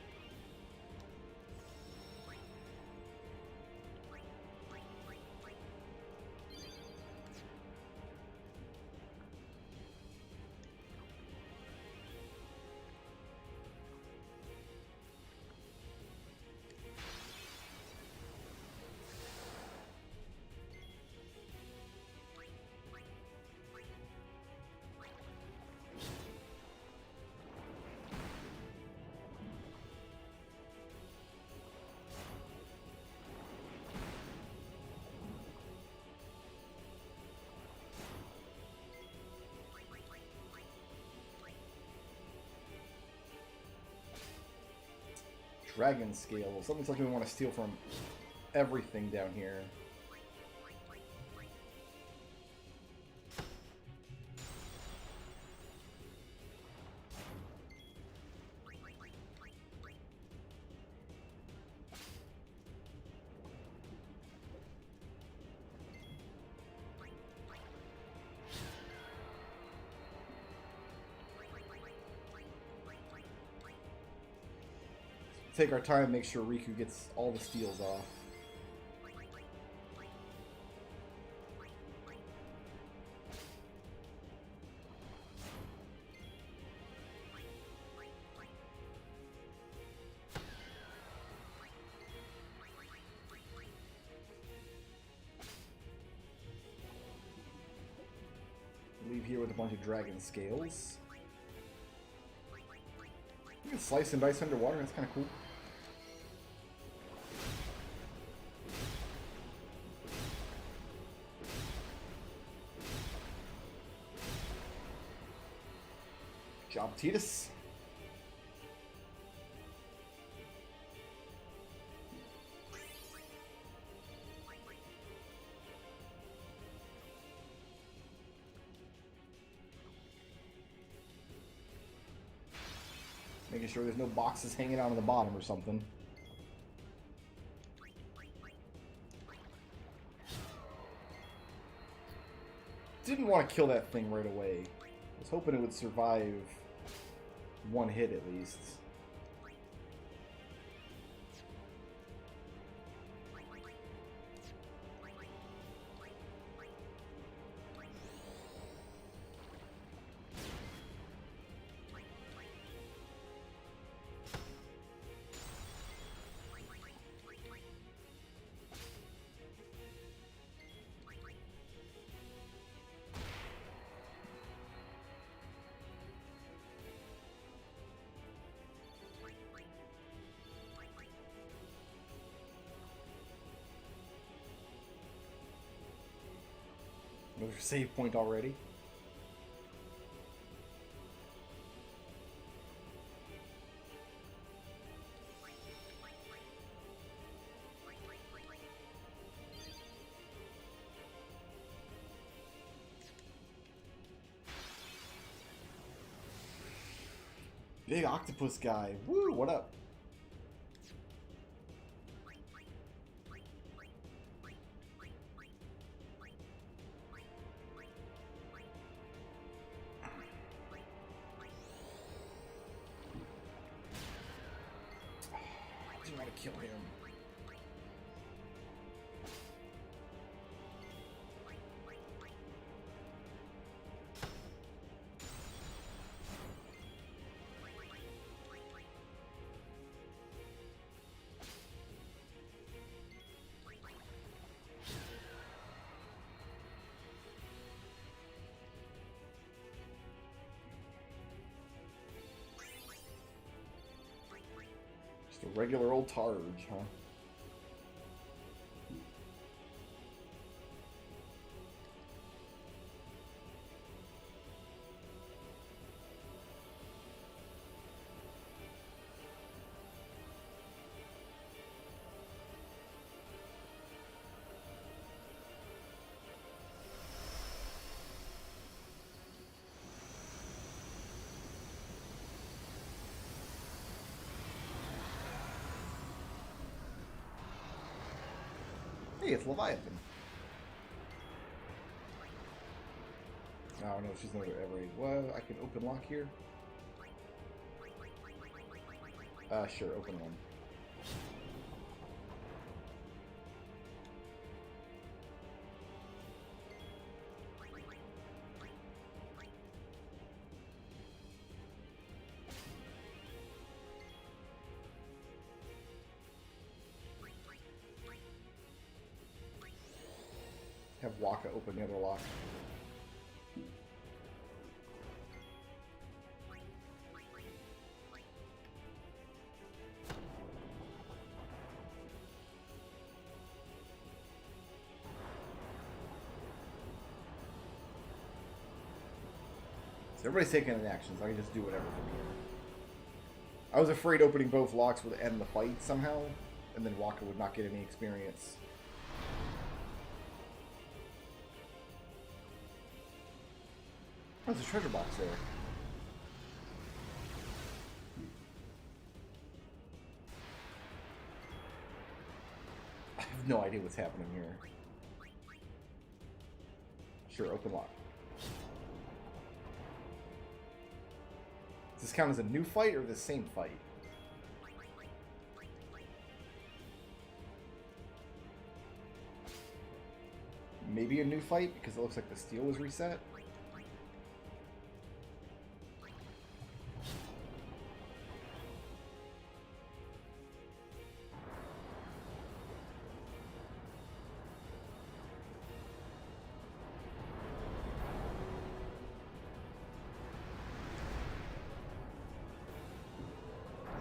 Dragon scale. Something tells me we want to steal from everything down here. Take our time, make sure Riku gets all the steals off. Leave here with a bunch of dragon scales. You can slice and dice underwater, that's kind of cool. Job, Titus. Making sure there's no boxes hanging out on the bottom or something. Didn't want to kill that thing right away. I was hoping it would survive one hit at least. Another save point already. Big octopus guy. Woo, what up? I didn't want to kill him. Just a regular old Targe, huh? Hey, it's Leviathan. Oh no, she's another Everade. Well, I can open lock here? Sure, open one. Have Waka open the other lock. So everybody's taking an action, so I can just do whatever from here. I was afraid opening both locks would end the fight somehow, and then Walker would not get any experience. Oh, there's a treasure box there. I have no idea what's happening here. Sure, open lock. Does this count as a new fight or the same fight? Maybe a new fight because it looks like the steel was reset.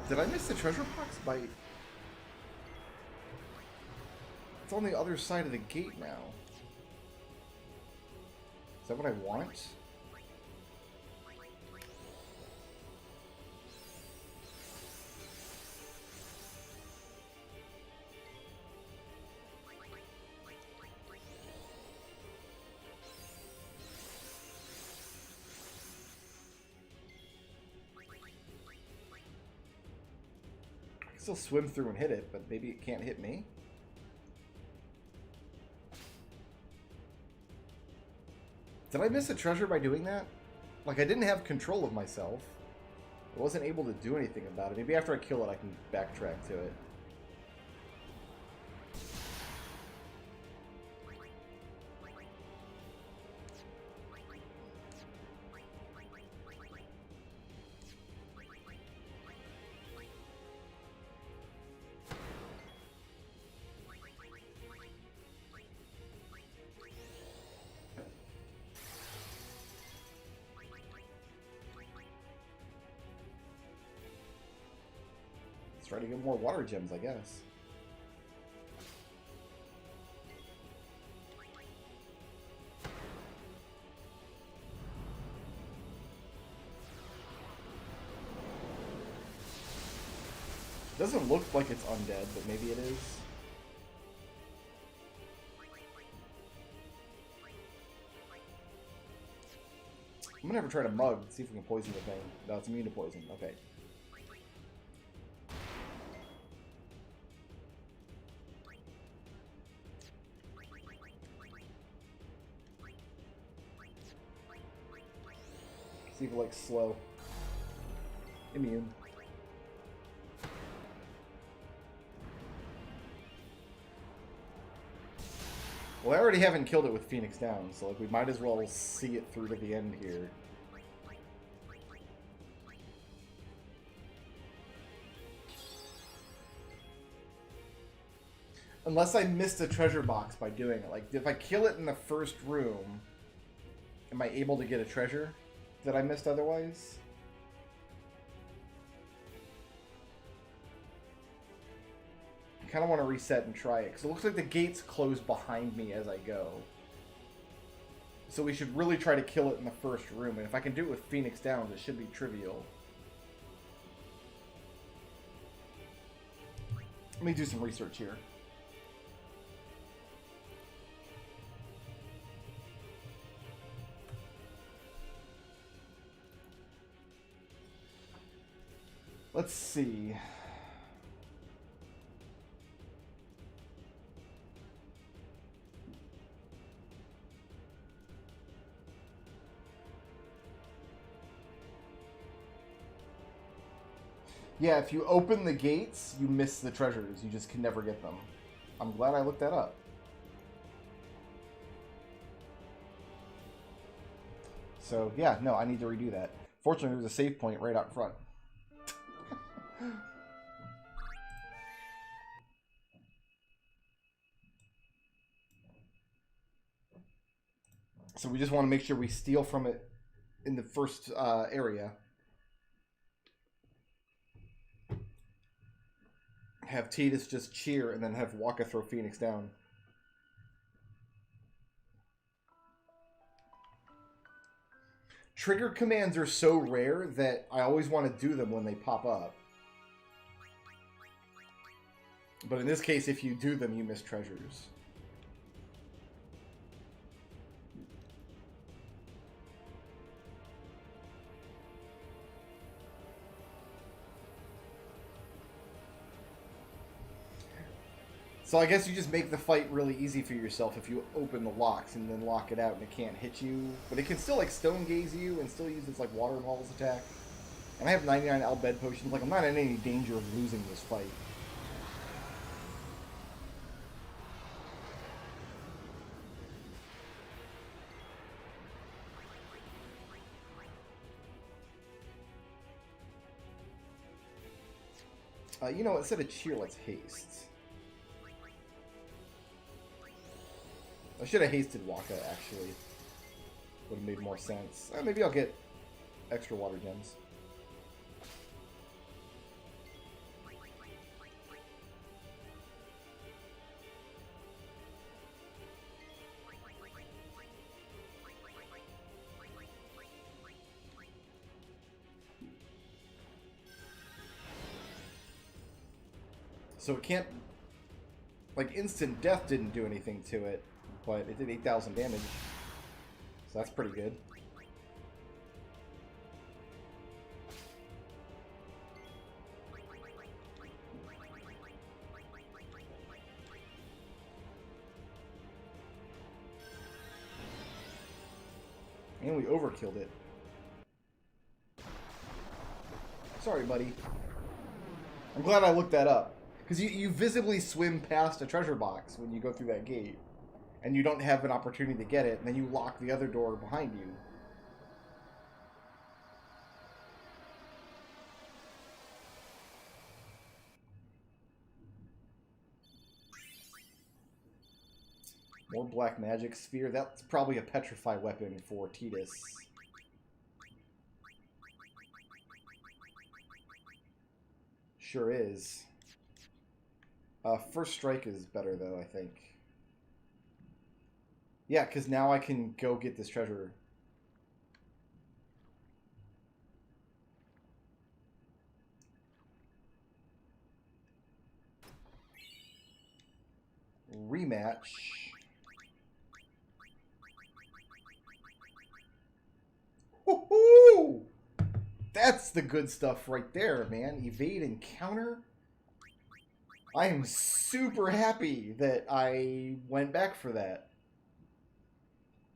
Did I miss the treasure box by... It's on the other side of the gate now. Is that what I want? I can still swim through and hit it, but maybe it can't hit me? Did I miss a treasure by doing that? Like, I didn't have control of myself. I wasn't able to do anything about it. Maybe after I kill it, I can backtrack to it. Let's try to get more water gems, I guess. It doesn't look like it's undead, but maybe it is. I'm gonna have to try to mug, see if we can poison the thing. No, it's immune to poison. Okay. See if it, like, slow. Immune. Well, I already haven't killed it with Phoenix down, so like we might as well see it through to the end here. Unless I missed a treasure box by doing it. Like, if I kill it in the first room, am I able to get a treasure that I missed otherwise? I kind of want to reset and try it, because it looks like the gates close behind me as I go. So we should really try to kill it in the first room, and if I can do it with Phoenix Downs, it should be trivial. Let me do some research here. Let's see. Yeah, if you open the gates, you miss the treasures. You just can never get them. I'm glad I looked that up. So, yeah, no, I need to redo that. Fortunately, there's a save point right out front. So we just want to make sure we steal from it in the first area. Have Tidus just cheer and then have Waka throw Phoenix down. Trigger commands are so rare that I always want to do them when they pop up. But in this case, if you do them, you miss treasures. So I guess you just make the fight really easy for yourself if you open the locks and then lock it out and it can't hit you. But it can still like stone gaze you and still use its like water balls attack. And I have 99 Bhed potions. Like I'm not in any danger of losing this fight. You know, instead of cheer, let's haste. I should have hasted Waka, actually. Would have made more sense. Maybe I'll get extra water gems. So it can't... Like, instant death didn't do anything to it, but it did 8,000 damage. So that's pretty good. And we overkilled it. Sorry, buddy. I'm glad I looked that up. Because you visibly swim past a treasure box when you go through that gate. And you don't have an opportunity to get it, and then you lock the other door behind you. More black magic sphere. That's probably a petrify weapon for Tidus. Sure is. First strike is better though, I think. Yeah, because now I can go get this treasure. Rematch. Woohoo! That's the good stuff right there, man. Evade and counter. I am super happy that I went back for that.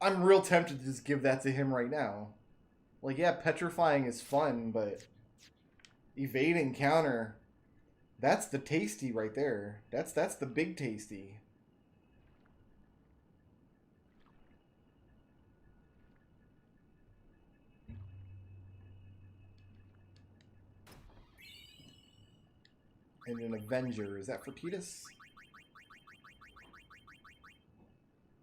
I'm real tempted to just give that to him right now. Like, yeah, petrifying is fun, but evade and counter, that's the tasty right there. That's the big tasty. And an Avenger, is that for Tidus?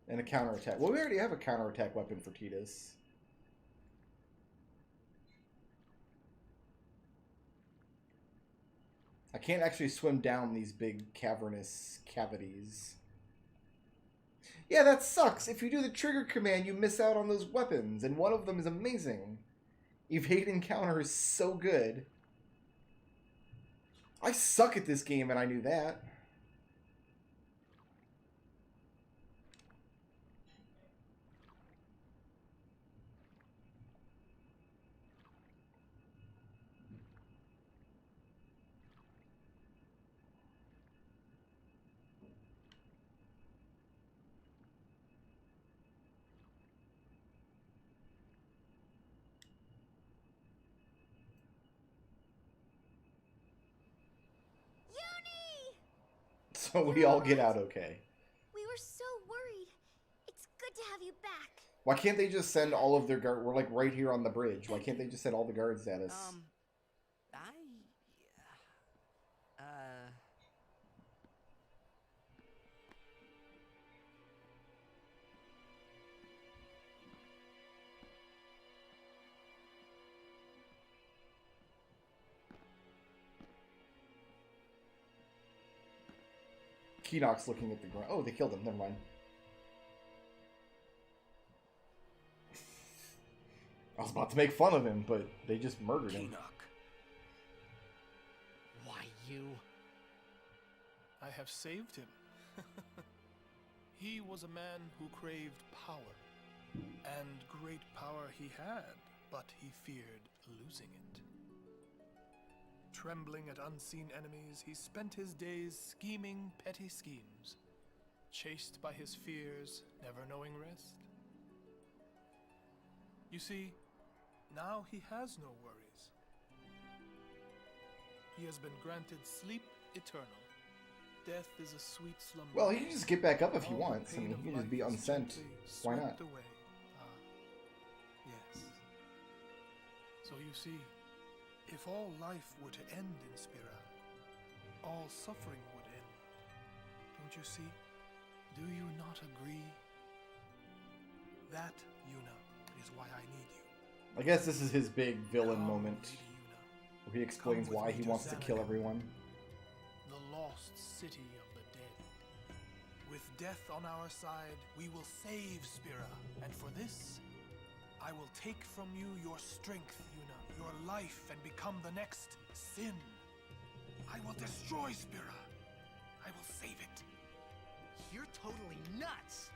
And a counterattack. Well, we already have a counterattack weapon for Tidus. I can't actually swim down these big cavernous cavities. Yeah, that sucks. If you do the trigger command, you miss out on those weapons, and one of them is amazing. Evade and counter is so good. I suck at this game, and I knew that. So we all get out okay. We were so worried. It's good to have you back. Why can't they just send all of their guards? We're like right here on the bridge. Why can't they just send all the guards at us? Keenock's looking at the ground. Oh, they killed him. Never mind. I was about to make fun of him, but they just murdered him. Why you? I have saved him. He was a man who craved power. And great power he had, but he feared losing it. Trembling at unseen enemies, he spent his days scheming petty schemes, chased by his fears, never knowing rest. You see, now he has no worries. He has been granted sleep eternal. Death is a sweet slumber. Well, he can just get back up if he wants. I mean, he can just be unsent. Why not? Away. Yes. So you see, if all life were to end in Spira, all suffering would end. Don't you see? Do you not agree? That, Yuna, is why I need you. I guess this is his big villain moment, where he explains why he wants to kill everyone. The lost city of the dead. With death on our side, we will save Spira, and for this, I will take from you your strength, Yuna, your life, and become the next Sin. I will destroy Spira. I will save it. You're totally nuts!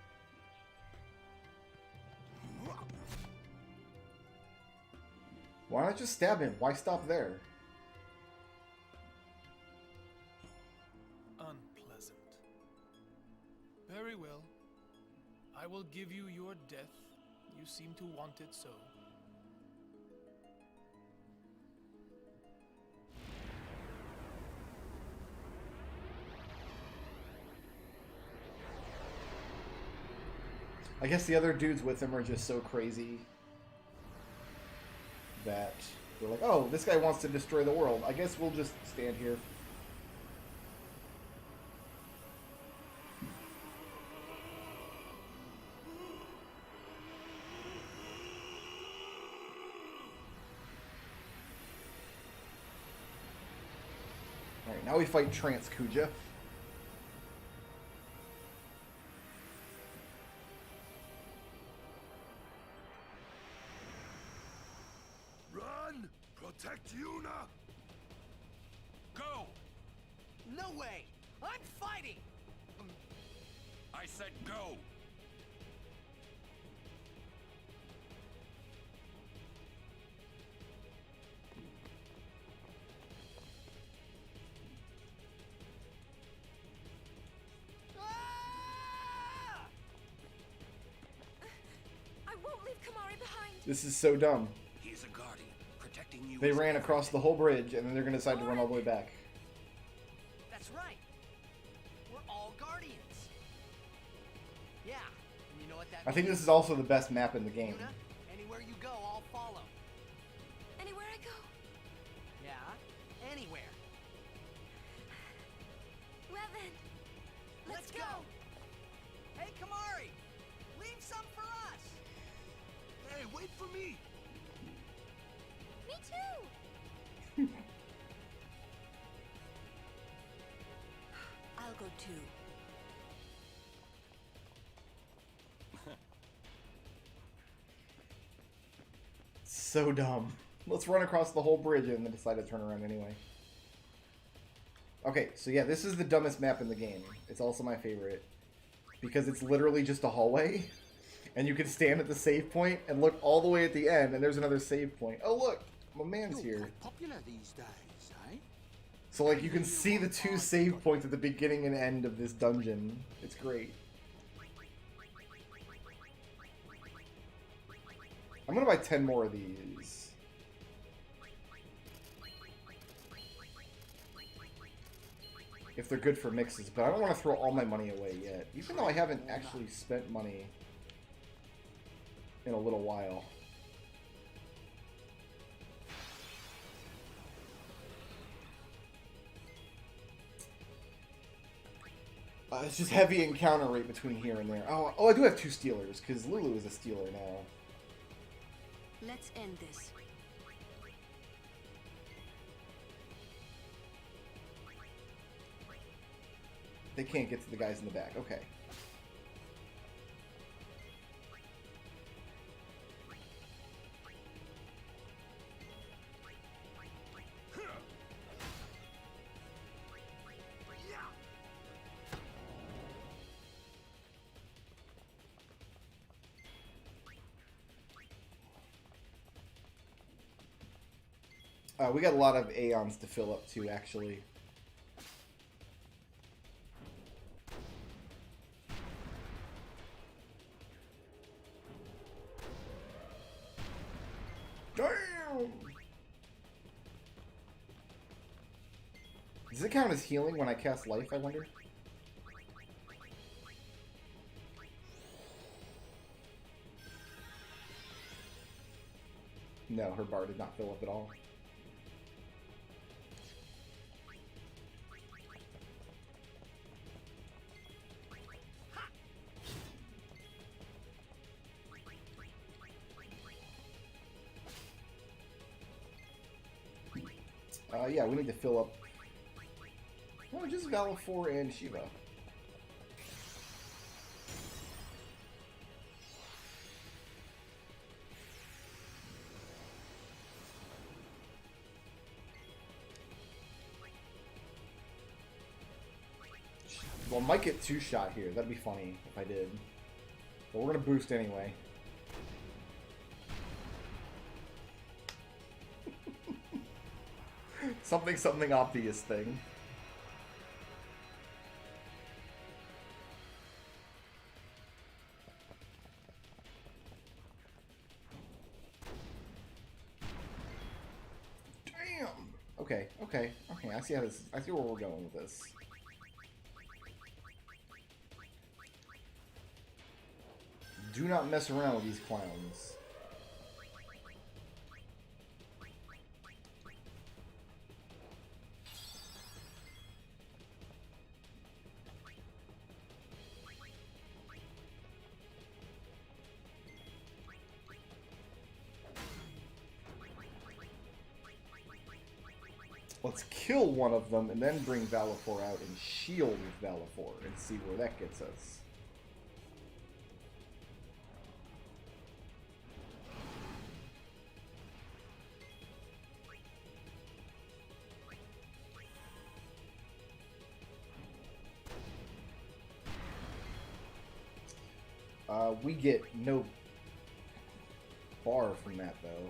Why not just stab him? Why stop there? Unpleasant. Very well. I will give you your death. You seem to want it so. I guess the other dudes with him are just so crazy that they're like, oh, this guy wants to destroy the world. I guess we'll just stand here. Alright, now we fight Trance Kuja. Run! Protect Yuna! Go! No way! I'm fighting! I said go! I won't leave Kamari behind. This is so dumb. He's a guardian, protecting you. They ran across the whole bridge, and then they're going to decide to run all the way back. That's right. We're all guardians. Yeah, and you know what that I think means? this is also the best map in the game. Yuna, anywhere you go, I'll follow. Anywhere I go? Yeah, anywhere. Well then, let's go. Hey, Kamari! Leave some for us! Hey, wait for me! Me too. I'll go too. So dumb. Let's run across the whole bridge and then decide to turn around anyway. Okay, so yeah, this is the dumbest map in the game. It's also my favorite. Because it's literally just a hallway. And you can stand at the save point and look all the way at the end, and there's another save point. Oh look, my man's here. Popular these days, eh? So like you can see the two save points at the beginning and end of this dungeon. It's great. I'm gonna buy 10 more of these. If they're good for mixes, but I don't want to throw all my money away yet. Even though I haven't actually spent money in a little while. It's just heavy encounter rate between here and there. Oh, I do have 2 stealers, because Lulu is a stealer now. Let's end this. They can't get to the guys in the back. Okay. We got a lot of Aeons to fill up too, actually. Damn! Does it count as healing when I cast life, I wonder? No, her bar did not fill up at all. Yeah, we need to fill up... No, just Valifor and Shiva. Well, I might get 2-shot here. That'd be funny if I did. But we're gonna boost anyway. Something obvious thing. Damn. Okay. I see how this. I see where we're going with this. Do not mess around with these clowns. Let's kill one of them and then bring Valifor out and shield Valifor and see where that gets us. We get no bar from that, though.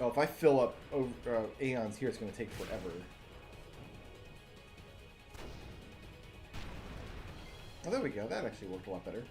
Oh, if I fill up Aeons here, it's going to take forever. Oh, there we go. That actually worked a lot better.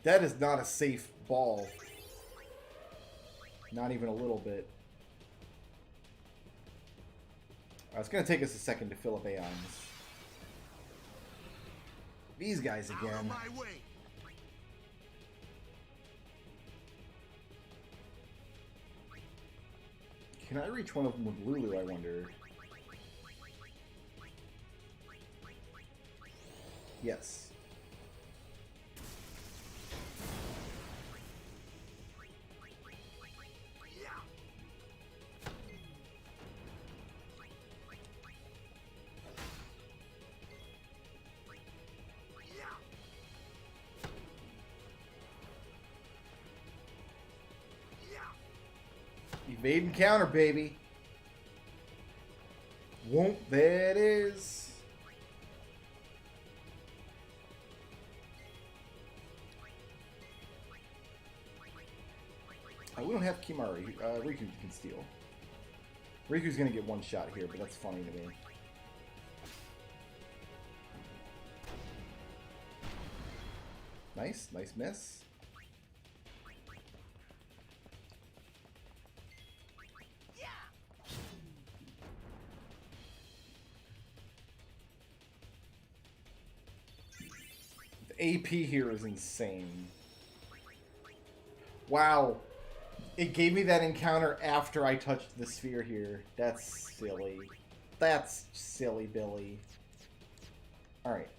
That is not a safe ball. Not even a little bit. It's going to take us a second to fill up Aeons. These guys again. Can I reach one of them with Lulu, I wonder? Yes. Evade and counter, baby. Won't that is? We don't have Kimari. Riku can steal. Riku's gonna get one shot here, but that's funny to me. Nice miss. AP here is insane. Wow. It gave me that encounter after I touched the sphere here. That's silly. That's silly, Billy. Alright.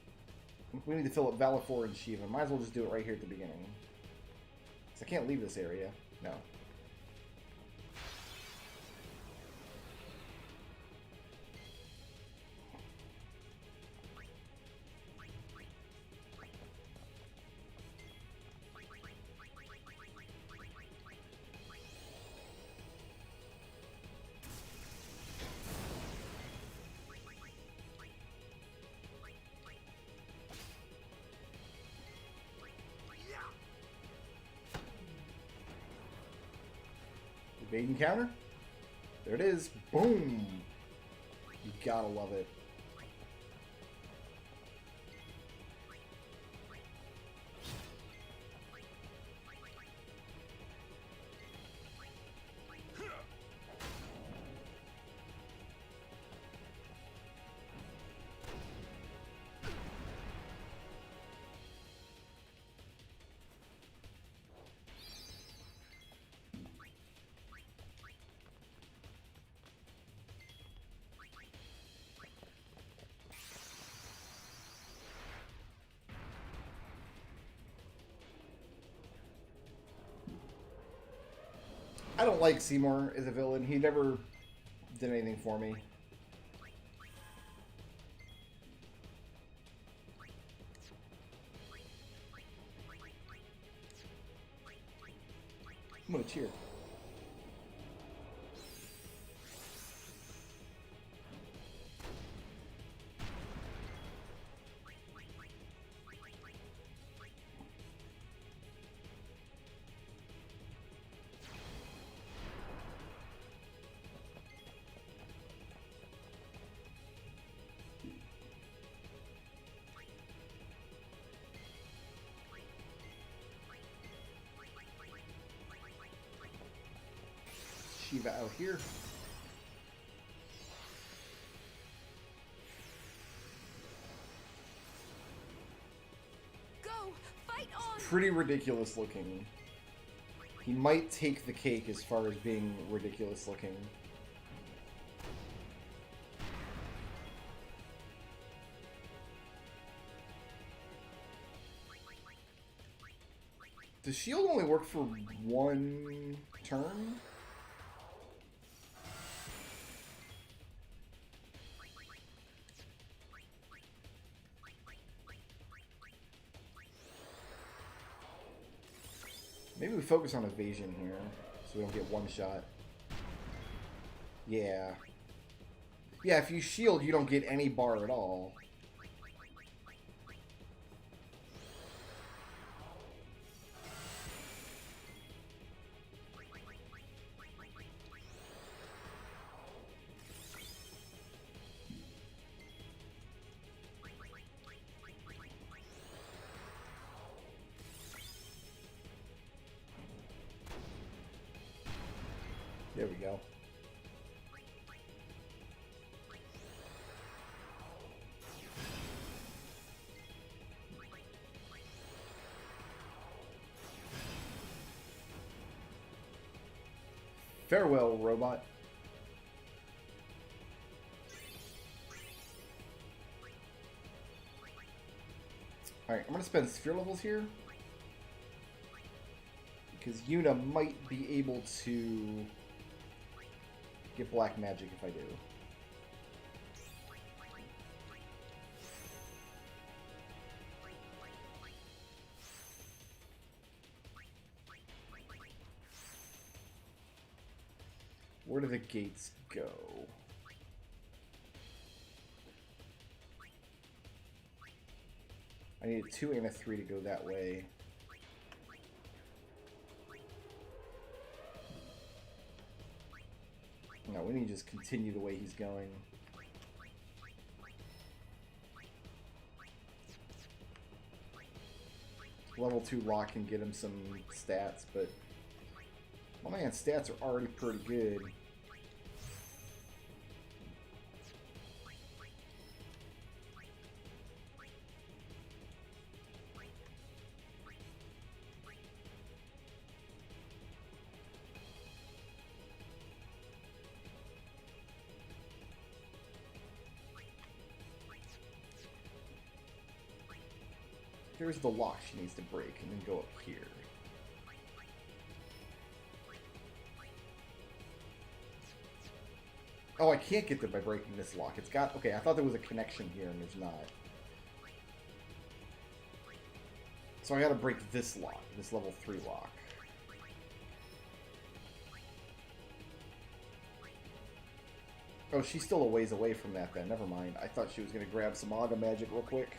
We need to fill up Valifor and Shiva. Might as well just do it right here at the beginning. Because I can't leave this area. No. Bait and counter. There it is. Boom. You gotta love it. I don't like Seymour as a villain. He never did anything for me. I'm gonna cheer. Shiva out here. Go! Fight on! Pretty ridiculous looking. He might take the cake as far as being ridiculous looking. Does shield only work for one turn? Maybe we focus on evasion here, so we don't get one shot. Yeah. Yeah, if you shield, you don't get any bar at all. There we go. Farewell, robot. Alright, I'm gonna spend sphere levels here. Because Yuna might be able to get black magic if I do. Where do the gates go? I need a 2 and a 3 to go that way. No, we need to just continue the way he's going. Level 2 lock can get him some stats, but my man's stats are already pretty good. Here's the lock she needs to break, and then go up here. Oh, I can't get there by breaking this lock. It's got... Okay, I thought there was a connection here, and there's not. So I gotta break this lock, this level 3 lock. Oh, she's still a ways away from that then. Never mind. I thought she was gonna grab some Aga magic real quick.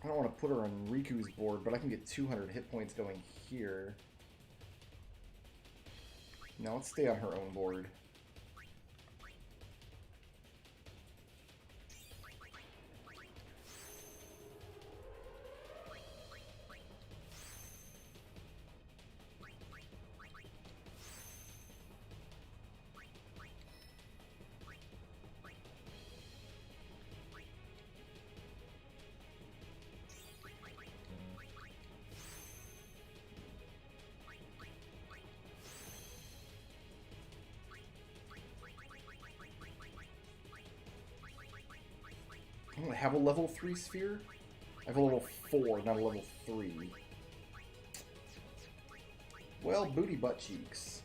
I don't want to put her on Riku's board, but I can get 200 hit points going here. Now let's stay on her own board. I don't have a level 3 sphere? I have a level 4, not a level 3. Well, booty butt cheeks.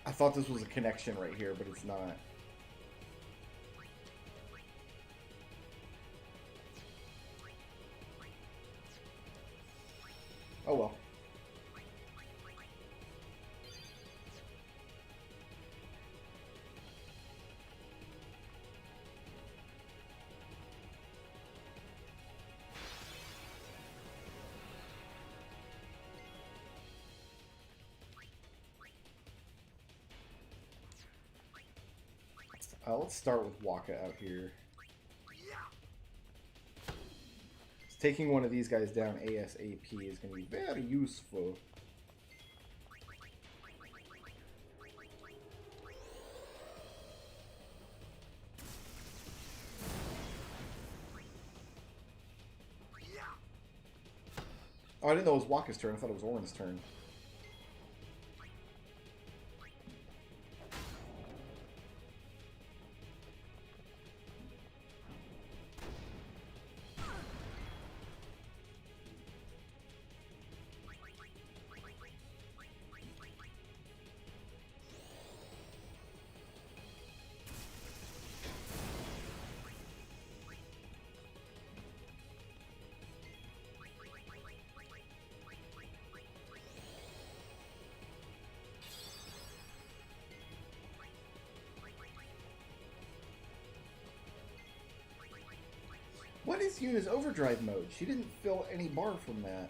I thought this was a connection right here, but it's not. Oh well. Let's start with Waka out here. Taking one of these guys down ASAP is going to be very useful. Oh, I didn't know it was Waka's turn. I thought it was Orin's turn. What is Yuna's overdrive mode? She didn't fill any bar from that.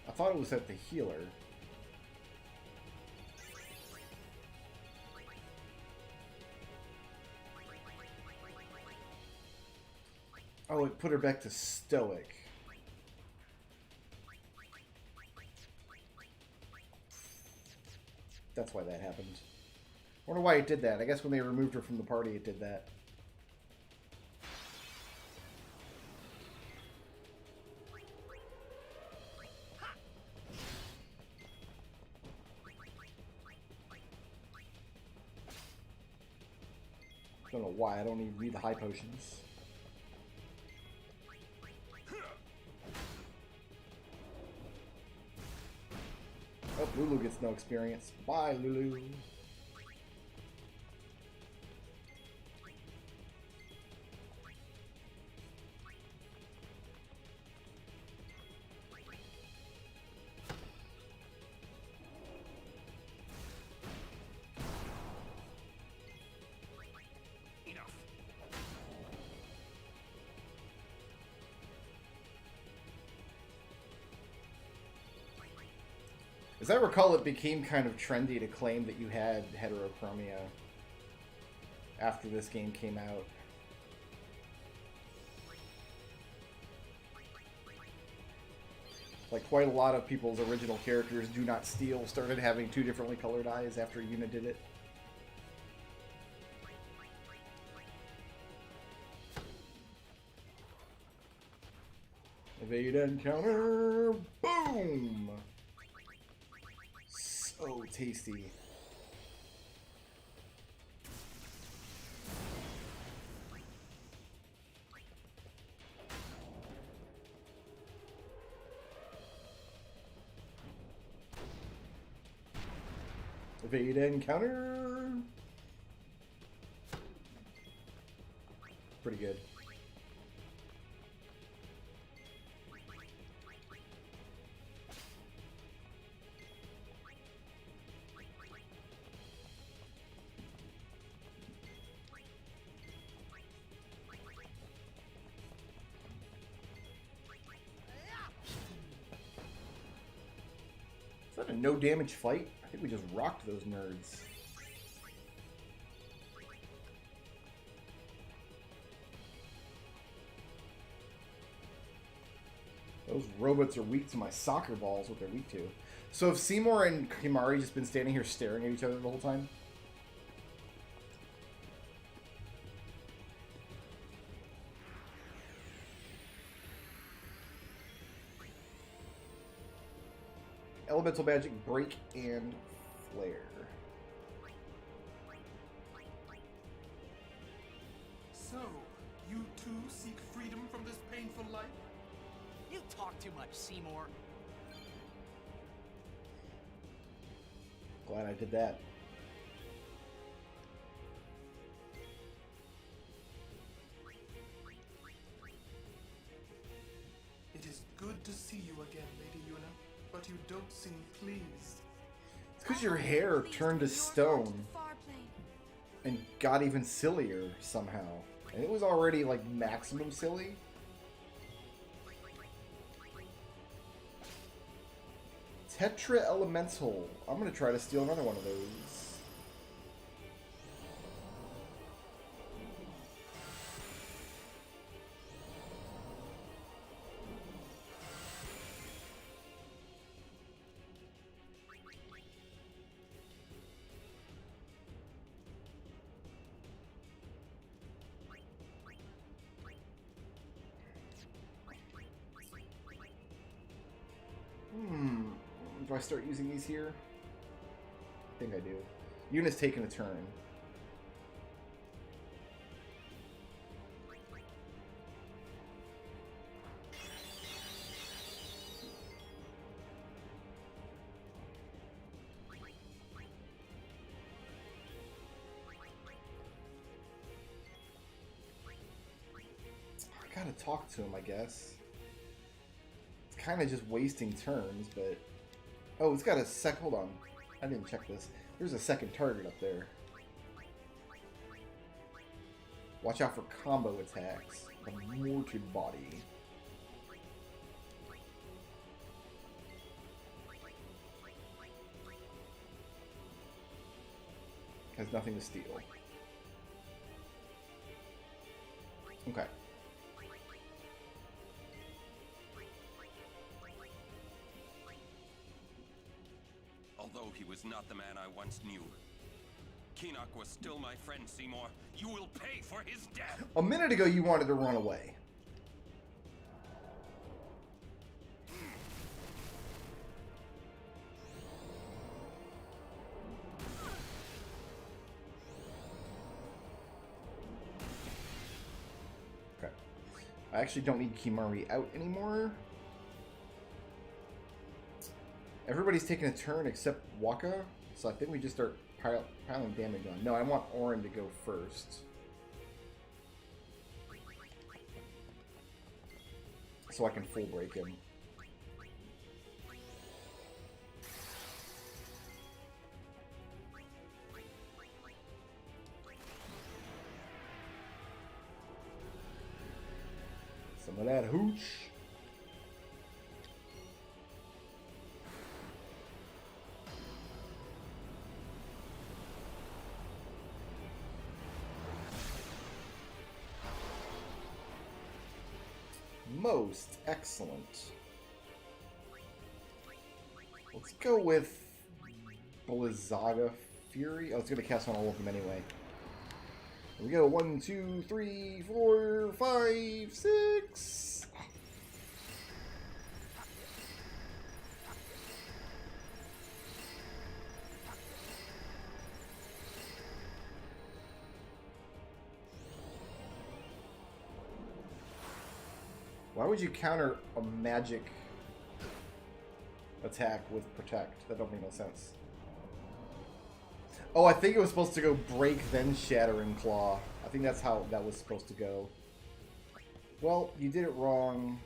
I thought it was at the healer. Oh, it put her back to stoic. That's why that happened. I wonder why it did that. I guess when they removed her from the party, it did that. Don't know why. I don't even need the high potions. Oh, Lulu gets no experience. Bye, Lulu. As I recall, it became kind of trendy to claim that you had heterochromia after this game came out. Like, quite a lot of people's original characters, Do Not Steal, started having two differently colored eyes after Yuna did it. Evade and counter! Boom! So tasty. Evade and counter. Pretty good. Is that a no damage fight? I think we just rocked those nerds. Those robots are weak to my soccer balls, what they're weak to. So have Seymour and Kimari just been standing here staring at each other the whole time? Elemental magic, break, and flare. So, you too seek freedom from this painful life? You talk too much, Seymour. Glad I did that. It is good to see you again, Lady Yuna, but you don't seem pleased. It's because your hair turned to stone and got even sillier somehow. And it was already like maximum silly. Tetra Elemental. I'm gonna try to steal another one of those. Do I start using these here? I think I do. Yuna's taking a turn. I gotta talk to him, I guess. It's kind of just wasting turns, but... Oh, it's got a sec... Hold on. I didn't check this. There's a second target up there. Watch out for combo attacks. The mortared body. Has nothing to steal. Okay. Although he was not the man I once knew, Keenock was still my friend, Seymour. You will pay for his death! A minute ago you wanted to run away. Okay. I actually don't need Kimari out anymore. Everybody's taking a turn except Waka, so I think we just start piling damage on. No, I want Orin to go first. So I can full break him. Some of that hooch. Most excellent. Let's go with Blizzaga Fury. Oh, it's going to cast on all of them anyway. Here we go. 1, 2, 3, 4, 5, 6. Why would you counter a magic attack with protect? That don't make no sense. Oh, I think it was supposed to go break, then shattering claw. I think that's how that was supposed to go. Well, you did it wrong.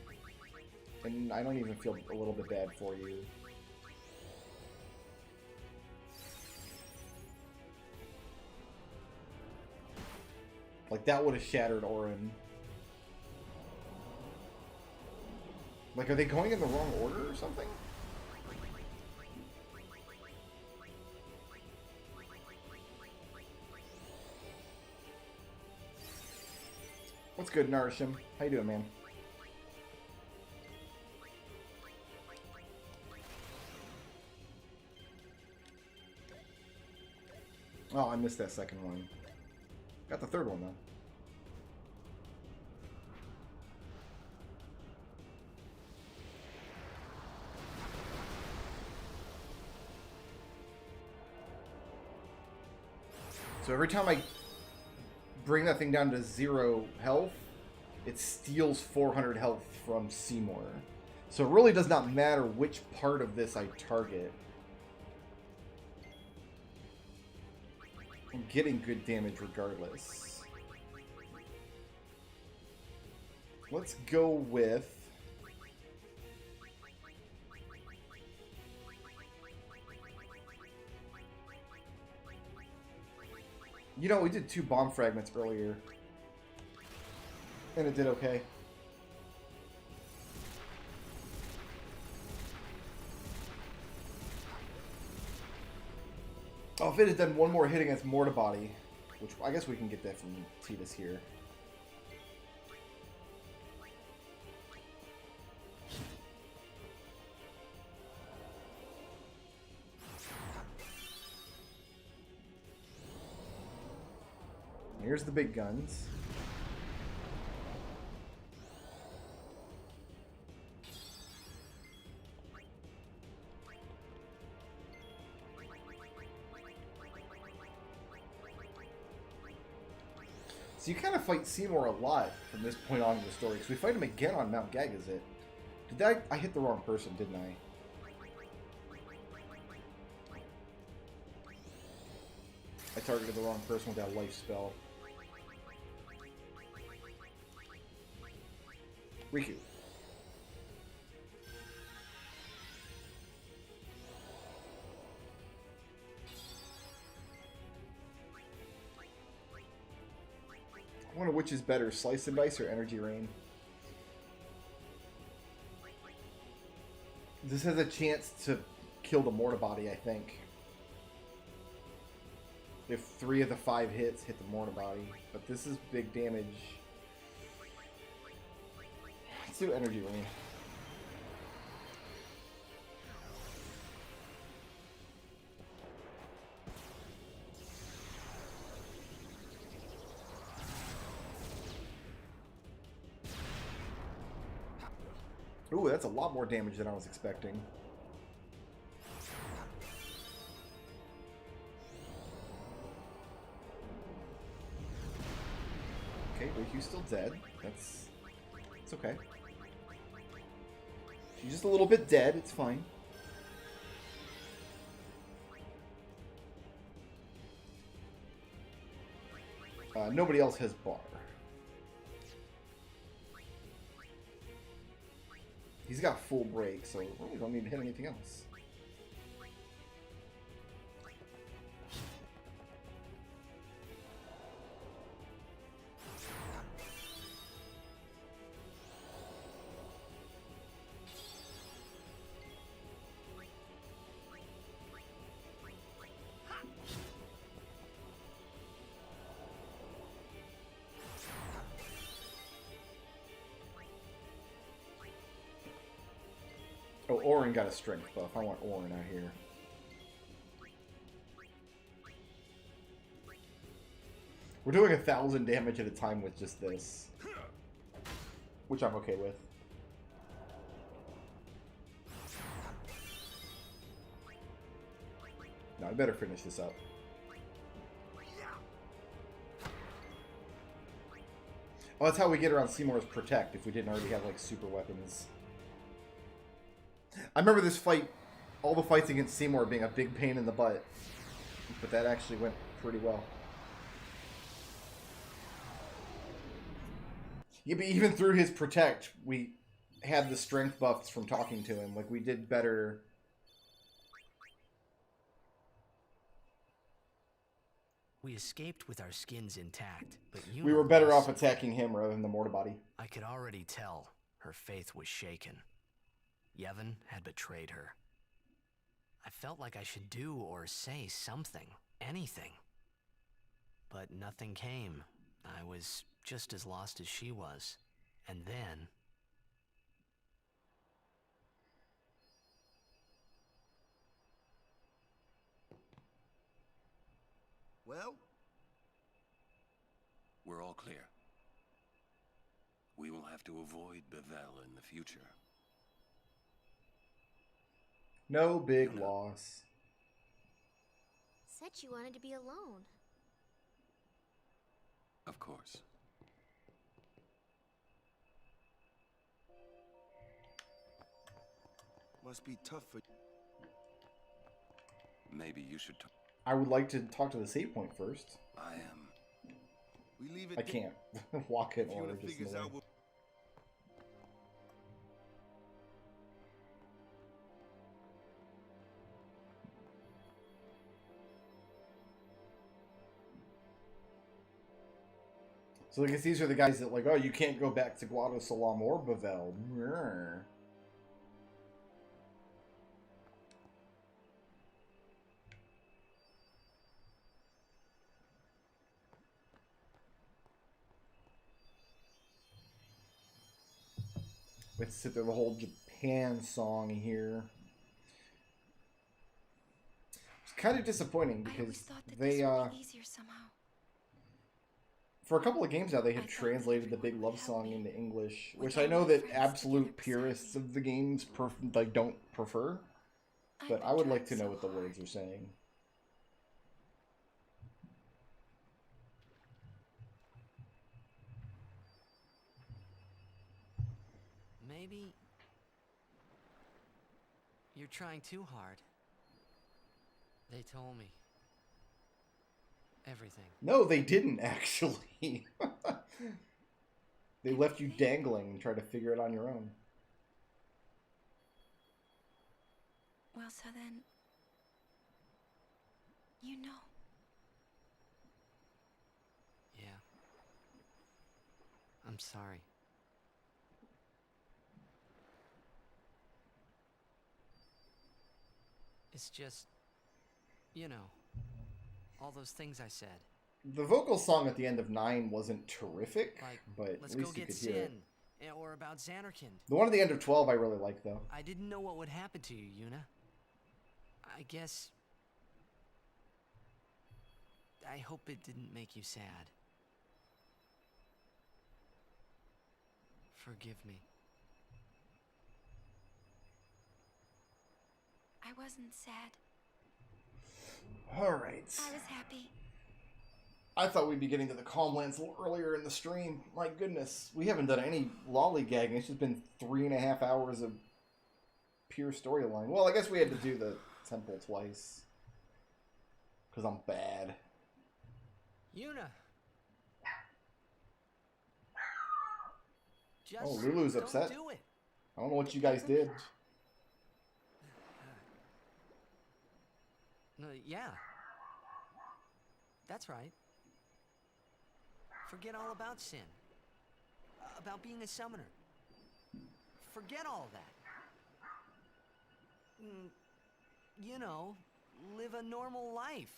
And I don't even feel a little bit bad for you. Like, that would have shattered Orin. Like, are they going in the wrong order or something? What's good, Narishim? How you doing, man? Oh, I missed that second one. Got the third one, though. So every time I bring that thing down to 0 health, it steals 400 health from Seymour. So it really does not matter which part of this I target. I'm getting good damage regardless. Let's go with... You know, we did 2 bomb fragments earlier. And it did okay. Oh, if it had done one more hit against Mortabody, which I guess we can get that from Titus here. Here's the big guns. So you kind of fight Seymour a lot from this point on in the story, because we fight him again on Mount Gagazit. I hit the wrong person, didn't I? I targeted the wrong person with that life spell. Riku. I wonder which is better, Slice and Dice or Energy Rain? This has a chance to kill the Mortabody, I think. If 3 of the 5 hits hit the Mortabody. But this is big damage. Let's do Energy Rain. Ooh, that's a lot more damage than I was expecting. Okay, Riku's still dead. It's okay. She's just a little bit dead. It's fine. Nobody else has bar. He's got full break, so we really don't need to hit anything else. Oh, Orin got a strength buff. I want Orin out here. We're doing 1,000 damage at a time with just this. Which I'm okay with. No, I better finish this up. Oh, that's how we get around Seymour's Protect, if we didn't already have, like, super weapons. I remember this fight, all the fights against Seymour being a big pain in the butt. But that actually went pretty well. Yeah, but even through his Protect, we had the strength buffs from talking to him. Like, we did better. We escaped with our skins intact, but you We were better off attacking him rather than the Mortabody. I could already tell her faith was shaken. Yevon had betrayed her. I felt like I should do or say something, anything. But nothing came, I was just as lost as she was. And then... Well? We're all clear. We will have to avoid Bevel in the future. No big loss. Said you wanted to be alone. Of course. Must be tough for... Maybe you should talk. I would like to talk to the save point first. I am. We leave it I can't walk in order Fiona just in figures the way. out what... So I guess these are the guys that like, oh, you can't go back to Guado Salam or Bavel. Brr. Let's sit there the whole Japan song here. It's kind of disappointing because they easier somehow. for a couple of games now they have translated the Big Love Song into English, which I know that absolute purists of the games like don't prefer, but I would like to know what the words are saying. Maybe you're trying too hard. They told me everything. No, they didn't actually. They left you dangling and tried to figure it on your own. Well, so then... you know. Yeah. I'm sorry. It's just, you know, all those things I said. The vocal song at the end of 9 wasn't terrific, Like, but let's at go least you get could hear it. Sin, or about Xanarkand. The one at the end of 12 I really like, though. I didn't know what would happen to you, Yuna. I guess... I hope it didn't make you sad. Forgive me. I wasn't sad. Alright. I was happy. I thought we'd be getting to the Calmlands a little earlier in the stream. My goodness. We haven't done any lollygagging. It's just been 3.5 hours of pure storyline. Well, I guess we had to do the temple twice. Because I'm bad. Yuna! Just Oh, Lulu's don't upset. do it. I don't know what you guys did. No, yeah. That's right. Forget all about Sin. About being a summoner. Forget all that. You know, live a normal life.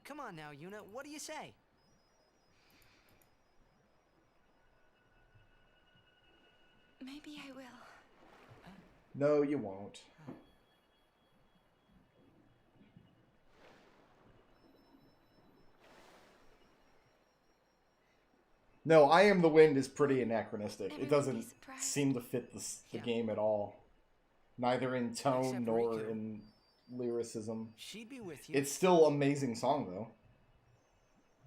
Come on now, Yuna, what do you say? Maybe I will. No, you won't. No, I Am the Wind is pretty anachronistic. It doesn't seem to fit the game at all. Neither in tone Except nor Riku. in lyricism. She'd be with you. It's still an amazing song, though.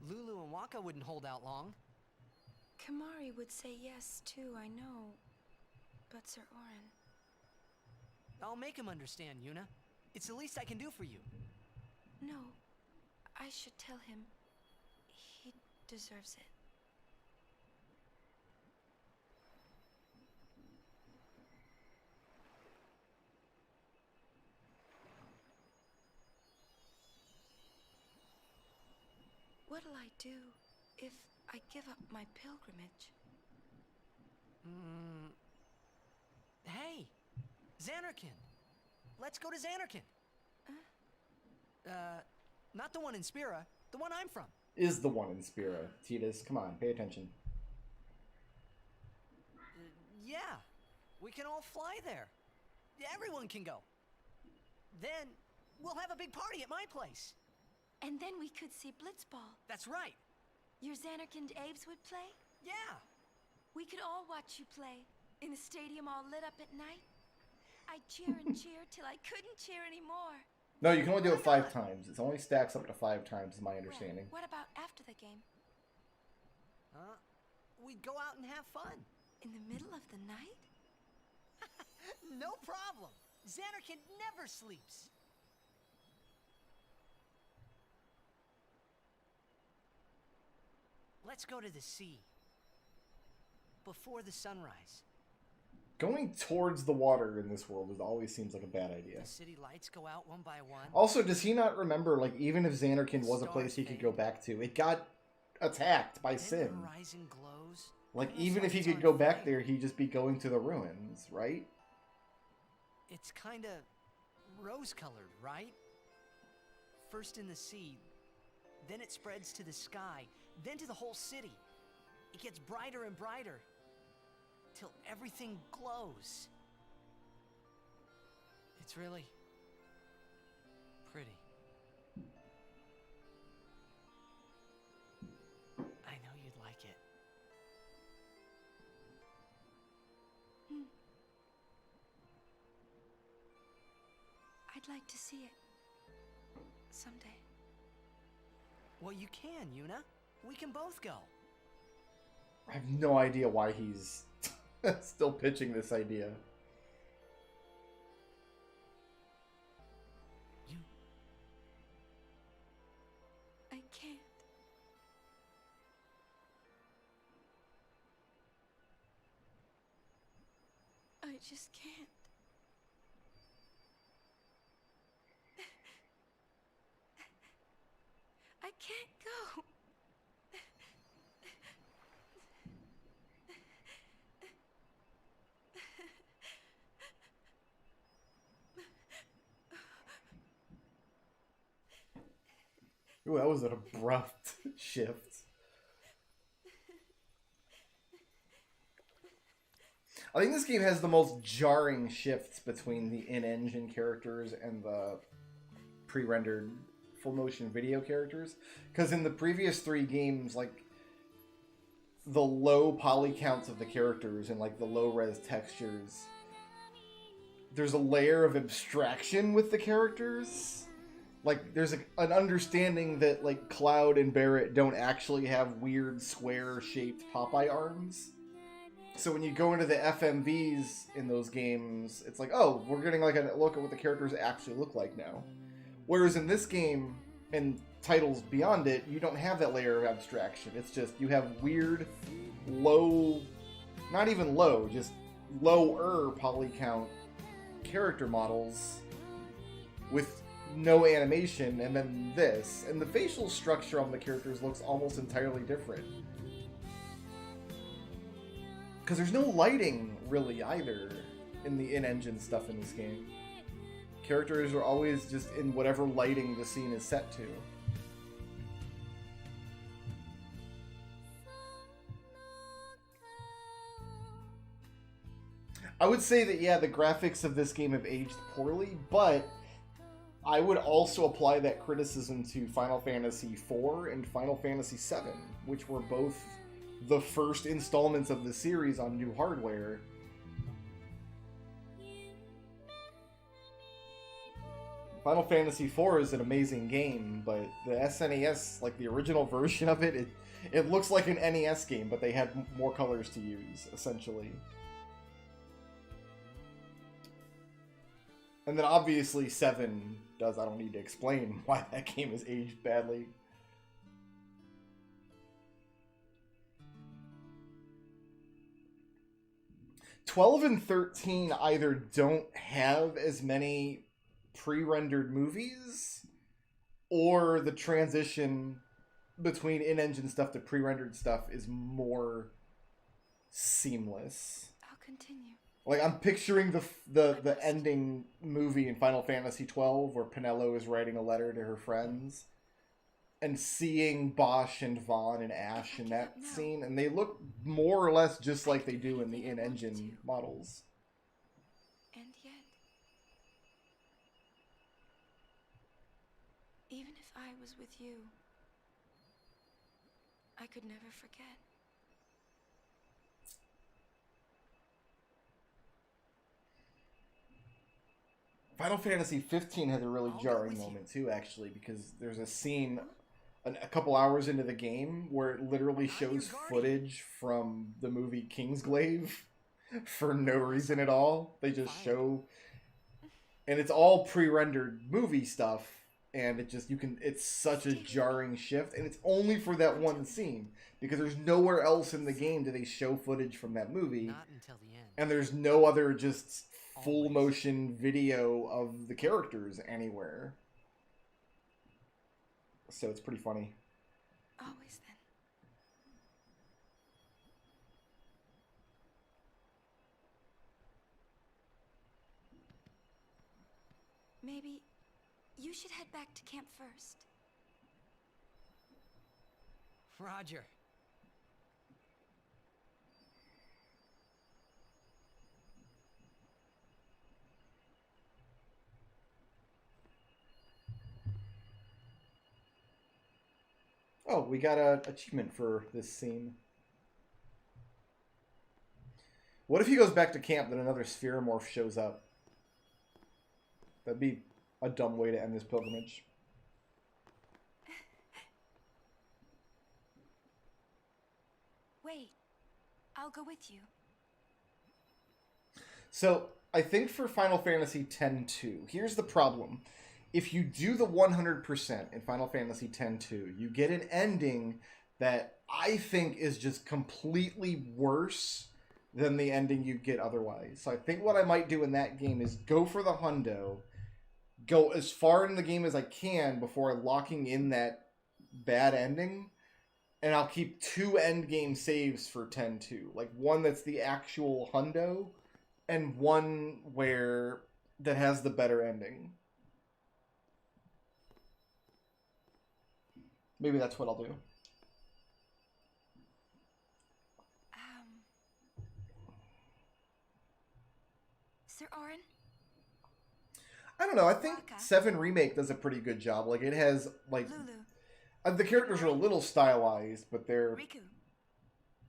Lulu and Waka wouldn't hold out long. Kamari would say yes, too, I know. But Sir Orin... I'll make him understand, Yuna. It's the least I can do for you. No. I should tell him. He deserves it. What'll I do if I give up my pilgrimage? Hey! Xanarkand! Let's go to Xanarkand! Not the one in Spira, the one I'm from. is the one in Spira. Titus, come on, pay attention. Yeah, we can all fly there. Everyone can go. Then we'll have a big party at my place. And then we could see Blitzball. That's right. Your Xanarkand Aves would play? Yeah. We could all watch you play, in the stadium all lit up at night. I'd cheer and cheer till I couldn't cheer anymore. No, you can only do it 5 times. It only stacks up to 5 times, is my understanding. Well, what about after the game? We'd go out and have fun. In the middle of the night? No problem. Xanarkand never sleeps. Let's go to the sea. Before the sunrise. Going towards the water in this world always seems like a bad idea. The city lights go out one by one. Also, does he not remember, like, even if Xanarkand was a place he could go back to, it got attacked by Sin. The horizon glows. Like, even if he could go back there, he'd just be going to the ruins, right? It's kinda rose-colored, right? First in the sea, then it spreads to the sky, then to the whole city. It gets brighter and brighter, till everything glows. It's really pretty. I know you'd like it. I'd like to see it. Someday. Well, you can, Yuna. We can both go. I have no idea why he's still pitching this idea. I can't. I just can't. I can't go. Ooh, that was an abrupt shift. I think this game has the most jarring shifts between the in-engine characters and the pre-rendered full-motion video characters. Because in the previous 3 games, like, the low poly counts of the characters and, like, the low-res textures, there's a layer of abstraction with the characters. Like, there's an understanding that, like, Cloud and Barrett don't actually have weird square-shaped Popeye arms. So when you go into the FMVs in those games, it's like, oh, we're getting, like, a look at what the characters actually look like now. Whereas in this game, and titles beyond it, you don't have that layer of abstraction. It's just, you have weird, low, not even low, just lower poly count character models with no animation, and then this. And the facial structure on the characters looks almost entirely different. Because there's no lighting, really, either, in the in-engine stuff in this game. Characters are always just in whatever lighting the scene is set to. I would say that, yeah, the graphics of this game have aged poorly, but I would also apply that criticism to Final Fantasy IV and Final Fantasy VII, which were both the first installments of the series on new hardware. Final Fantasy IV is an amazing game, but the SNES, like the original version of it, it looks like an NES game, but they had more colors to use, essentially. And then obviously 7 does. I don't need to explain why that game is aged badly. '12 and 13 either don't have as many pre-rendered movies, or the transition between in-engine stuff to pre-rendered stuff is more seamless. I'll continue. Like, I'm picturing the ending movie in Final Fantasy XII where Penelo is writing a letter to her friends, and seeing Bosch and Vaughn and Ash in that scene, and they look more or less just like they do in the in-engine models. And yet, even if I was with you, I could never forget. Final Fantasy 15 had a really jarring moment too, actually, because there's a scene a couple hours into the game where it literally shows footage from the movie Kingsglaive for no reason at all. They just show, and it's all pre-rendered movie stuff, and it's such a jarring shift, and it's only for that one scene, because there's nowhere else in the game do they show footage from that movie. Not until the end. And there's no other just full motion video of the characters anywhere. So it's pretty funny. Always then. Maybe you should head back to camp first. Roger. Oh, we got an achievement for this scene. What if he goes back to camp, then another spheromorph shows up? That'd be a dumb way to end this pilgrimage. Wait, I'll go with you. So, I think for Final Fantasy X-2, here's the problem. If you do the 100% in Final Fantasy X-2, you get an ending that I think is just completely worse than the ending you get otherwise. So I think what I might do in that game is go for the hundo, go as far in the game as I can before locking in that bad ending, and I'll keep 2 end game saves for X-2. Like one that's the actual hundo, and one that has the better ending. Maybe that's what I'll do. Sir Orin? I don't know. I think 7 Remake does a pretty good job. Like, it has, like... the characters are a little stylized, but they're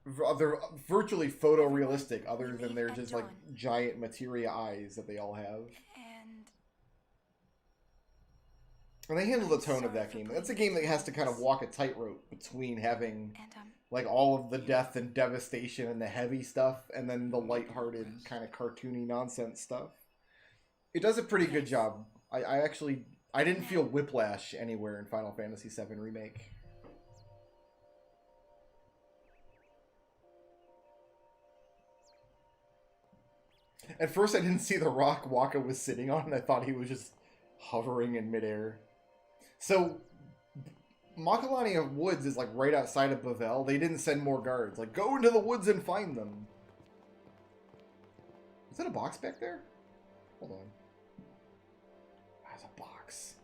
virtually photorealistic, other than they're just, like, giant materia eyes that they all have. And they handle the tone of that game. That's a game that has to kind of walk a tightrope between having like all of the death and devastation and the heavy stuff, and then the lighthearted kind of cartoony nonsense stuff. It does a pretty good job. I didn't feel whiplash anywhere in Final Fantasy VII Remake. At first I didn't see the rock Waka was sitting on, and I thought he was just hovering in midair. So, Makalania Woods is like right outside of Bevelle. They didn't send more guards. Like, go into the woods and find them. Is that a box back there? Hold on. There's a box.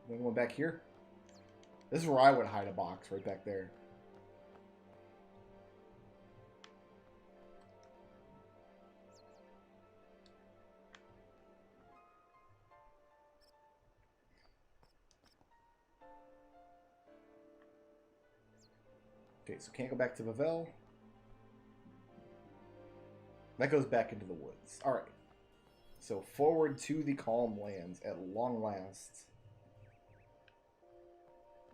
Anyone back here? This is where I would hide a box, right back there. Okay, so can't go back to Bevelle. That goes back into the woods. Alright. So forward to the Calm Lands at long last.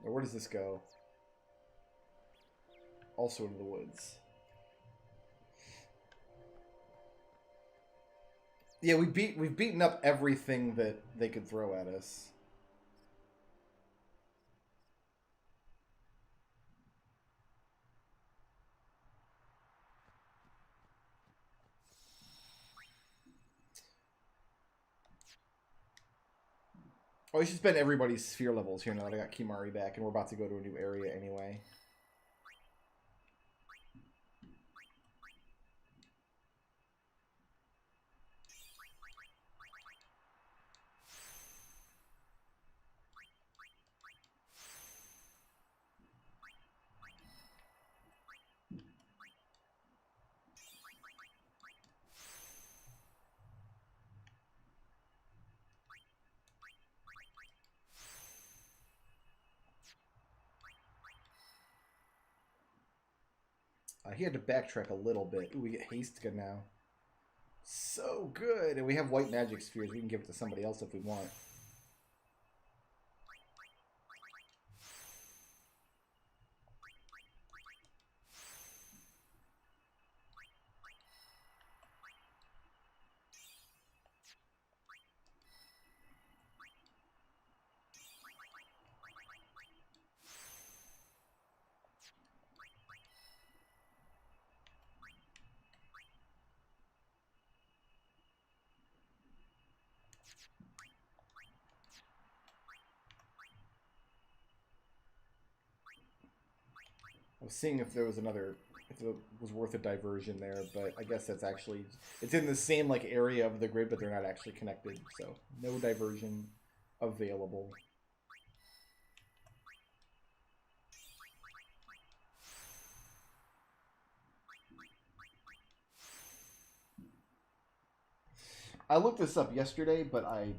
Now, where does this go? Also into the woods. Yeah, we've beaten up everything that they could throw at us. Oh, we should spend everybody's sphere levels here now that I got Kimari back, and we're about to go to a new area anyway. He had to backtrack a little bit. Ooh, we get Hastka now. So good! And we have white magic spheres. We can give it to somebody else if we want. I was seeing if there was another, if it was worth a diversion there, but I guess that's actually, it's in the same like area of the grid, but they're not actually connected, so no diversion available. I looked this up yesterday, but I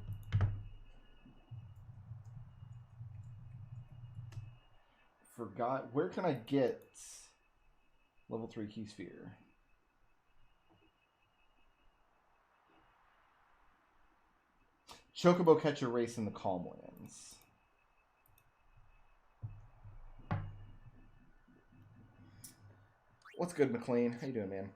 forgot. Where can I get level 3 key sphere? Chocobo catcher race in the Calmlands. What's good, McLean? How you doing, man?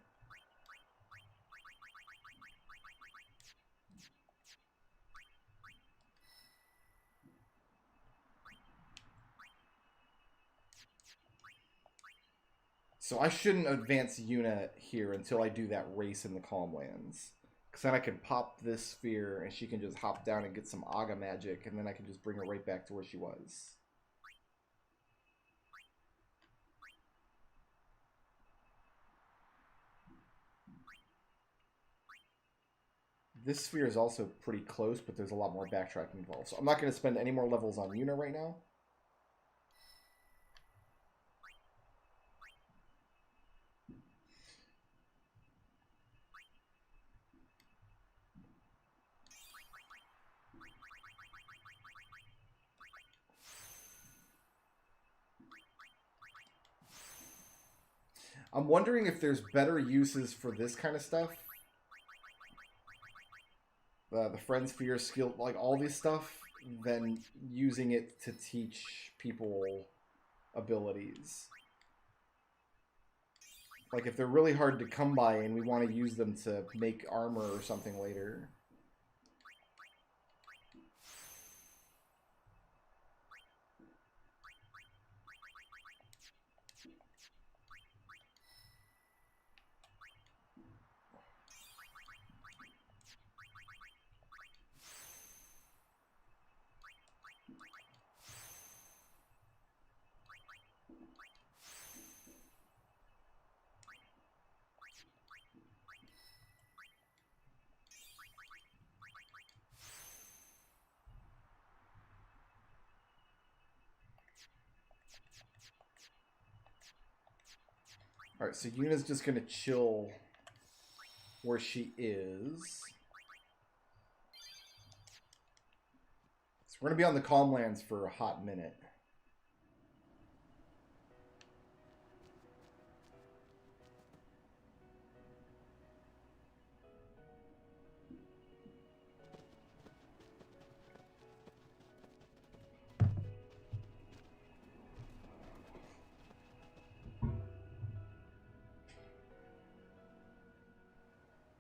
So I shouldn't advance Yuna here until I do that race in the Calmlands. Because then I can pop this sphere and she can just hop down and get some Aga magic, and then I can just bring her right back to where she was. This sphere is also pretty close, but there's a lot more backtracking involved. So I'm not going to spend any more levels on Yuna right now. I'm wondering if there's better uses for this kind of stuff. The Friend Sphere skill, like all this stuff, than using it to teach people abilities. Like if they're really hard to come by and we want to use them to make armor or something later. Alright, so Yuna's just going to chill where she is. So we're going to be on the Calmlands for a hot minute.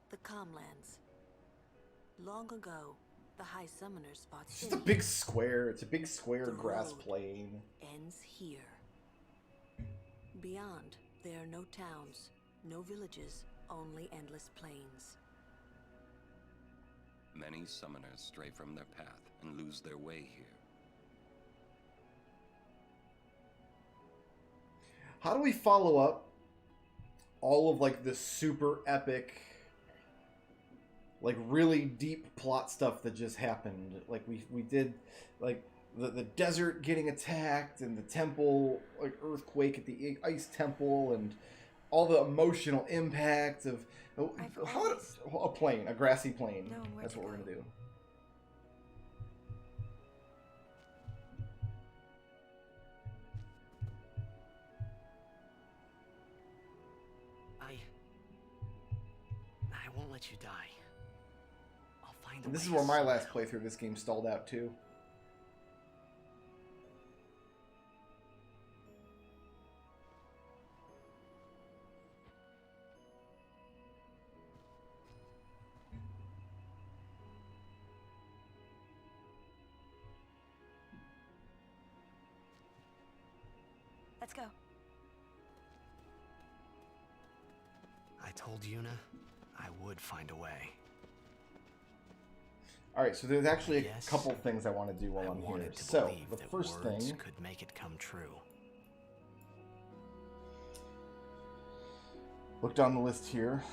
The Calmlands. Long ago, the High Summoners fought It's just a big square. It's a big square grass plain. Ends here. Beyond, there are no towns, no villages, only endless plains. Many summoners stray from their path and lose their way here. How do we follow up all of like this super epic, like really deep plot stuff that just happened? Like we did like the desert getting attacked and the temple, like earthquake at the ice temple, and all the emotional impact of a plain, a grassy plain. That's what we're gonna do. I won't let you die. I'll find a And this way is where my last somehow. playthrough of this game stalled out too. Let's go. I told Yuna I would find a way. Alright, so there's actually a Yes, couple things I want to do while I I'm here. wanted to So, believe the that first words thing... could make it come true. Look down the list here.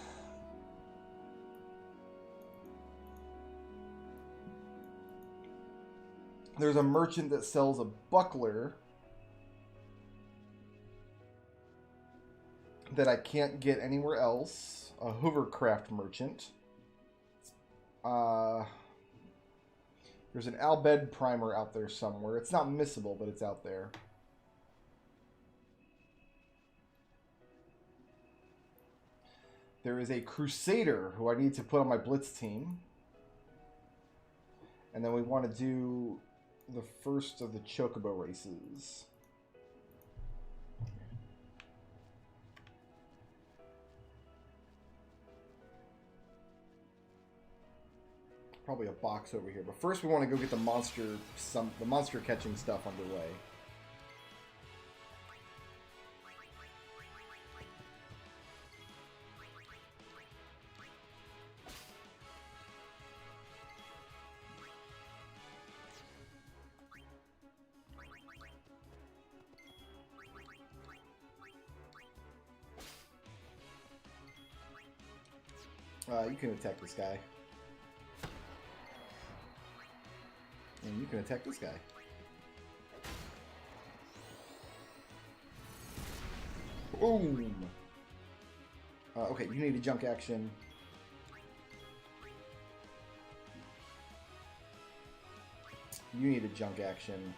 There's a merchant that sells a buckler that I can't get anywhere else. A hovercraft merchant. There's an Bhed primer out there somewhere. It's not missable, but it's out there. There is a Crusader who I need to put on my Blitz team. And then we want to do the first of the chocobo races. Probably a box over here. But first we want to go get the monster catching stuff underway. You can attack this guy. And you can attack this guy. Boom! Okay, you need a junk action. You need a junk action.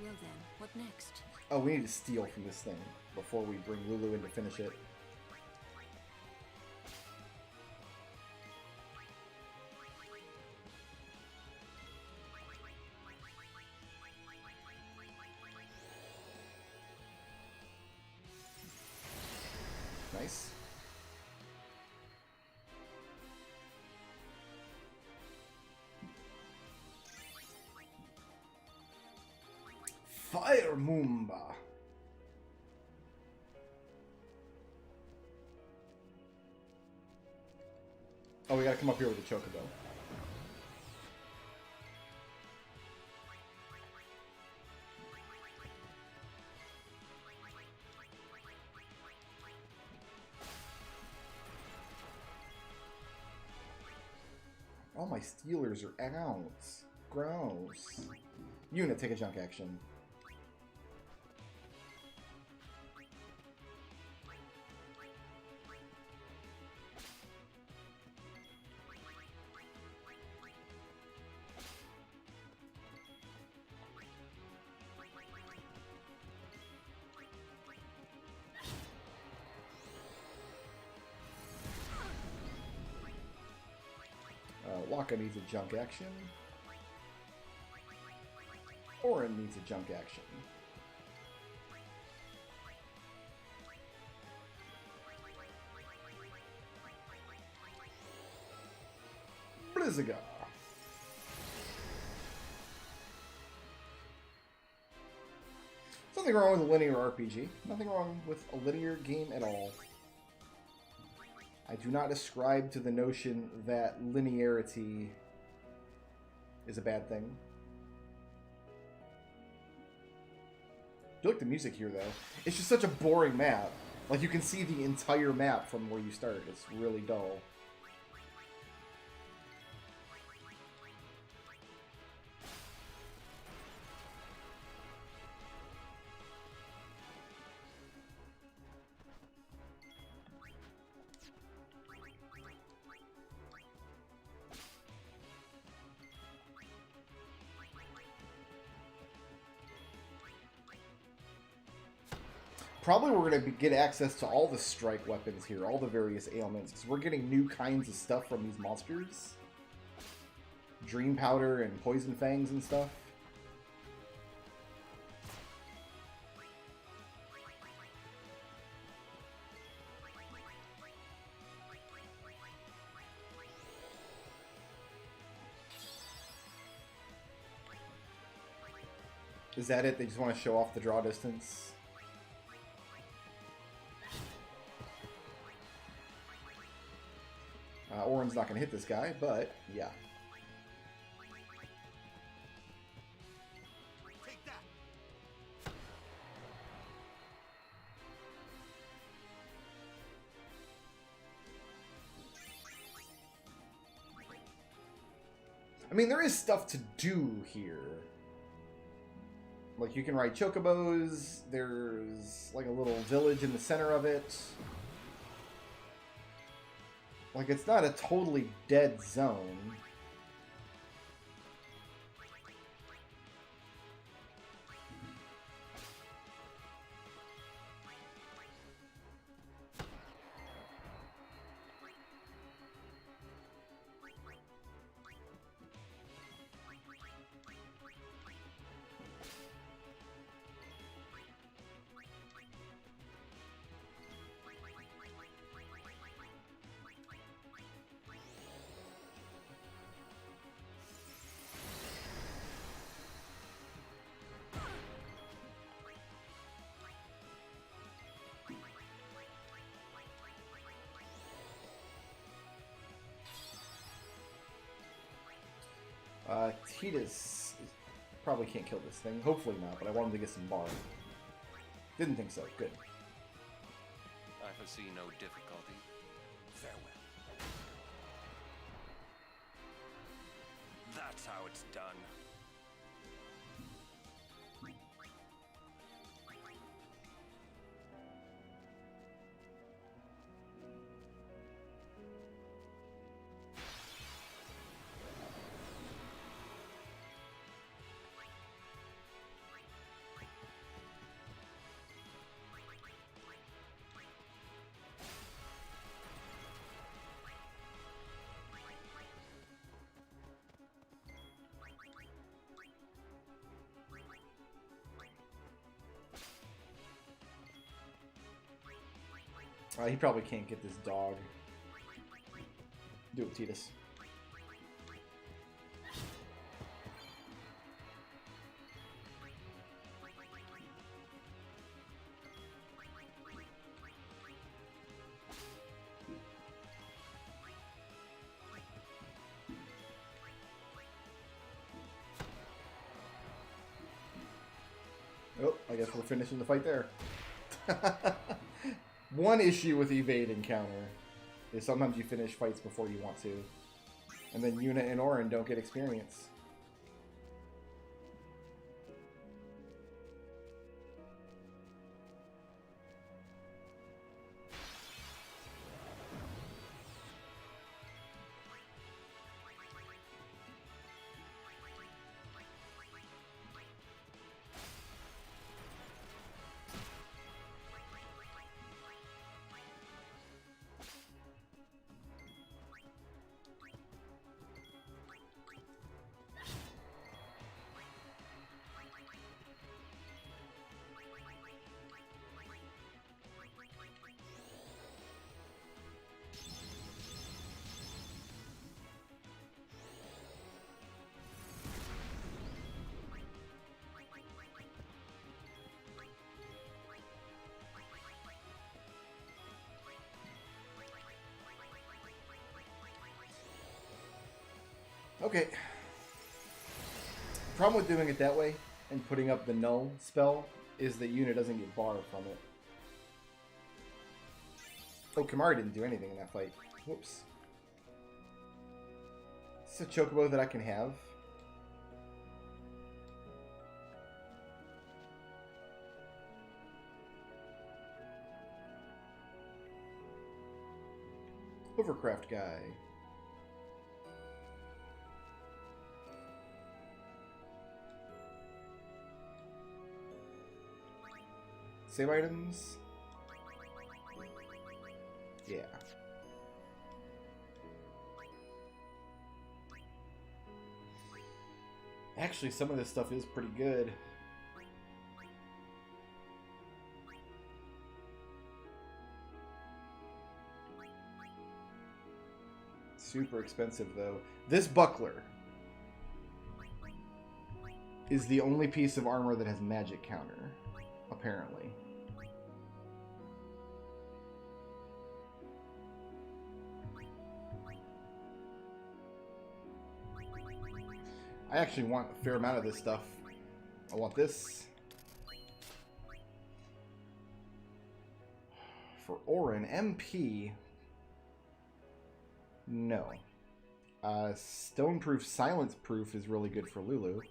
Well then, what next? Oh, we need to steal from this thing before we bring Lulu in to finish it. Nice. Fire Moomba. Oh, we gotta come up here with the chocobo. All my Steelers are out. Gross. Yuna, take a junk action. Waka needs a junk action. Orin needs a junk action. Blizziga. Nothing wrong with a linear RPG. Nothing wrong with a linear game at all. I do not ascribe to the notion that linearity is a bad thing. I do like the music here, though. It's just such a boring map. Like, you can see the entire map from where you start. It's really dull. Probably we're going to get access to all the strike weapons here, all the various ailments, because we're getting new kinds of stuff from these monsters. Dream Powder and Poison Fangs and stuff. Is that it? They just want to show off the draw distance? Orin's not going to hit this guy, but yeah. Take that. I mean, there is stuff to do here. Like, you can ride chocobos, there's like a little village in the center of it. Like, it's not a totally dead zone. Titus probably can't kill this thing. Hopefully not, but I want him to get some bar. Didn't think so. Good. I foresee no difficulty. Farewell. That's how it's done. He probably can't get this dog. Do it, Titus. Oh, I guess we're finishing the fight there. One issue with evade encounter is sometimes you finish fights before you want to. And then Yuna and Orin don't get experience. Okay. Problem with doing it that way and putting up the null spell is that Yuna doesn't get bar from it. Oh, Kamari didn't do anything in that fight. Whoops. Is this a chocobo that I can have? Hovercraft guy. Save items. Yeah. Actually, some of this stuff is pretty good. Super expensive, though. This buckler is the only piece of armor that has magic counter, apparently. I actually want a fair amount of this stuff. I want this. For Orin, MP... No. Stoneproof, silence-proof is really good for Lulu.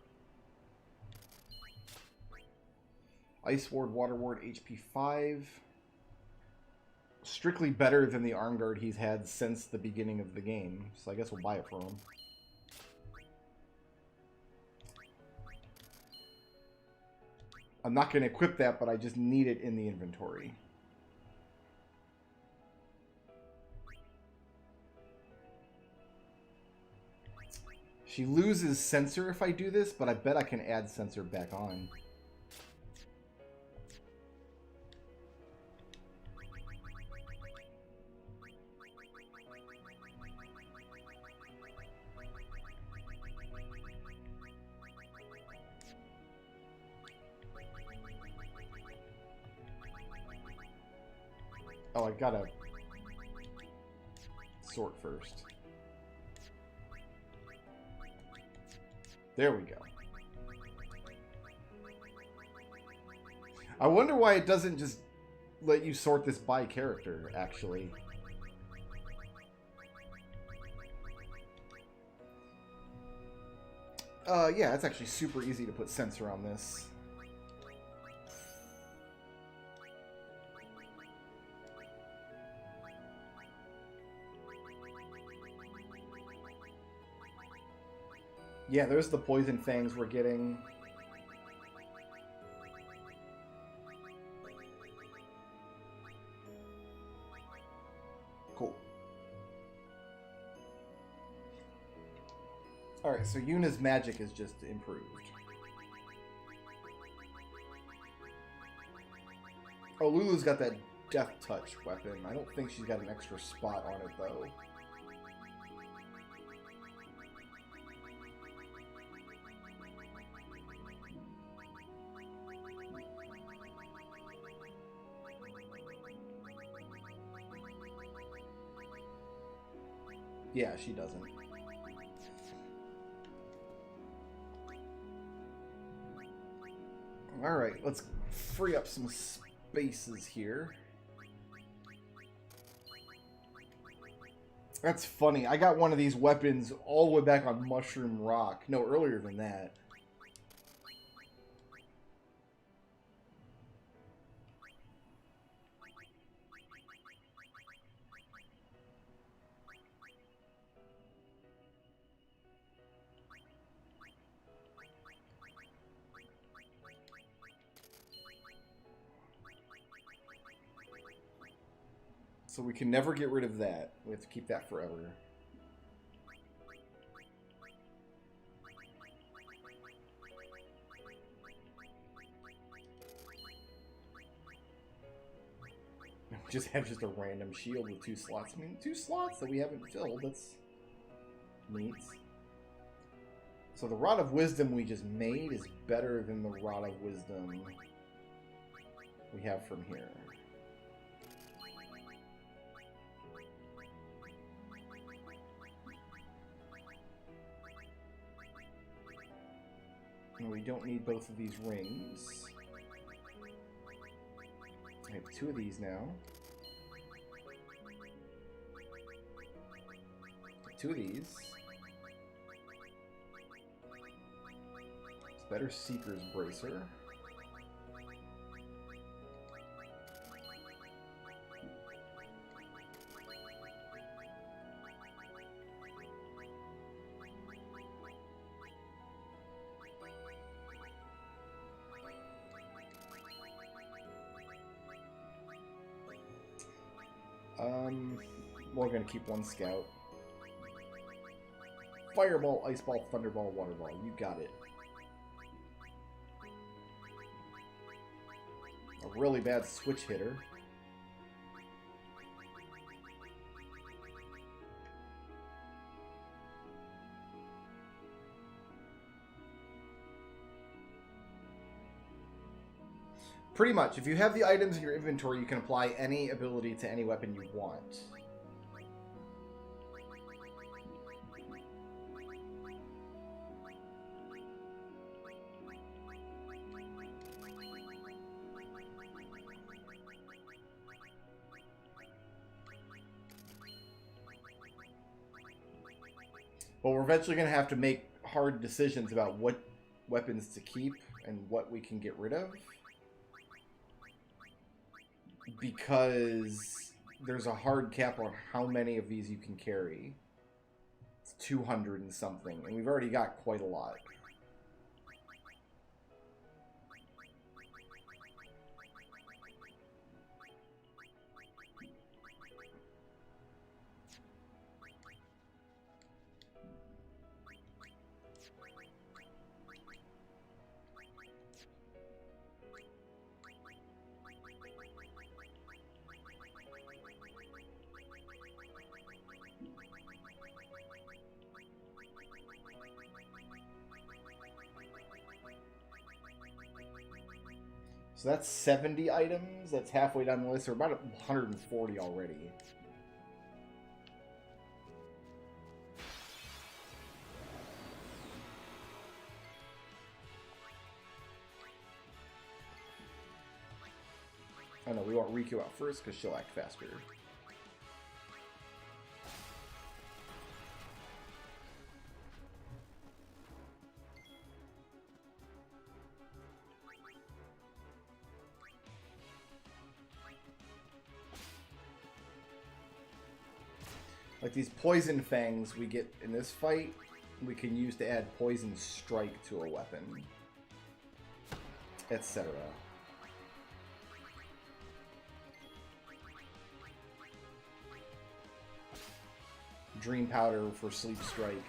Ice Ward, Water Ward, HP 5. Strictly better than the arm guard he's had since the beginning of the game. So I guess we'll buy it for him. I'm not going to equip that, but I just need it in the inventory. She loses sensor if I do this, but I bet I can add sensor back on. Oh, I gotta sort first. There we go. I wonder why it doesn't just let you sort this by character, actually. Yeah, it's actually super easy to put sensor on this. Yeah, there's the poison fangs we're getting. Cool. Alright, so Yuna's magic is just improved. Oh, Lulu's got that death touch weapon. I don't think she's got an extra spot on it, though. Yeah, she doesn't. Alright, let's free up some spaces here. That's funny. I got one of these weapons all the way back on Mushroom Rock. No, earlier than that. So we can never get rid of that. We have to keep that forever. We just have just a random shield with 2 slots. I mean, 2 slots that we haven't filled. That's neat. So the Rod of Wisdom we just made is better than the Rod of Wisdom we have from here. And we don't need both of these rings. I have 2 of these now. 2 of these. It's better Seeker's Bracer. We're gonna keep one scout. Fireball, ice ball, thunderball, water ball. You got it. A really bad switch hitter. Pretty much, if you have the items in your inventory, you can apply any ability to any weapon you want. But we're eventually going to have to make hard decisions about what weapons to keep and what we can get rid of. Because there's a hard cap on how many of these you can carry. It's 200 and something, and we've already got quite a lot. So that's 70 items. That's halfway down the list. We're about 140 already. Oh no, we want Riku out first because she'll act faster. Like these poison fangs we get in this fight, we can use to add poison strike to a weapon, etc. Dream powder for sleep strike.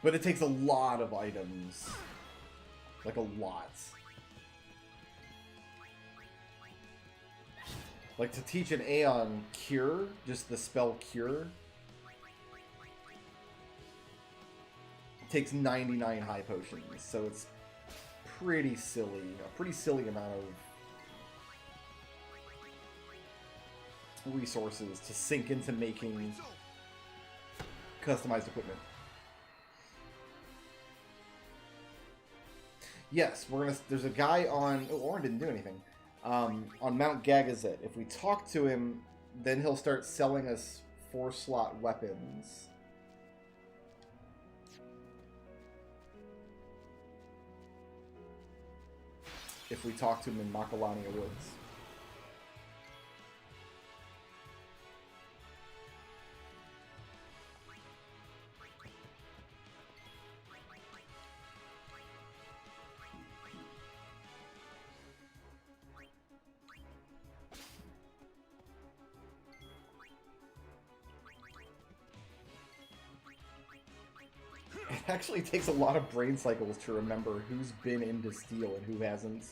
But it takes a lot of items. Like a lot. Like to teach an Aeon Cure, just the spell Cure, it takes 99 high potions. So it's pretty silly. A pretty silly amount of resources to sink into making customized equipment. Yes, we're gonna. There's a guy on. Oh, Orin didn't do anything. On Mount Gagazet. If we talk to him, then he'll start selling us 4-slot weapons. If we talk to him in Macalania Woods. It actually takes a lot of brain cycles to remember who's been into Steel and who hasn't.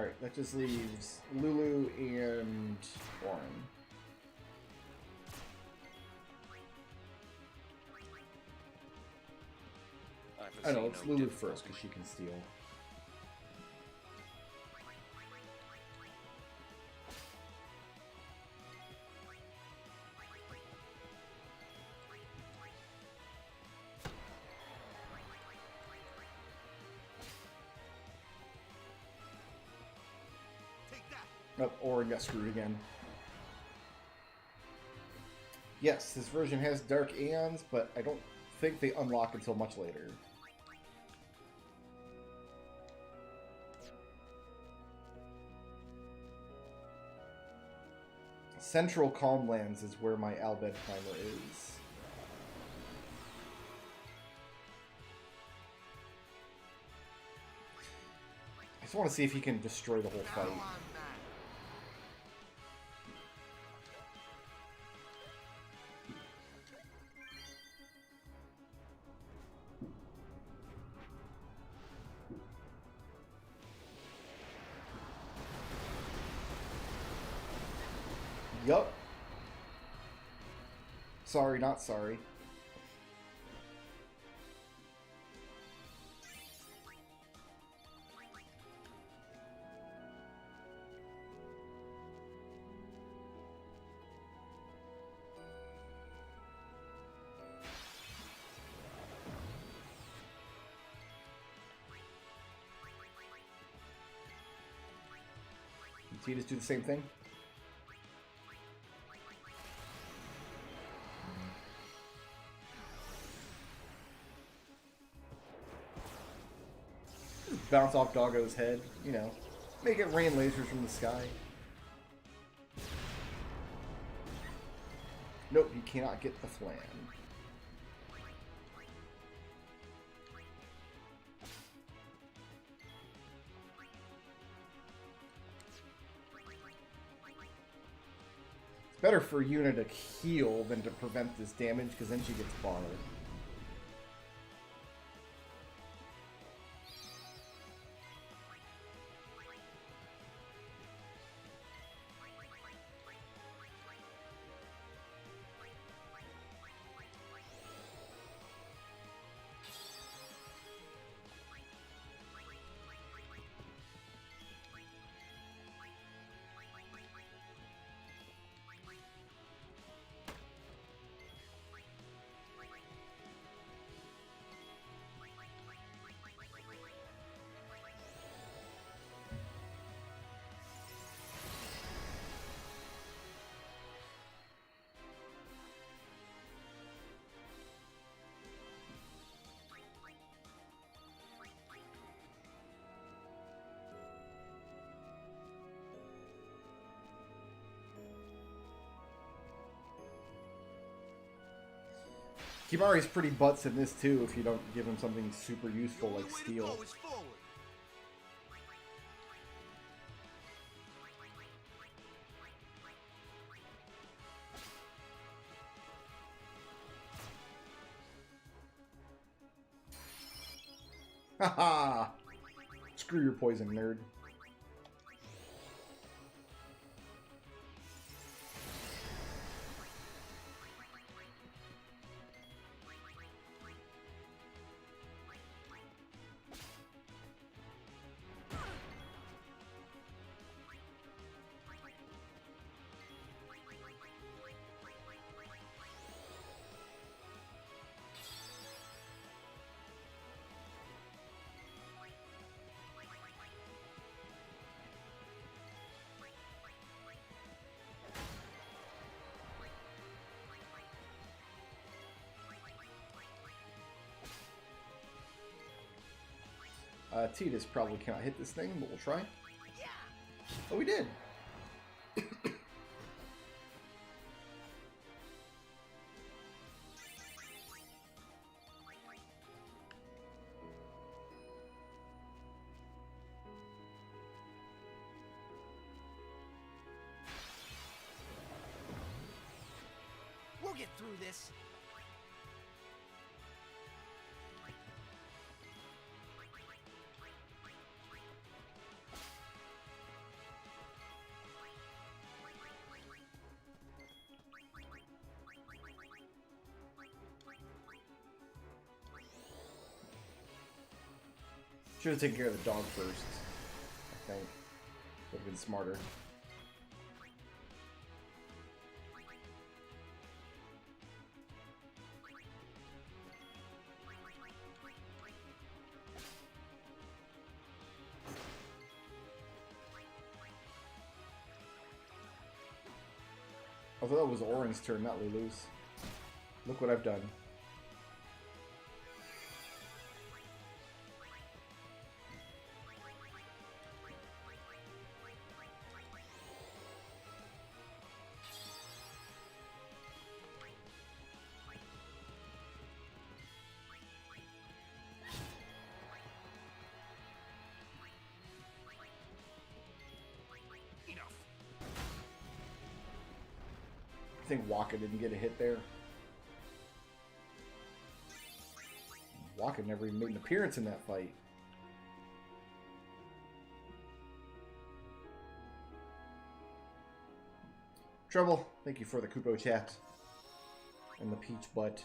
Alright, that just leaves Lulu and Orin. I know, it's Lulu first, because she can steal. Nope, Orin got screwed again. Yes, this version has Dark Aeons, but I don't think they unlock until much later. Central Calmlands is where my Albed Primer is. I just want to see if he can destroy the whole fight. Yup. Sorry, not sorry. Did he just do the same thing? Bounce off Doggo's head, you know. Make it rain lasers from the sky. Nope, you cannot get the flan. It's better for Yuna to heal than to prevent this damage, because then she gets barred. Kimari's pretty butts in this too if you don't give him something super useful like steel. Haha! Screw your poison, nerd. Titus probably cannot hit this thing, but we'll try. Oh, we did! We'll get through this. Should have taken care of the dog first, I think. Would have been smarter. I thought that was Orin's turn, not Lulu's. Look what I've done. I think Waka didn't get a hit there. Waka never even made an appearance in that fight. Trouble, thank you for the Kupo chat and the peach butt.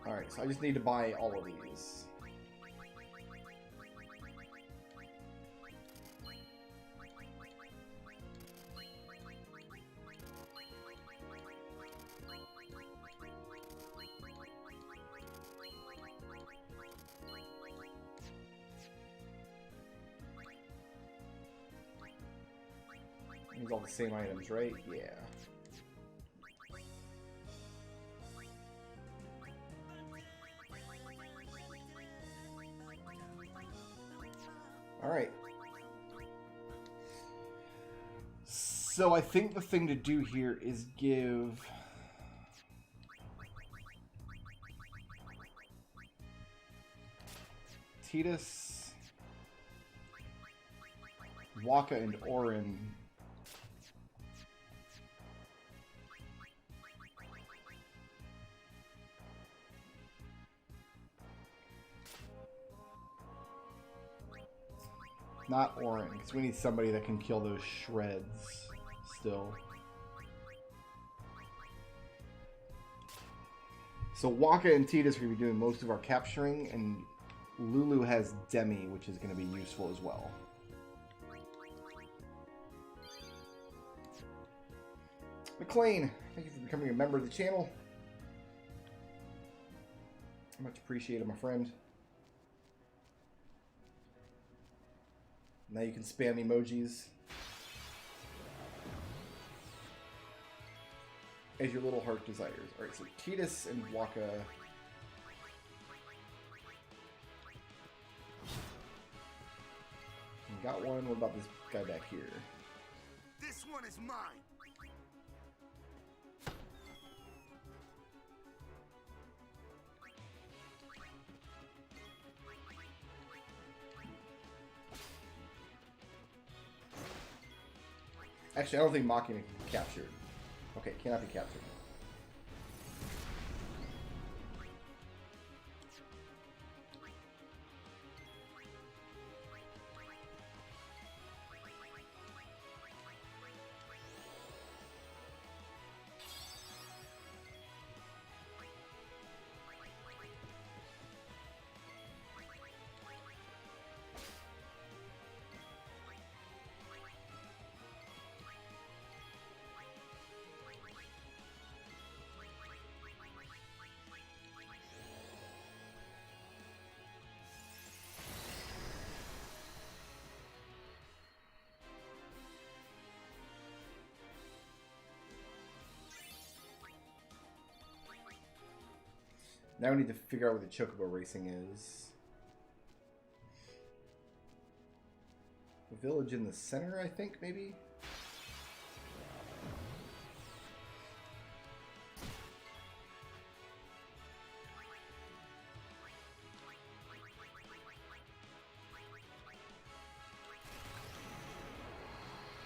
Alright, so I just need to buy all of these. These all the same items, right? Yeah. Alright. So I think the thing to do here is give Tidus, Waka, and Orin not Orin, because we need somebody that can kill those shreds still. So Waka and Tidus are going to be doing most of our capturing, and Lulu has Demi, which is going to be useful as well. McLean, thank you for becoming a member of the channel. Much appreciated, my friend. Now you can spam emojis as your little heart desires. Alright, so Tidus and Waka. Got one. What about this guy back here? This one is mine. Actually, I don't think Machina can be captured. Okay, cannot be captured. Now we need to figure out where the chocobo racing is. The village in the center, I think, maybe?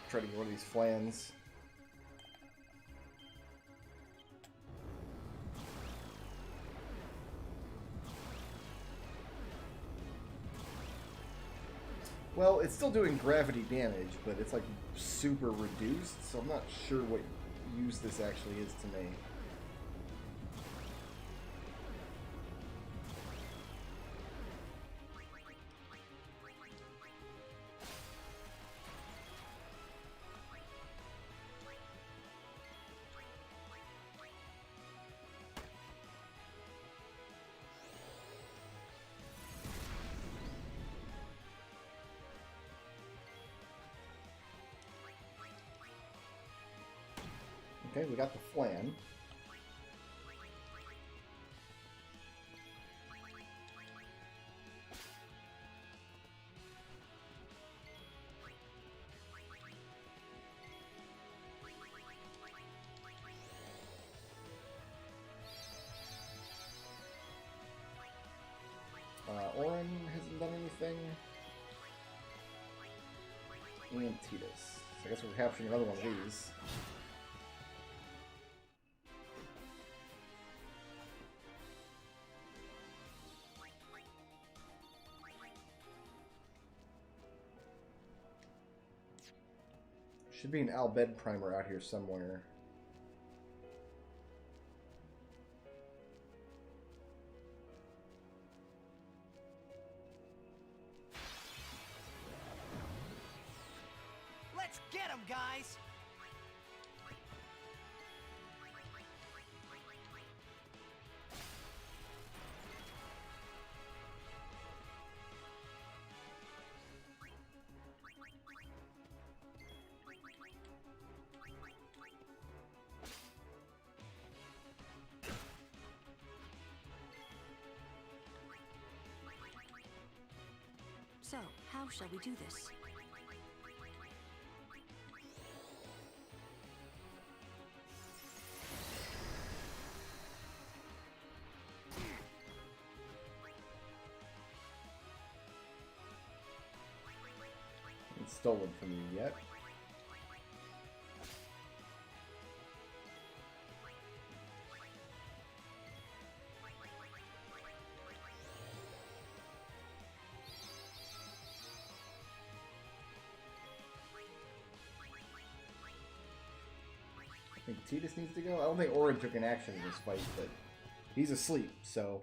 Try to get one of these flans. Well, it's still doing gravity damage, but it's like super reduced, so I'm not sure what use this actually is to me. Okay, we got the flan. Oren hasn't done anything. And Titus. So I guess we're capturing another one of these. Should be an Bhed primer out here somewhere. Let's get him, guys! So, how shall we do this? It's stolen from you yet. I think Titus needs to go. I don't think Orin took an action in this fight, but he's asleep, so...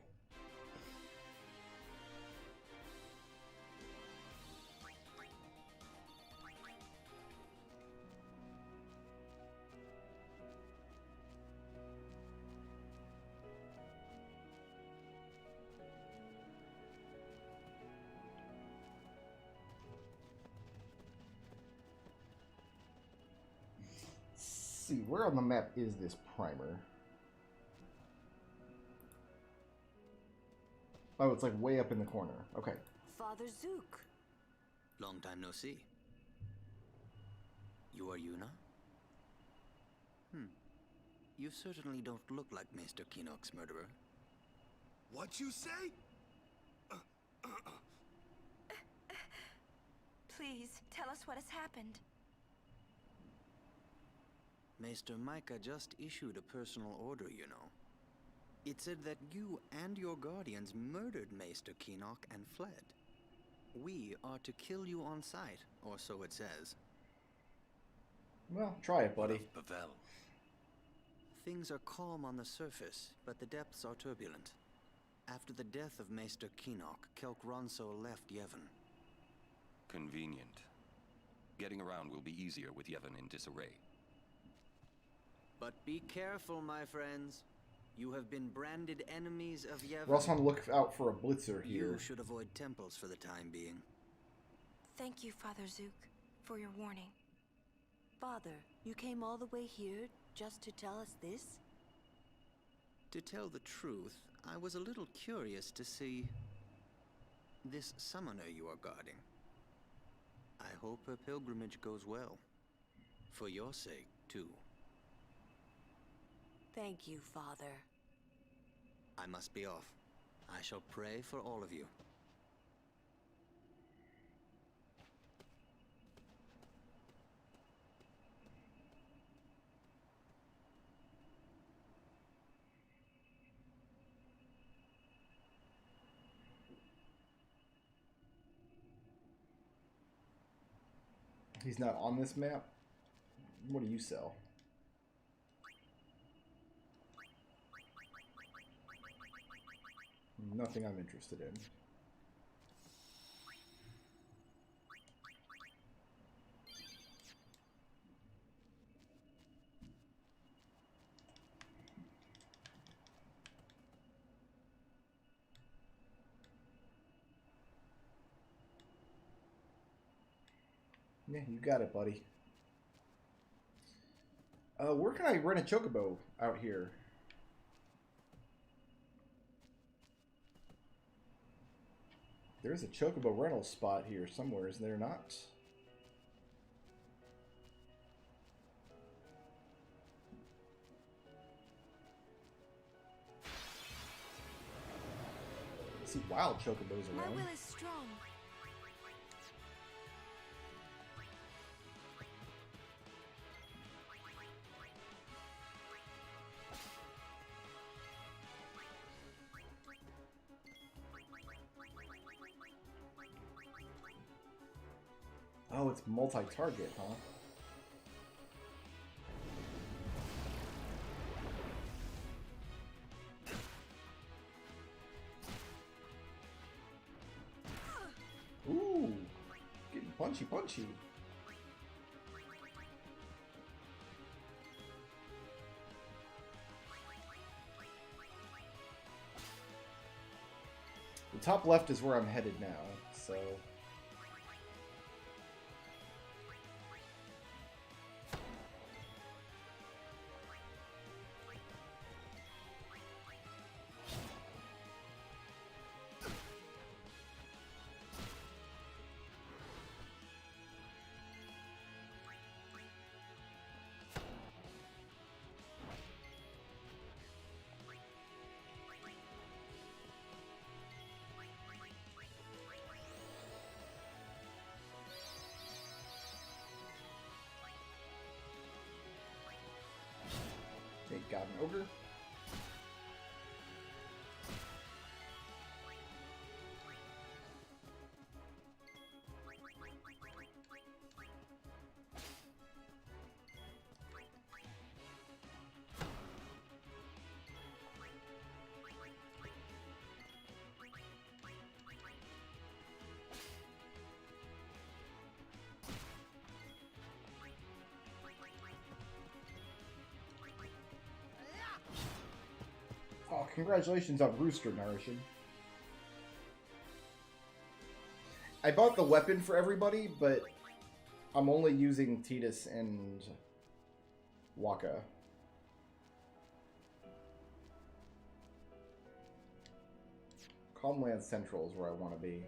See, where on the map is this primer? Oh, it's like way up in the corner. Okay. Father Zook. Long time no see. You are Yuna? You certainly don't look like Maester Kinok's murderer. What you say? Please, tell us what has happened. Maester Micah just issued a personal order, you know. It said that you and your guardians murdered Maester Kinok and fled. We are to kill you on sight, or so it says. Well, try it, buddy. Bevelle. Things are calm on the surface, but the depths are turbulent. After the death of Maester Kinok, Kelk Ronso left Yevon. Convenient. Getting around will be easier with Yevon in disarray. But be careful, my friends. You have been branded enemies of Yevon. We're also on the look out for a blitzer here. You should avoid temples for the time being. Thank you, Father Zook, for your warning. Father, you came all the way here just to tell us this? To tell the truth, I was a little curious to see this summoner you are guarding. I hope her pilgrimage goes well. For your sake, too. Thank you, Father. I must be off. I shall pray for all of you. He's not on this map? What do you sell? Nothing I'm interested in. Yeah, you got it, buddy. Where can I rent a chocobo out here? There's a chocobo rental spot here somewhere, is there not? I see wild chocobos My around. will is strong. Oh, it's multi-target, huh? Ooh, getting punchy. The top left is where I'm headed now, so... Okay, got an ogre. Oh, congratulations on Rooster Nourishing. I bought the weapon for everybody, but I'm only using Titus and Waka. Calmland Central is where I want to be.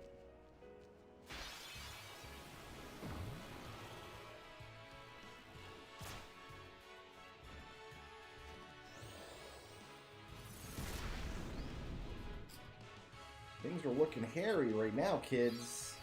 Things are looking hairy right now, kids.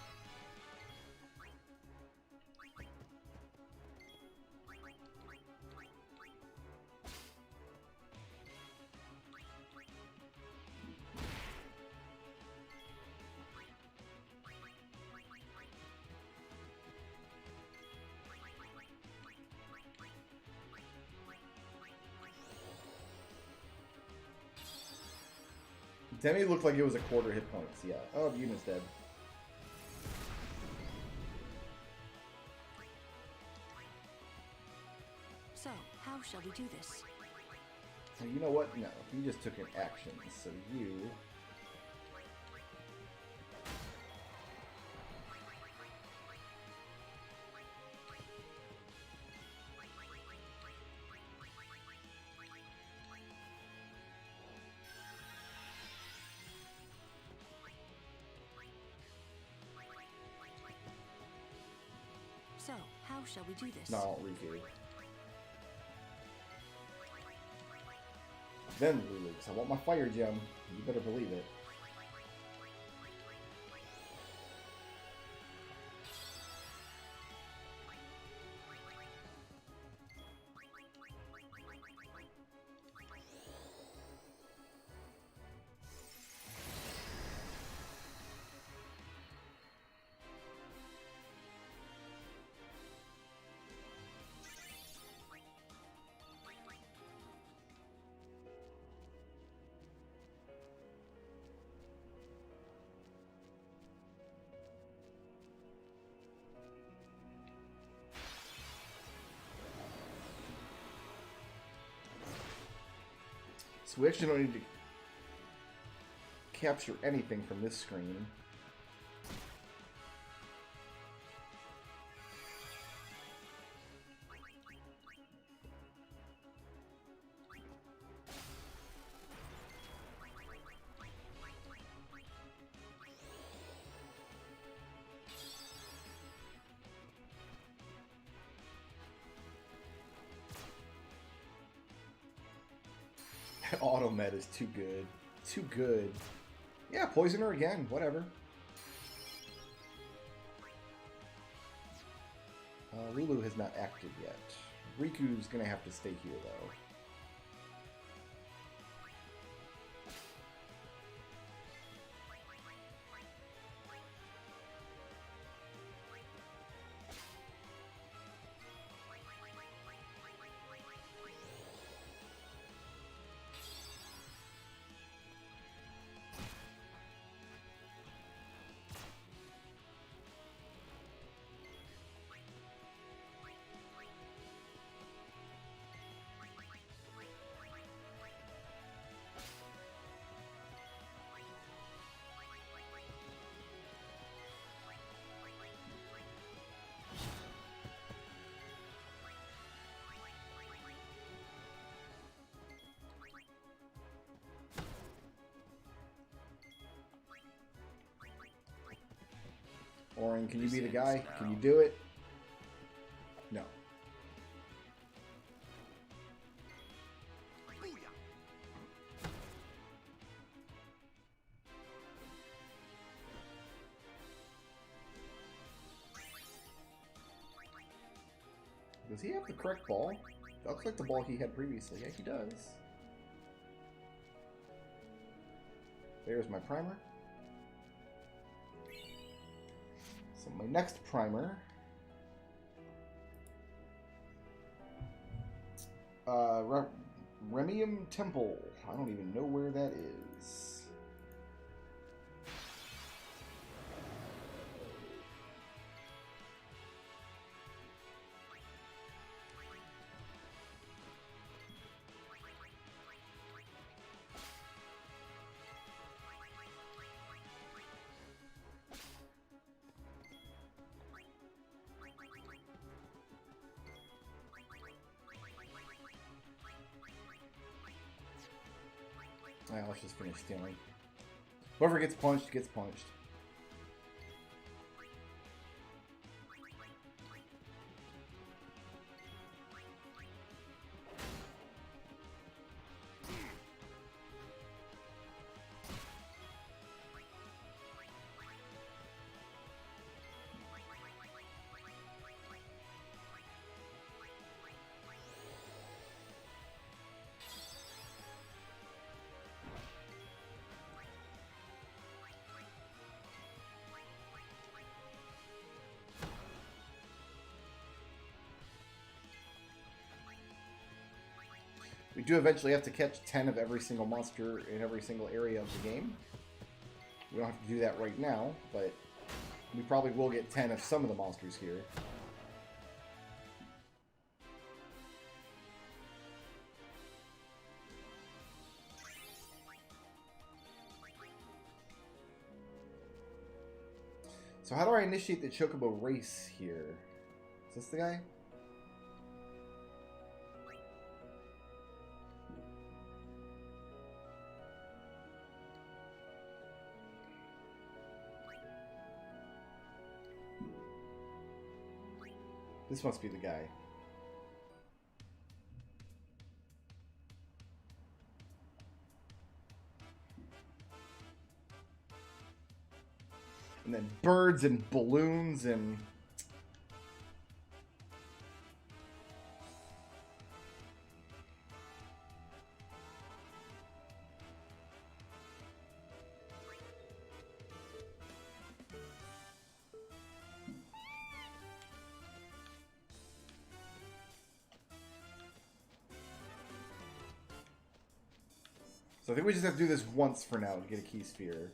Demi looked like it was a quarter hit points, yeah. Oh, Yuna's dead. So, how shall we do this? Well, you know what? No, you just took an action, so you... So, how shall we do this? No, Riku. Then Lulu, 'cause I want my fire gem. You better believe it. So we actually don't need to capture anything from this screen. That auto med is too good. Too good. Yeah, poison her again. Whatever. Lulu has not acted yet. Riku's gonna have to stay here, though. Orin, can you be the guy? Can you do it? No. Does he have the correct ball? That looks like the ball he had previously. Yeah, he does. There's my primer. So my next primer, Remium Temple. I don't even know where that is. Alright, let's just finish stealing. Whoever gets punched, gets punched. We do eventually have to catch 10 of every single monster in every single area of the game. We don't have to do that right now, but we probably will get 10 of some of the monsters here. So how do I initiate the chocobo race here? Is this the guy? This must be the guy. And then birds and balloons and... So I think we just have to do this once for now to get a key sphere.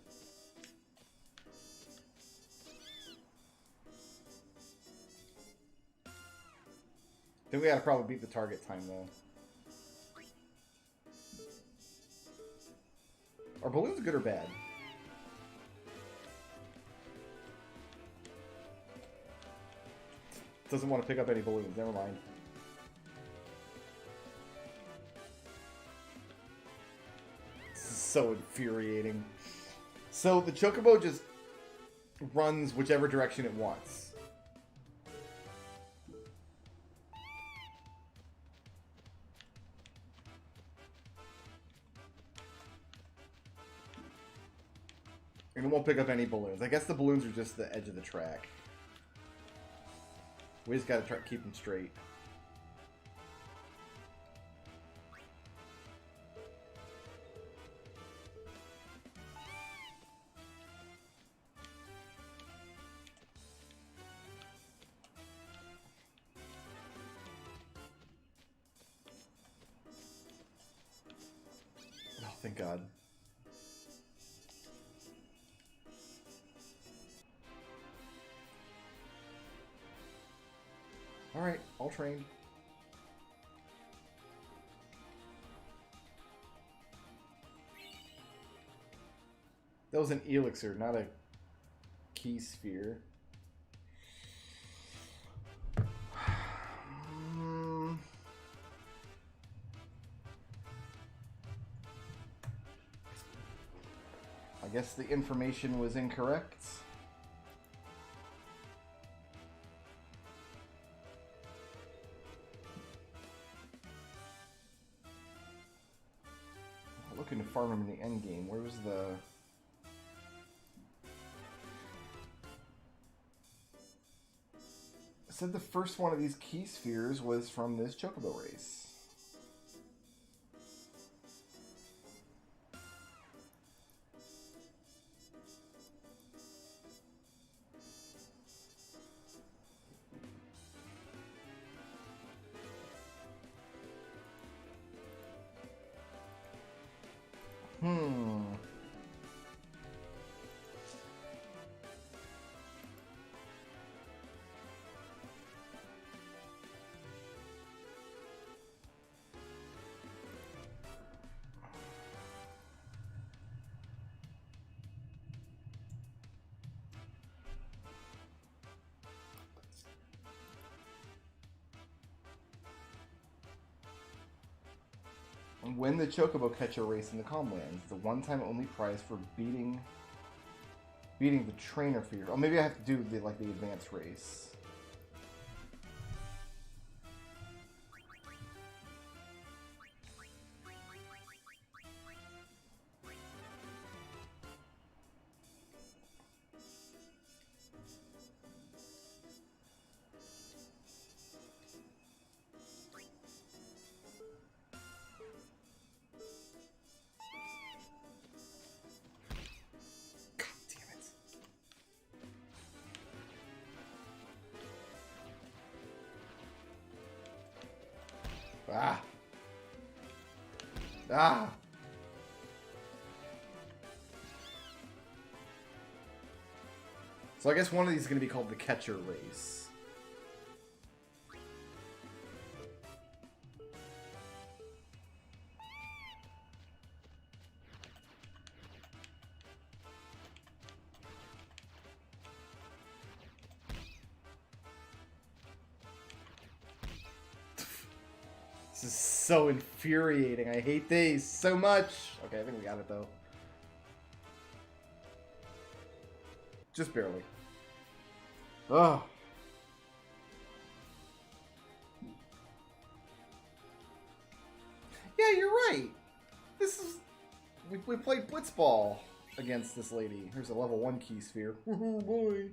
I think we gotta probably beat the target time though. Are balloons good or bad? Doesn't want to pick up any balloons, never mind. This is so infuriating. So the chocobo just runs whichever direction it wants. And it won't pick up any balloons. I guess the balloons are just the edge of the track. We just gotta try to keep them straight. Oh, thank God. Alright, all trained. That was an elixir, not a key sphere. I guess the information was incorrect. Looking to farm him in the end game. Where was the... I said the first one of these key spheres was from this chocobo race. Win the chocobo catcher race in the Calmlands. The one-time only prize for beating the trainer for your... Oh, maybe I have to do the advanced race. Ah. Ah. So I guess one of these is going to be called the catcher race. This is so infuriating. I hate these so much. Okay, I think we got it though. Just barely. Ugh. Yeah, you're right. This is... We played Blitzball against this lady. Here's a level 1 key sphere. Oh boy.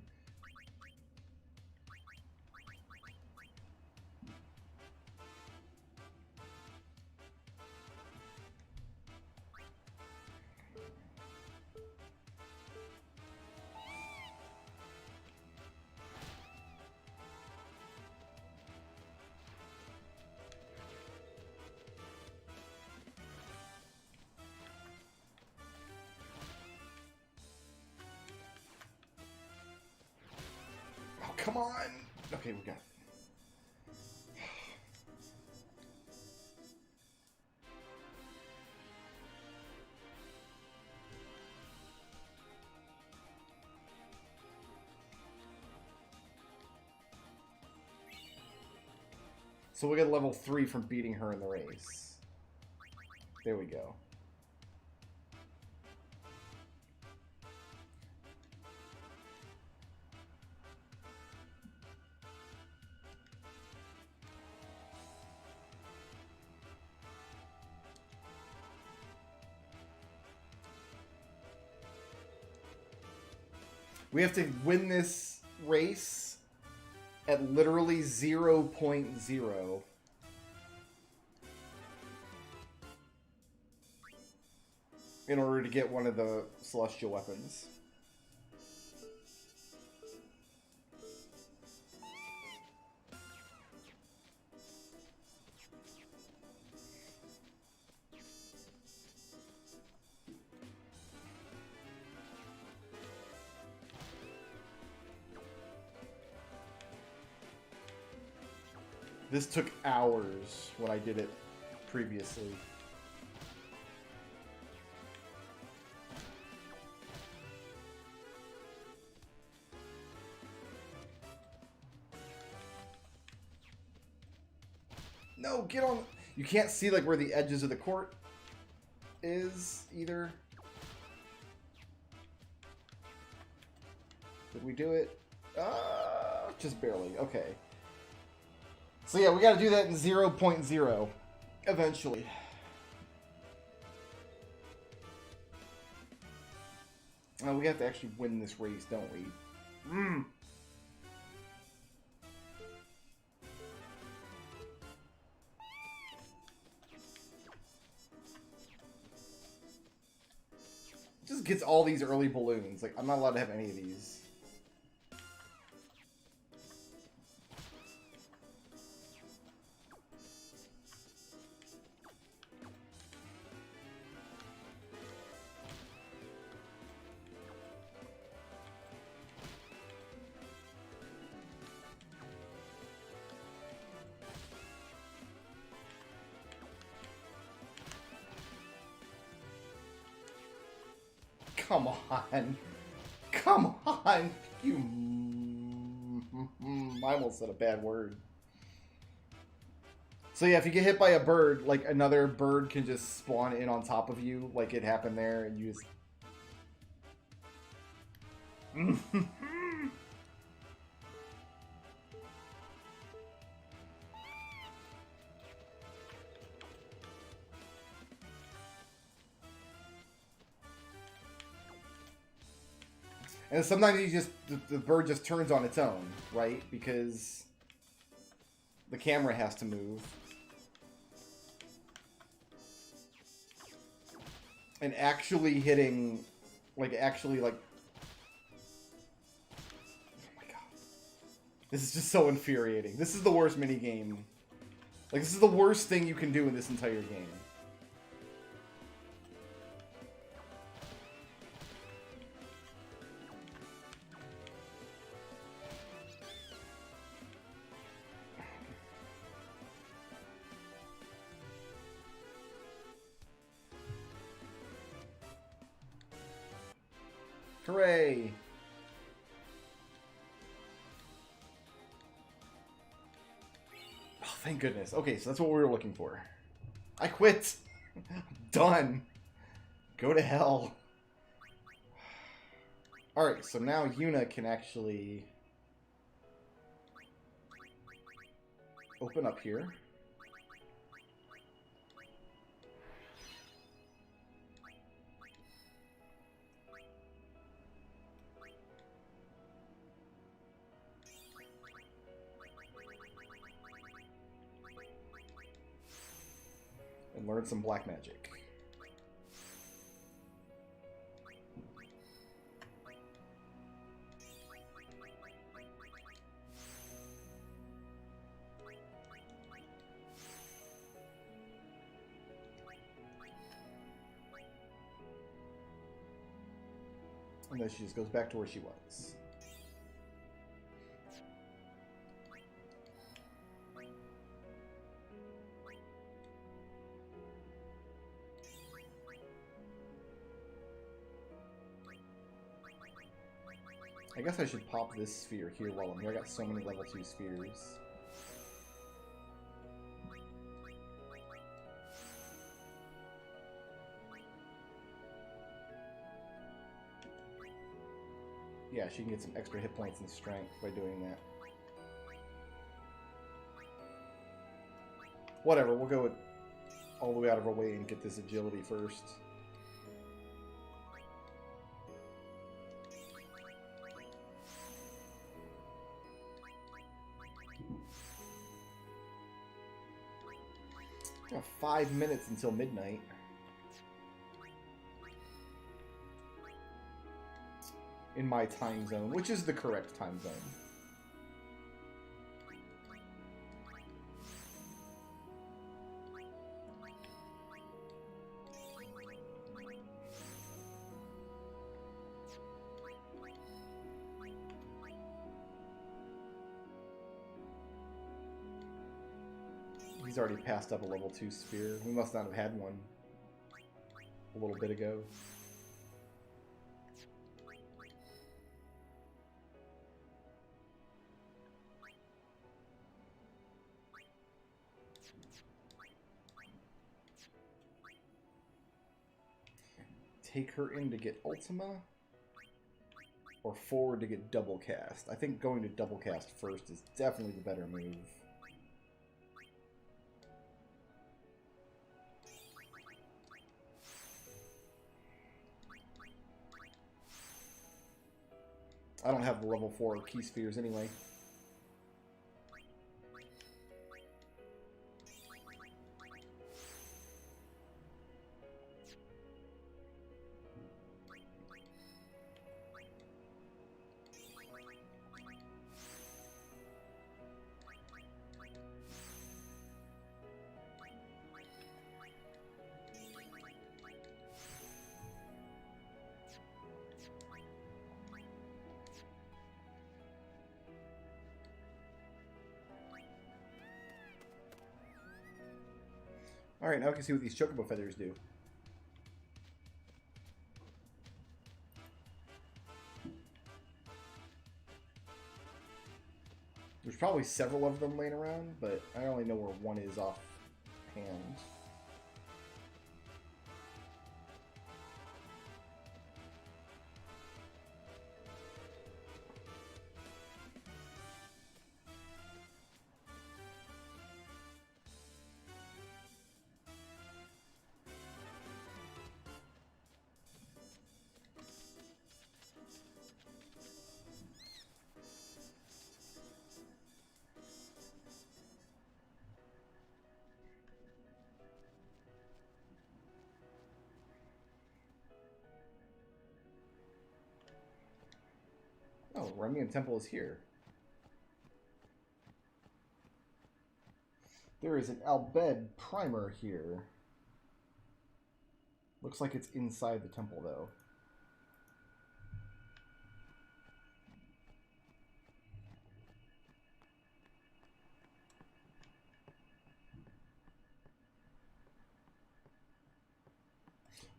Oh, come on! Okay, we got it. So we get level 3 from beating her in the race. There we go. We have to win this race at literally 0.0. In order to get one of the celestial weapons. This took hours when I did it previously. No, get on. You can't see like where the edges of the court is either. Did we do it? Just barely. Okay. So yeah, we got to do that in 0.0 eventually. Oh, we have to actually win this race, don't we? Just gets all these early balloons. Like, I'm not allowed to have any of these. Come on. Come on. You... I almost said a bad word. So yeah, if you get hit by a bird, like another bird can just spawn in on top of you, like it happened there, and you just... And sometimes you just the bird just turns on its own, right? Because the camera has to move. And actually hitting, like actually like, oh my god, this is just so infuriating. This is the worst mini game. Like this is the worst thing you can do in this entire game. Hooray! Oh, thank goodness. Okay, so that's what we were looking for. I quit! Done! Go to hell. Alright, so now Yuna can actually open up here. and learn some black magic. And then she just goes back to where she was. I guess I should pop this sphere here while I'm here. I got so many level 2 spheres. Yeah, she can get some extra hit points and strength by doing that. Whatever, we'll go with all the way out of our way and get this agility first. Got 5 minutes until midnight. In my time zone, which is the correct time zone. He's already passed up a level 2 sphere. We must not have had one a little bit ago. Take her in to get Ultima, or forward to get double cast. I think going to double cast first is definitely the better move. I don't have the level 4 key spheres anyway. Alright, now I can see what these chocobo feathers do. There's probably several of them laying around, but I only know where one is offhand. Oh, Remian Temple is here. There is an Bhed primer here. Looks like it's inside the temple, though.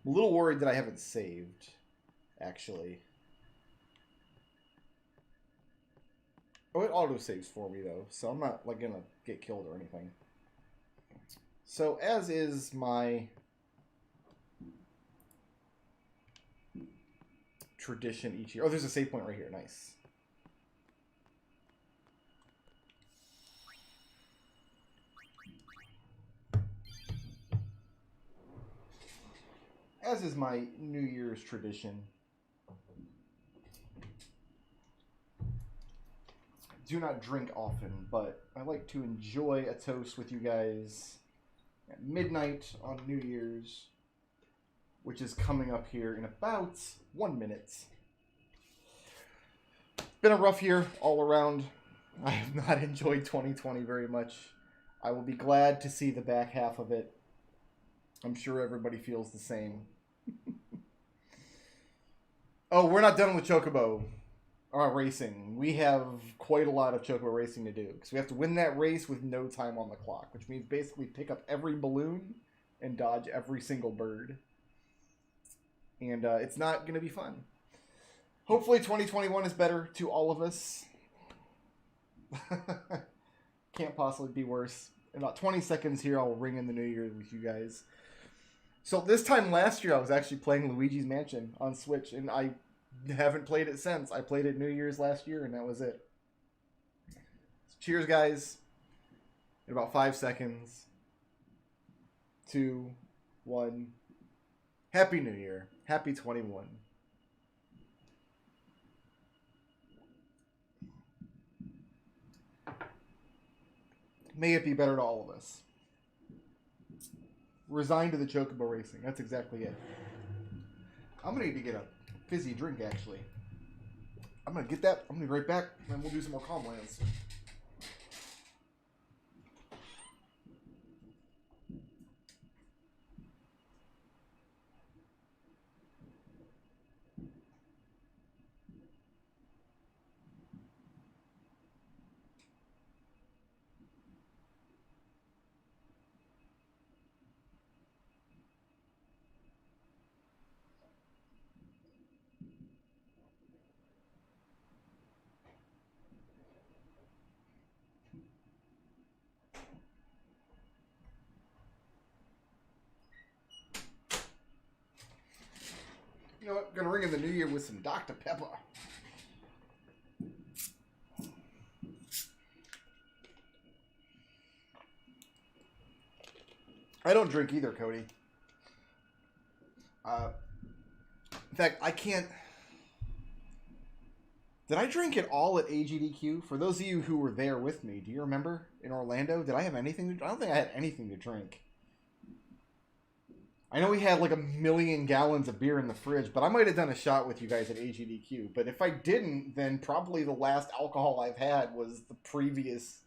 I'm a little worried that I haven't saved, actually. Oh, it auto-saves for me, though, so I'm not, like, gonna get killed or anything. So, as is my tradition each year. Oh, there's a save point right here. Nice. As is my New Year's tradition. Do not drink often, but I like to enjoy a toast with you guys at midnight on New Year's, which is coming up here in about 1 minute. Been a rough year all around. I have not enjoyed 2020 very much. I will be glad to see the back half of it. I'm sure everybody feels the same. Oh, we're not done with chocobo racing. We have quite a lot of chocobo racing to do, because we have to win that race with no time on the clock, which means basically pick up every balloon and dodge every single bird. And it's not going to be fun. Hopefully 2021 is better to all of us. Can't possibly be worse. In about 20 seconds here, I'll ring in the New Year with you guys. So this time last year, I was actually playing Luigi's Mansion on Switch, and I haven't played it since. I played it New Year's last year, and that was it. So cheers, guys. In about 5 seconds. 2, 1. Happy New Year. Happy 21. May it be better to all of us. Resign to the chocobo racing. That's exactly it. I'm going to need to get a fizzy drink, actually. I'm going to get that. I'm going to be right back, and then we'll do some more Calm Lands. You know what? Gonna ring in the New Year with some Dr. Pepper. I don't drink either, Cody. In fact, I can't... Did I drink it all at AGDQ? For those of you who were there with me, do you remember in Orlando? Did I have anything to... I don't think I had anything to drink. I know we had like 1 million gallons of beer in the fridge, but I might have done a shot with you guys at AGDQ. But if I didn't, then probably the last alcohol I've had was the previous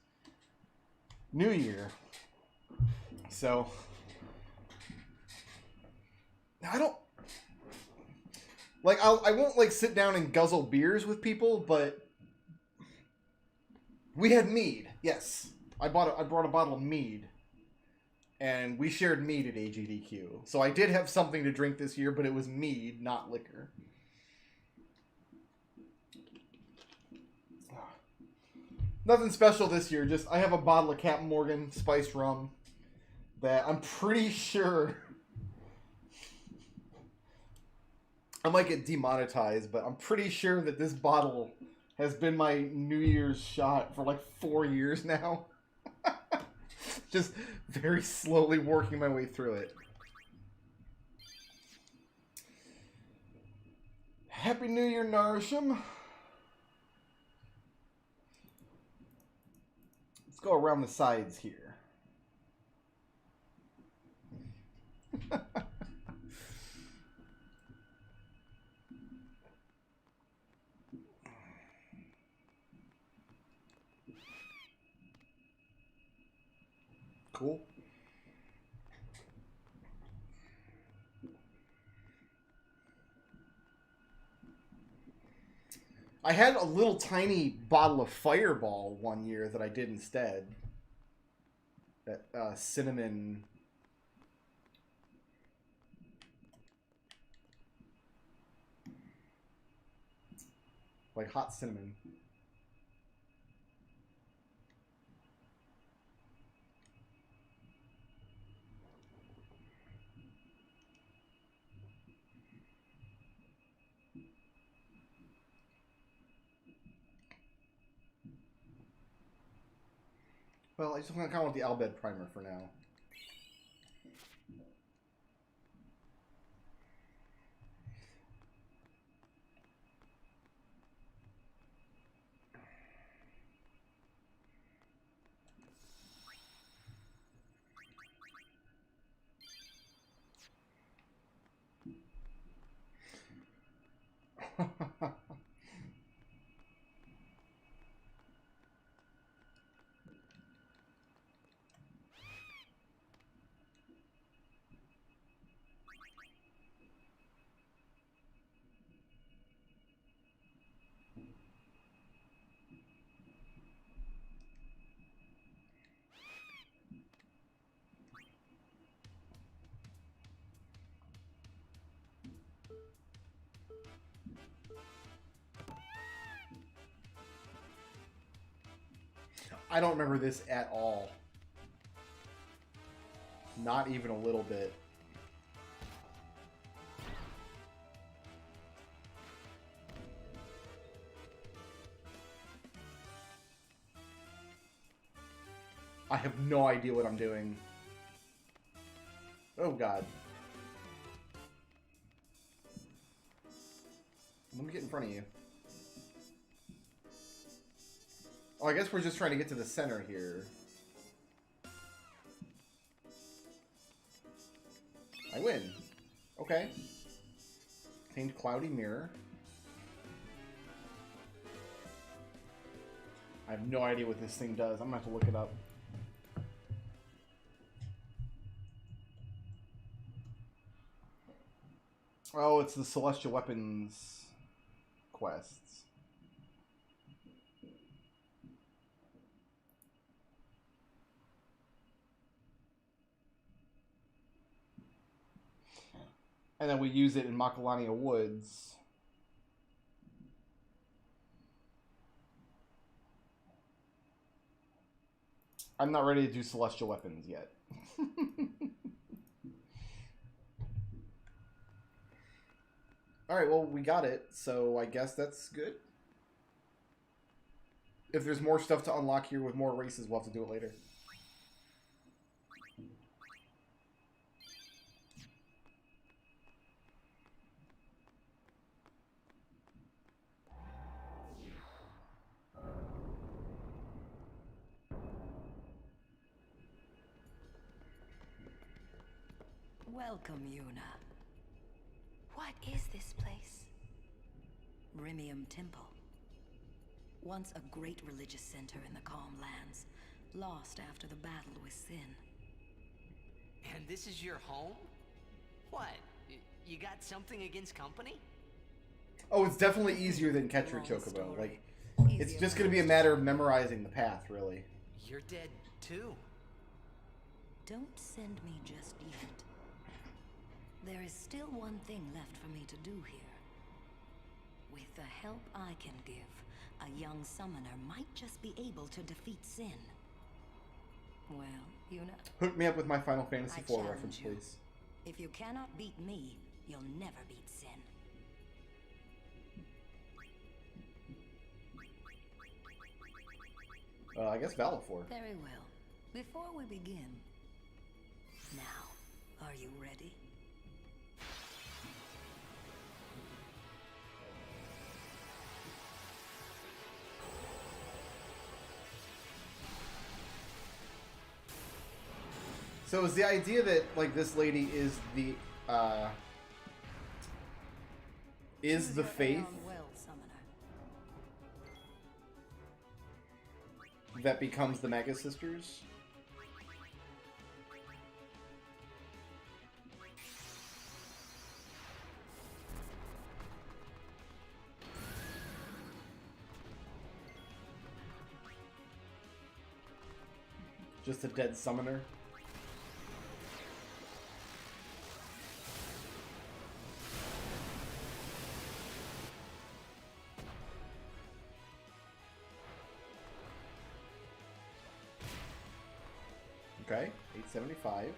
New Year. So... I don't... Like, I won't, like, sit down and guzzle beers with people, but... We had mead, yes. I brought a bottle of mead. And we shared mead at AGDQ. So I did have something to drink this year, but it was mead, not liquor. Nothing special this year, just I have a bottle of Captain Morgan spiced rum that I'm pretty sure... I might get demonetized, but I'm pretty sure that this bottle has been my New Year's shot for like 4 years now. Just very slowly working my way through it. Happy New Year, Narisham. Let's go around the sides here. Cool. I had a little tiny bottle of Fireball one year that I did instead. That cinnamon... Like hot cinnamon. Well, I just kind of want the Bhed primer for now. I don't remember this at all. Not even a little bit. I have no idea what I'm doing. Oh god. Let me get in front of you. Oh, I guess we're just trying to get to the center here. I win. Okay. Obtained Cloudy Mirror. I have no idea what this thing does. I'm gonna have to look it up. Oh, it's the Celestial Weapons quests. And then we use it in Macalania Woods. I'm not ready to do Celestial Weapons yet. Alright, well, we got it, so I guess that's good. If there's more stuff to unlock here with more races, we'll have to do it later. Welcome, Yuna. What is this place? Rimium Temple. Once a great religious center in the Calm Lands, lost after the battle with Sin. And this is your home? What? You got something against company? Oh, it's definitely easier than Catch Your Chocobo. Like, it's just going to be a matter of memorizing the path, really. You're dead, too. Don't send me just yet. There is still one thing left for me to do here. With the help I can give, a young summoner might just be able to defeat Sin. Well, Yuna... Hook me up with my Final Fantasy IV challenge reference, you. please. If you cannot beat me, you'll never beat Sin. I guess Valifor. Very well. Before we begin... Now, are you ready? So is the idea that, like, this lady is the faith that becomes the Mega Sisters? Just a dead summoner? Okay, 875.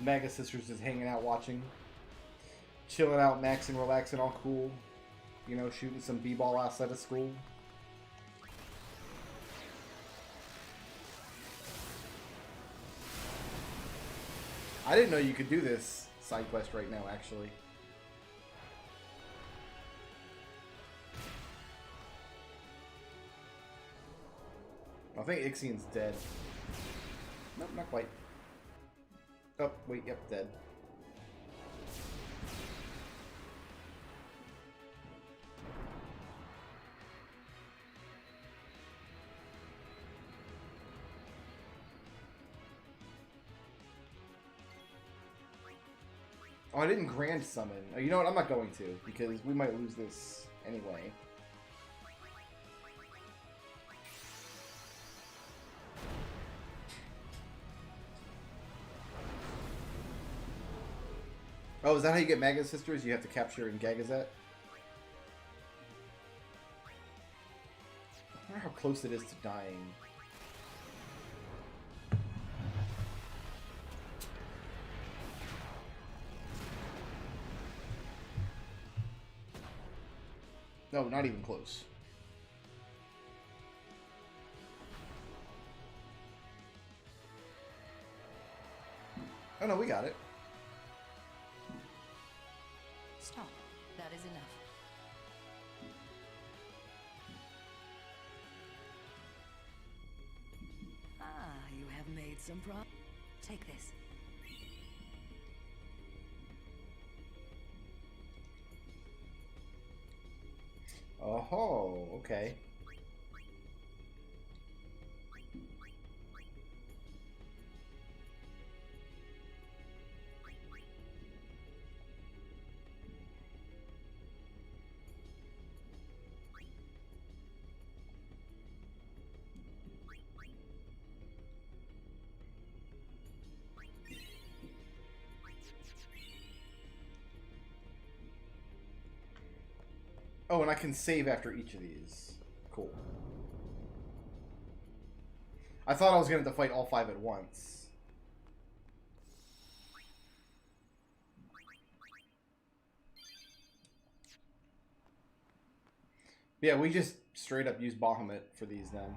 Mega Sisters is hanging out watching. Chilling out, maxing, relaxing, all cool. You know, shooting some b-ball outside of school. I didn't know you could do this side quest right now, actually. I think Ixian's dead. Nope, not quite. Oh, wait, yep, dead. Oh, I didn't grand summon. Oh, you know what? I'm not going to, because we might lose this anyway. Oh, is that how you get Maggot Sisters? You have to capture in Gagazet? I wonder how close it is to dying. No, not even close. Oh no, we got it. Stop. That is enough. Ah, you have made some progress. Take this. Oh, okay. Oh, and I can save after each of these. Cool. I thought I was going to have to fight all 5 at once. Yeah, we just straight up use Bahamut for these then.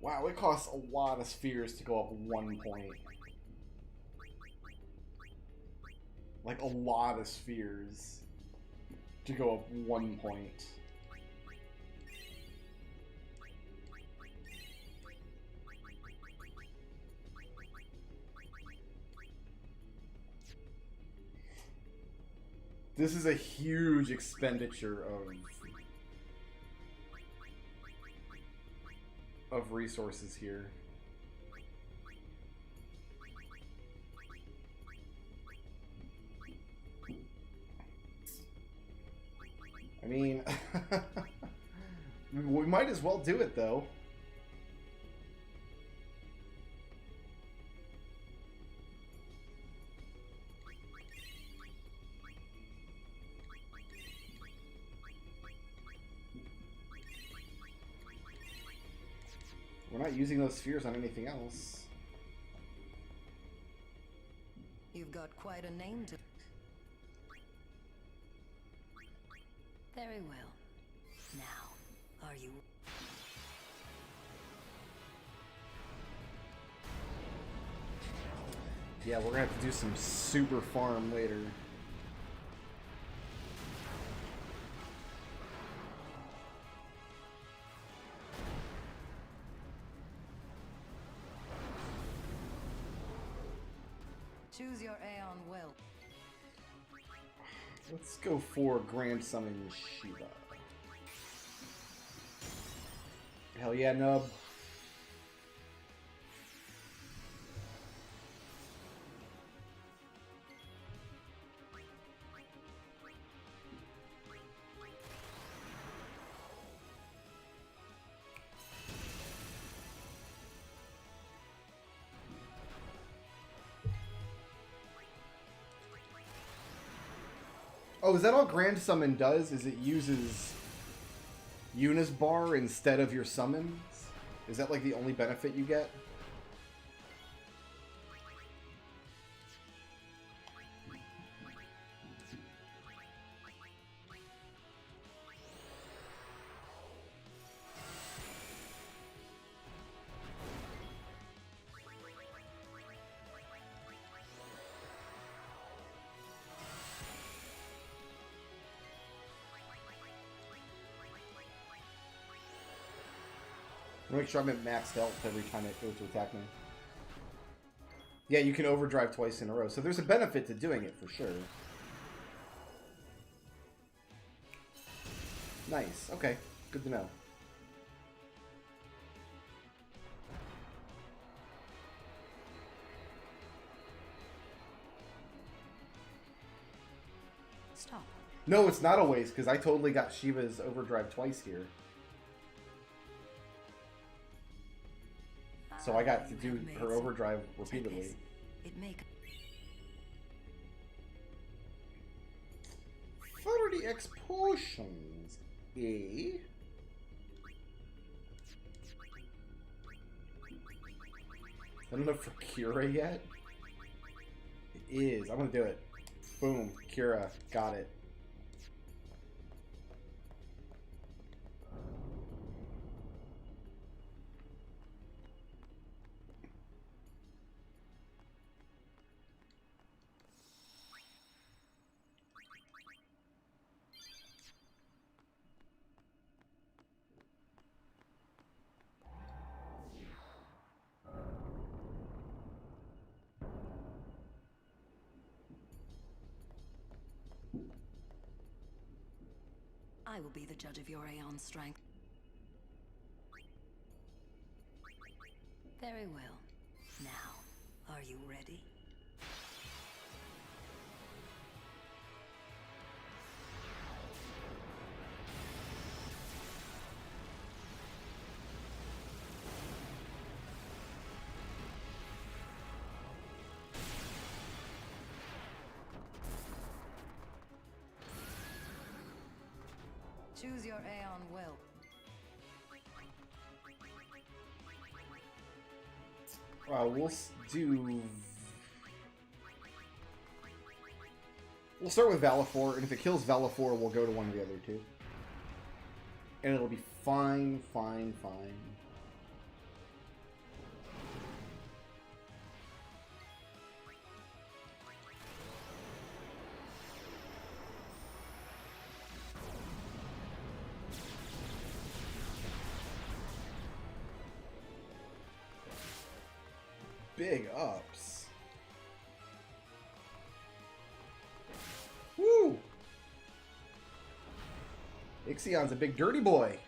Wow, it costs a lot of spheres to go up 1 point. Like, a lot of spheres to go up 1 point. This is a huge expenditure of resources here. I mean, we might as well do it though. We're not using those spheres on anything else. You've got quite a name to... Very well. Now, are you... Yeah, we're gonna have to do some super farm later. Choose your Aeon well. Let's go for Grand Summon Shiva. Hell yeah, nub. Oh, is that all Grand Summon does? Is it uses Eunice Bar instead of your summons? Is that like the only benefit you get? Make sure I'm at max health every time it goes to attack me. Yeah, you can overdrive twice in a row, so there's a benefit to doing it for sure. Nice. Okay, good to know. stop. No, it's not a waste, because I totally got Shiva's overdrive twice here. So I got to do her overdrive repeatedly. It may 30x potions. Eh? Is that enough for Cura yet? It is. I'm gonna do it. Boom. Cura. Got it. I will be the judge of your Aeon's strength. Very well. Now, are you ready? Choose your Aeon well. We'll start with Valifor, and if it kills Valifor, we'll go to one of the other two. And it'll be fine, fine, fine. Big ups. Woo! Ixion's a big dirty boy.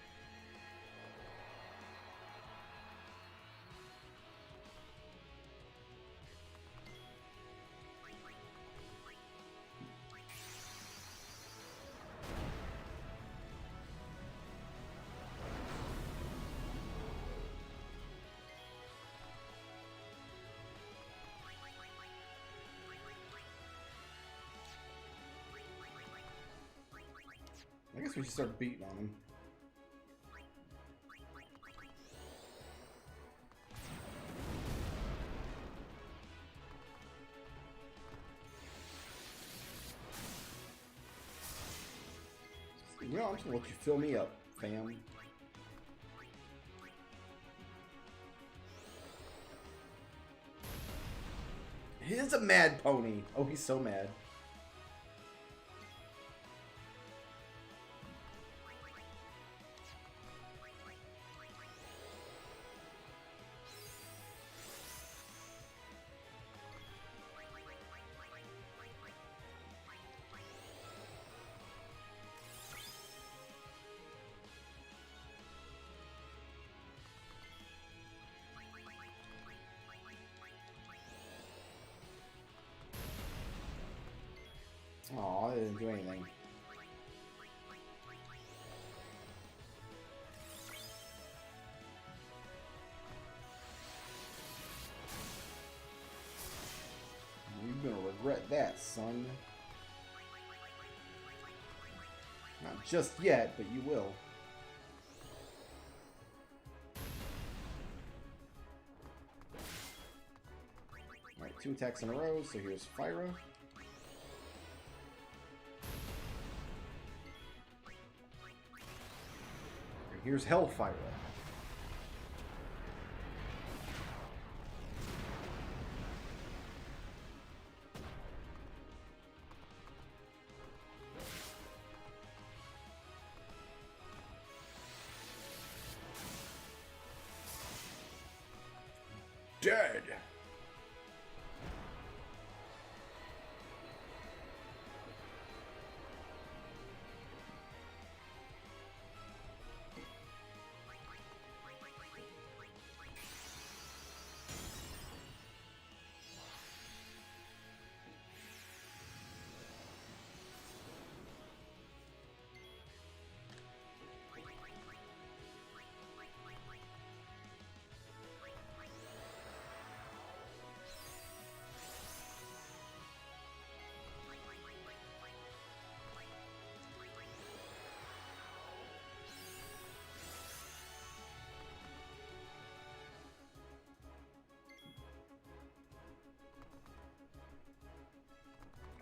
I guess we should start beating on him. You know, I'm just gonna let you fill me up, fam. He's a mad pony. Oh, he's so mad. Aw, I didn't do anything. You're gonna regret that, son. Not just yet, but you will. Alright, 2 attacks in a row, so here's Fyra. Here's Hellfire. Dead.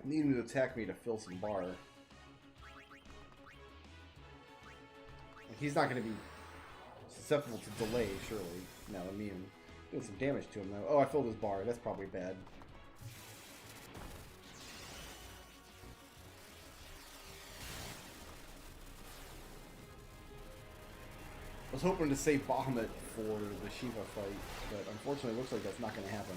I need him to attack me to fill some bar. He's not going to be susceptible to delay, surely. No, immune. Doing some damage to him, though. Oh, I filled his bar. That's probably bad. I was hoping to save Bahamut for the Shiva fight, but unfortunately it looks like that's not going to happen.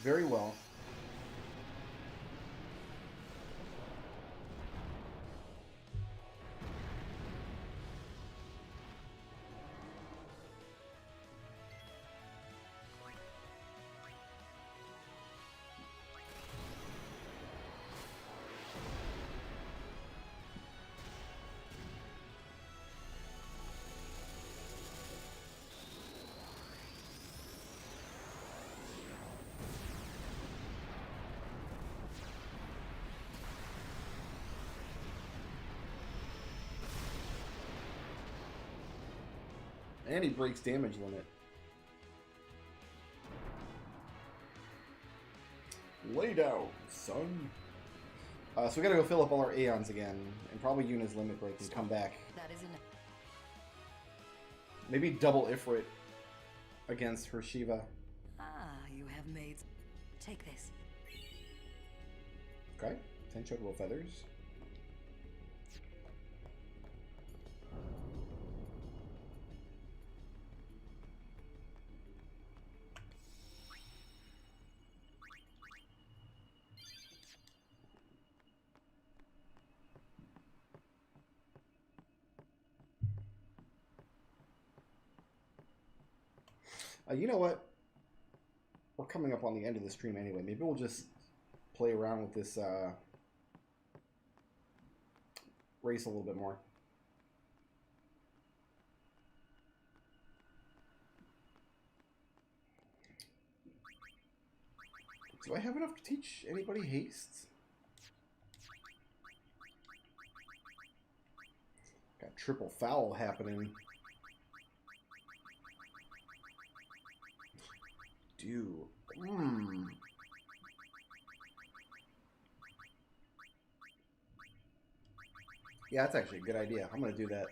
Very well. And he breaks damage limit. Lay down, son. So we gotta go fill up all our Aeons again, and probably Yuna's limit break and come back. That isn't. Maybe double Ifrit against her Shiva. Ah, you have made. Take this. Okay, 10 chocobo feathers. You know what? We're coming up on the end of the stream anyway. Maybe we'll just play around with this race a little bit more. Do I have enough to teach anybody haste? Got triple foul happening. Dude. Yeah, that's actually a good idea. I'm gonna do that.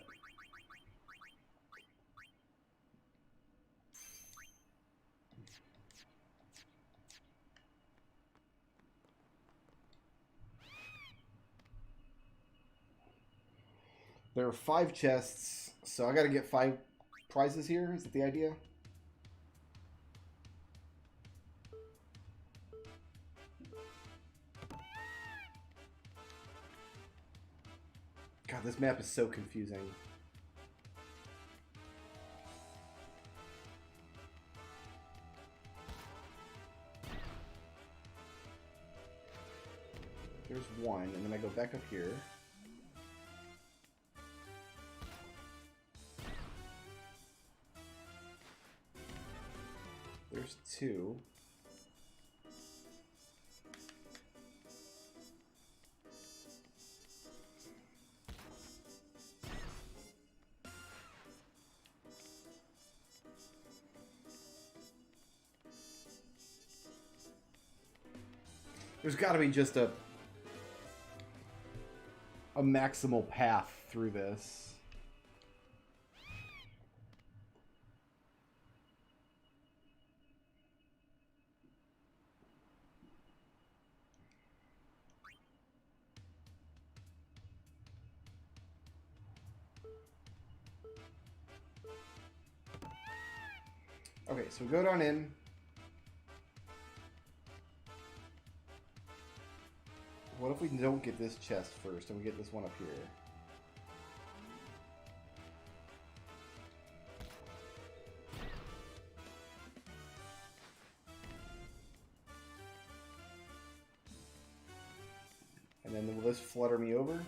There are 5 chests, so I gotta get 5 prizes here. Is that the idea? God, this map is so confusing. There's one, and then I go back up here. There's 2. There's got to be just a maximal path through this. Okay, so we go down in. What if we don't get this chest first and we get this one up here? And then will this flutter me over?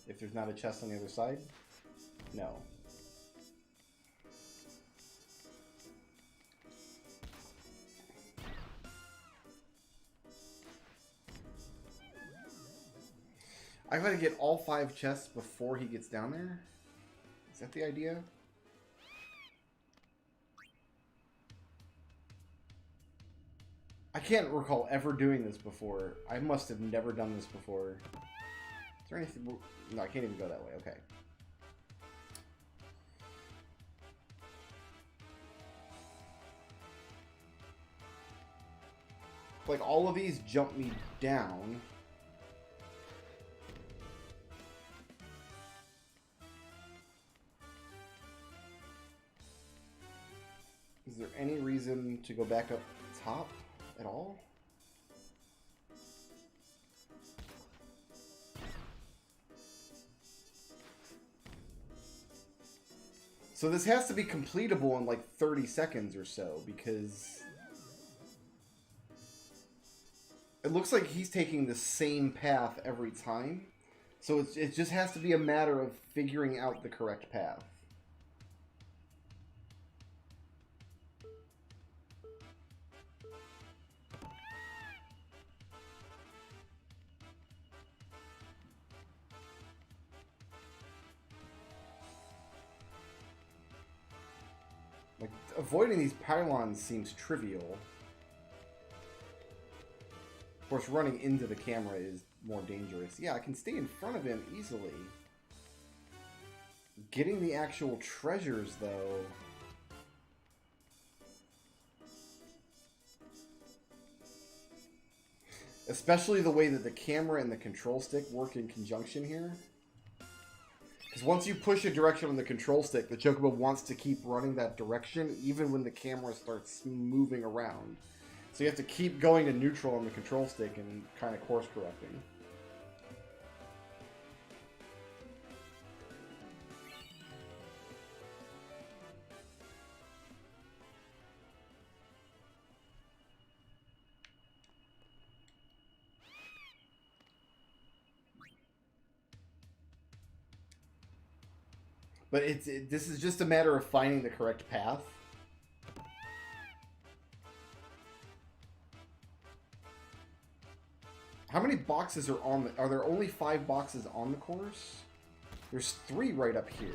If there's not a chest on the other side? No. I gotta get all 5 chests before he gets down there? Is that the idea? I can't recall ever doing this before. I must have never done this before. Is there anything... No, I can't even go that way. Okay. Like, all of these jump me down. Is there any reason to go back up top at all? So this has to be completable in like 30 seconds or so, because it looks like he's taking the same path every time. So it just has to be a matter of figuring out the correct path. Like, avoiding these pylons seems trivial. Of course, running into the camera is more dangerous. Yeah, I can stay in front of him easily. Getting the actual treasures, though... Especially the way that the camera and the control stick work in conjunction here. Because once you push a direction on the control stick, the chocobo wants to keep running that direction even when the camera starts moving around. So you have to keep going to neutral on the control stick and kind of course correcting. But this is just a matter of finding the correct path. How many boxes are on the... Are there only 5 boxes on the course? There's 3 right up here.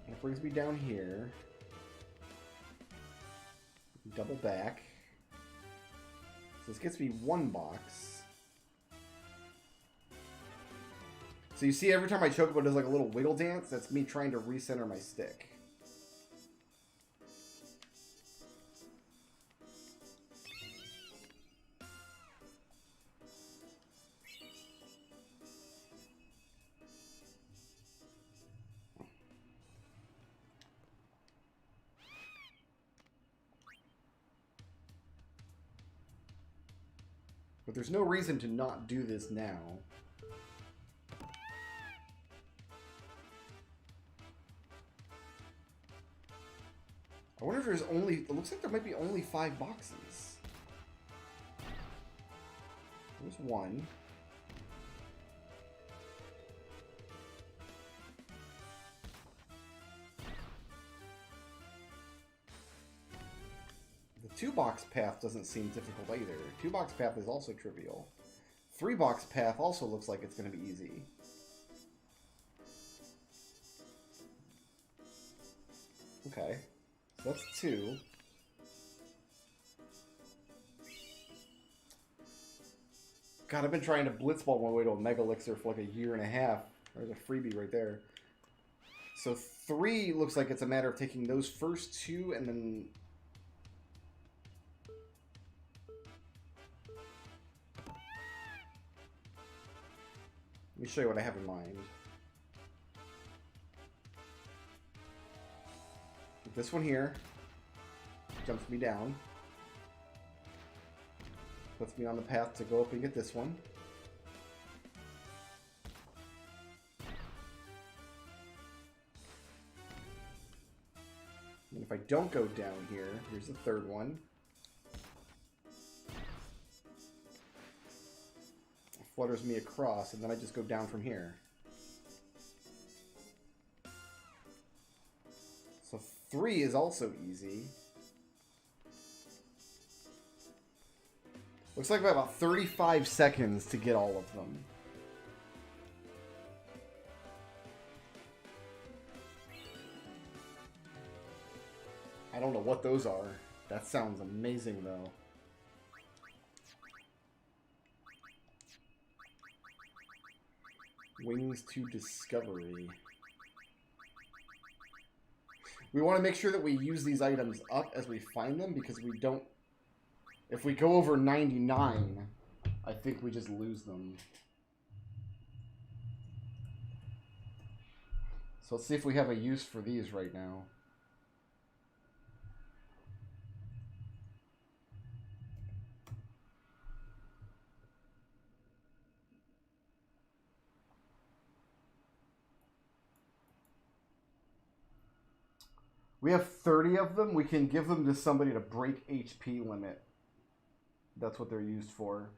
That brings me down here. Double back. So this gets me 1 box. So you see every time my chocobo does like a little wiggle dance, that's me trying to recenter my stick. But there's no reason to not do this now. I wonder if there's only... It looks like there might be only 5 boxes. There's 1. The 2-box path doesn't seem difficult either. 2-box path is also trivial. 3-box path also looks like it's going to be easy. Okay. So that's 2. God, I've been trying to blitzball my way to a Mega Elixir for like a year and a half. There's a freebie right there. So 3 looks like it's a matter of taking those first 2 and then... Let me show you what I have in mind. This one here jumps me down. Puts me on the path to go up and get this one. And if I don't go down here, here's the 3rd one. It flutters me across, and then I just go down from here. So 3 is also easy. Looks like we have about 35 seconds to get all of them. I don't know what those are. That sounds amazing, though. Wings to Discovery. We want to make sure that we use these items up as we find them, because we don't... If we go over 99, I think we just lose them. So let's see if we have a use for these right now. We have 30 of them. We can give them to somebody to break HP limit. That's what they're used for.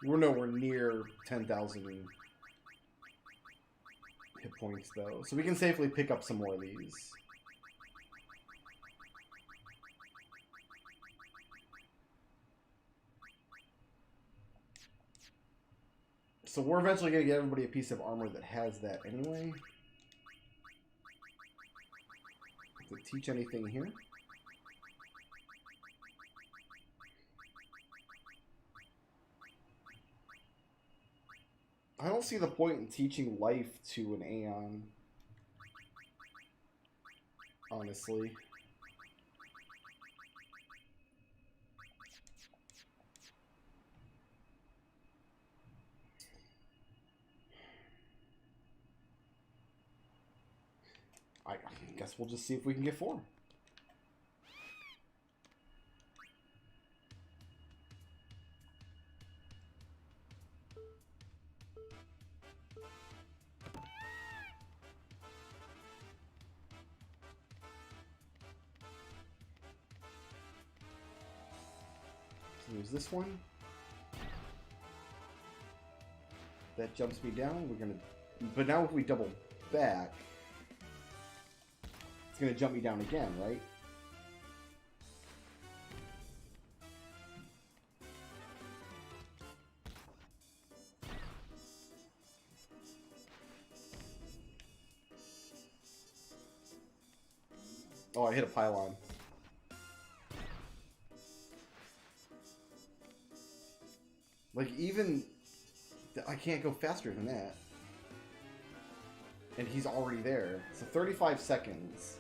We're nowhere near 10,000 hit points, though. So we can safely pick up some more of these. So we're eventually going to get everybody a piece of armor that has that anyway. Does it teach anything here? I don't see the point in teaching life to an Aeon. Honestly. I guess we'll just see if we can get 4. So there's this one. That jumps me down. We're gonna... But now if we double back... It's gonna jump me down again, right? Oh, I hit a pylon. Like, even... I can't go faster than that. And he's already there. So 35 seconds.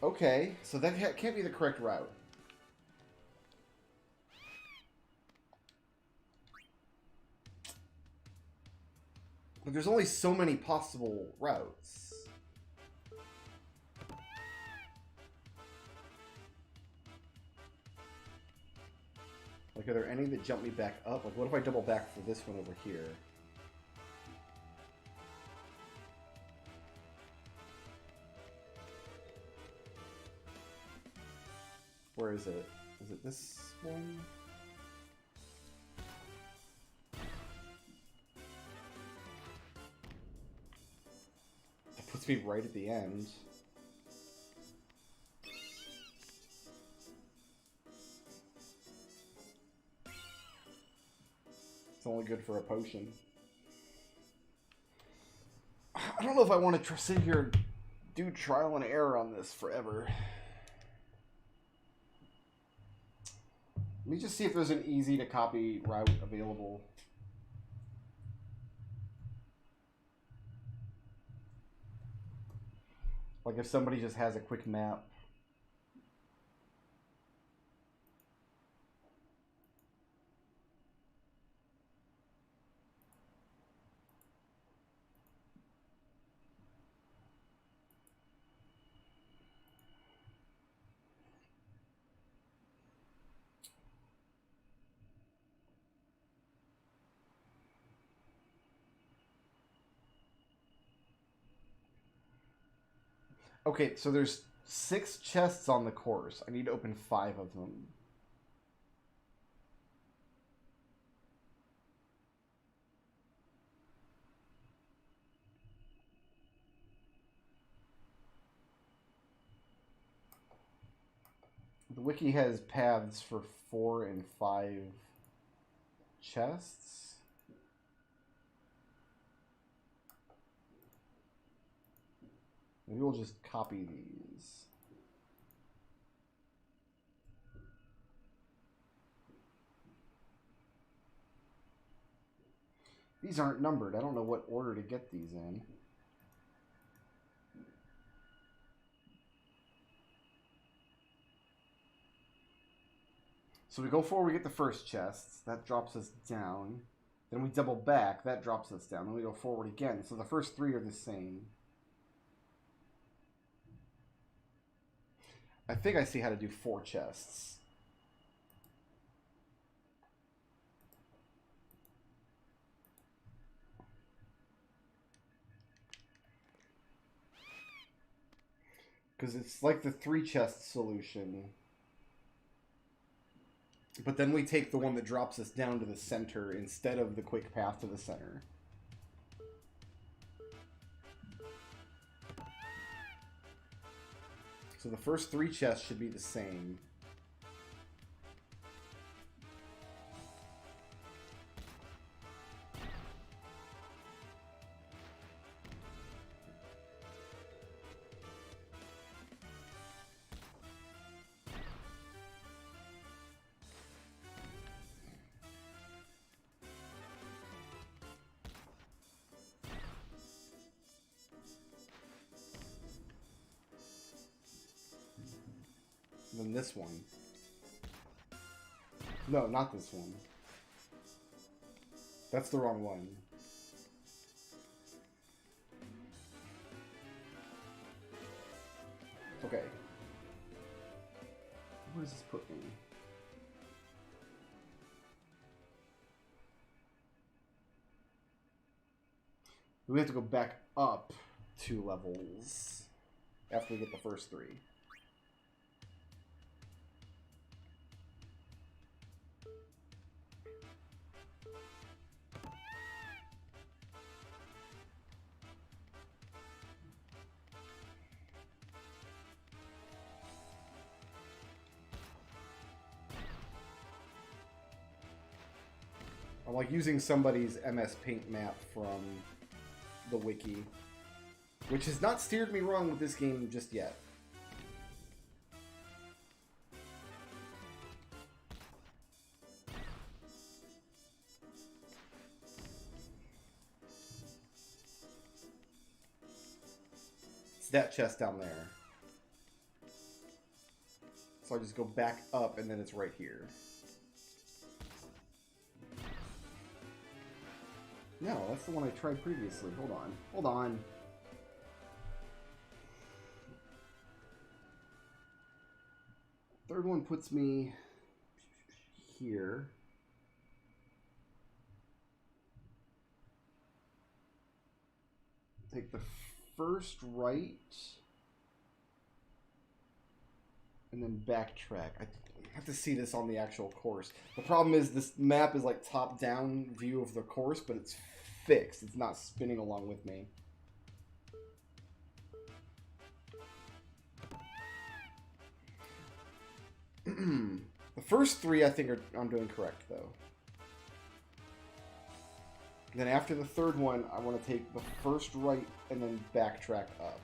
Okay, so that can't be the correct route. But there's only so many possible routes. Like, are there any that jump me back up? Like, what if I double back for this one over here? Where is it? Is it this one? That puts me right at the end. It's only good for a potion. I don't know if I want to sit here and do trial and error on this forever. Let me just see if there's an easy to copy route available. Like if somebody just has a quick map. Okay, so there's 6 chests on the course. I need to open 5 of them. The wiki has paths for 4 and 5 chests. Maybe we'll just copy these. These aren't numbered. I don't know what order to get these in. So we go forward, we get the first chest. That drops us down. Then we double back. That drops us down. Then we go forward again. So the first 3 are the same. I think I see how to do 4 chests. Because it's like the 3 chest solution. But then we take the one that drops us down to the center instead of the quick path to the center. So the first 3 chests should be the same. Then this one. No, not this one. That's the wrong one. Okay. Where does this put me? We have to go back up 2 levels after we get the first 3. I'm like using somebody's MS Paint map from the wiki, which has not steered me wrong with this game just yet. It's that chest down there. So I just go back up and then it's right here. No, that's the one I tried previously. Hold on. Hold on. Third one puts me here. Take the first right and then backtrack. I have to see this on the actual course. The problem is this map is like top-down view of the course, but it's fixed. It's not spinning along with me. The first 3 I think I'm doing correct though. Then after the third one, I want to take the first right and then backtrack up.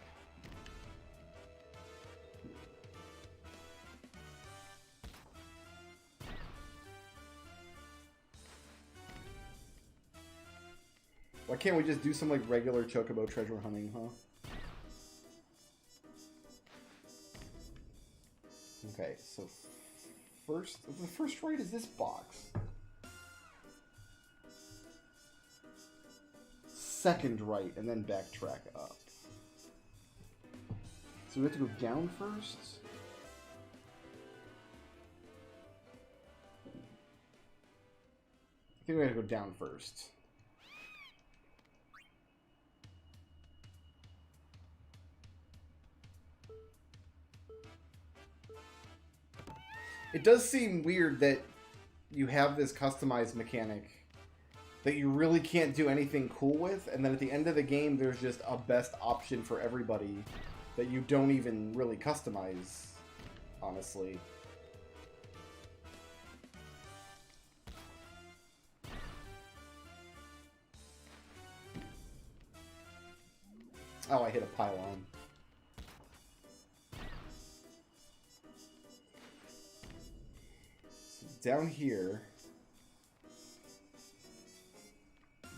Why can't we just do some like regular chocobo treasure hunting, huh? Okay, so the first right is this box. Second right, and then backtrack up. So we have to go down first? I think we have to go down first. It does seem weird that you have this customized mechanic that you really can't do anything cool with, and then at the end of the game there's just a best option for everybody that you don't even really customize, honestly. Oh, I hit a pylon. So down here.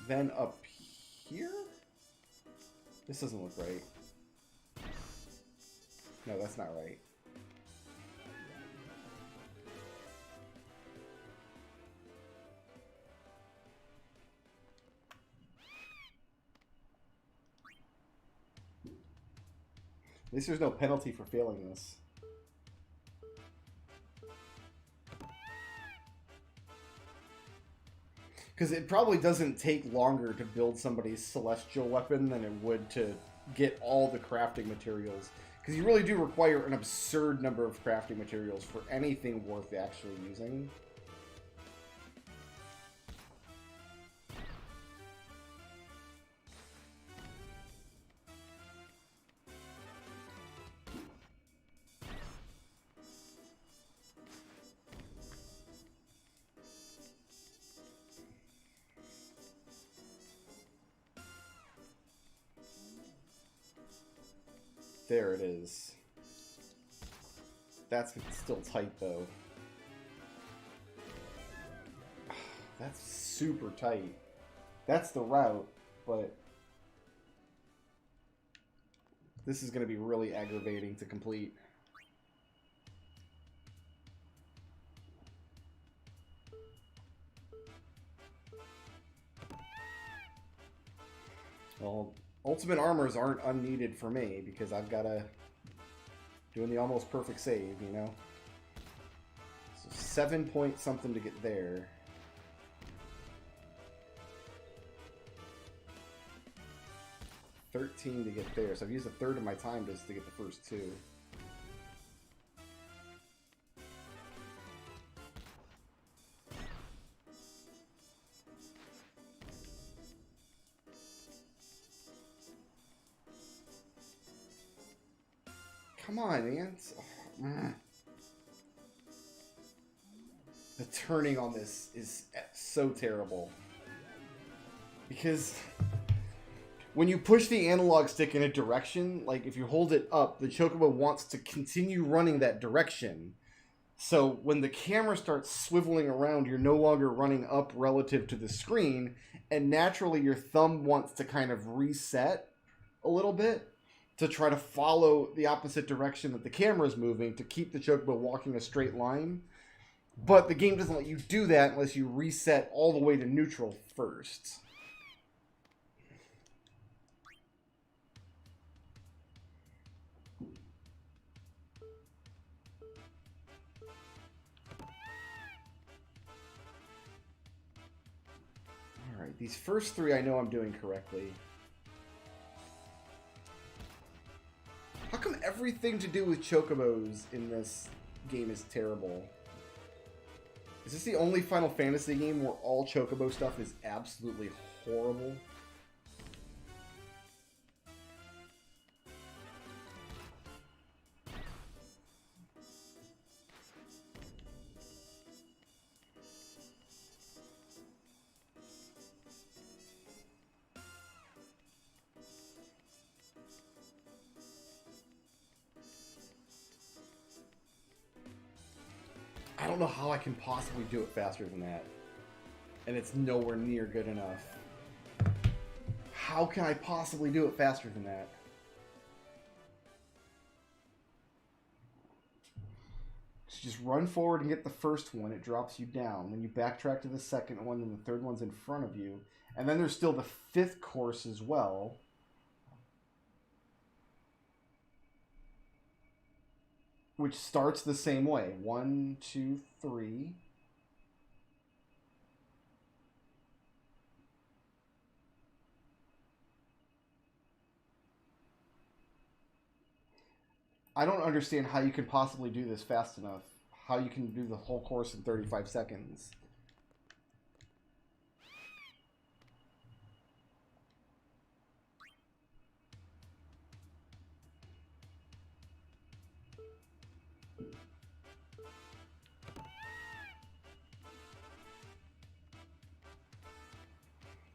Then up here? This doesn't look right. No, that's not right. At least there's no penalty for failing this. Because it probably doesn't take longer to build somebody's celestial weapon than it would to get all the crafting materials. Because you really do require an absurd number of crafting materials for anything worth actually using. There it is. That's still tight, though. That's super tight. That's the route, but this is going to be really aggravating to complete. Well, ultimate armors aren't unneeded for me because I've got to doing the almost perfect save, you know? So 7 point something to get there. $13 to get there. So I've used a third of my time just to get the first two. Come on, man. The turning on this is so terrible. Because when you push the analog stick in a direction, like if you hold it up, the chocobo wants to continue running that direction. So when the camera starts swiveling around, you're no longer running up relative to the screen, and naturally your thumb wants to kind of reset a little bit to try to follow the opposite direction that the camera is moving to keep the chocobo walking a straight line. But the game doesn't let you do that unless you reset all the way to neutral first. Alright, these first three I know I'm doing correctly. How come everything to do with chocobos in this game is terrible? Is this the only Final Fantasy game where all chocobo stuff is absolutely horrible? I don't know how I can possibly do it faster than that. And it's nowhere near good enough. How can I possibly do it faster than that? So just run forward and get the first one. It drops you down. Then you backtrack to the second one, and the third one's in front of you. And then there's still the fifth course as well. Which starts the same way. 1, 2, 3. I don't understand how you can possibly do this fast enough. How you can do the whole course in 35 seconds.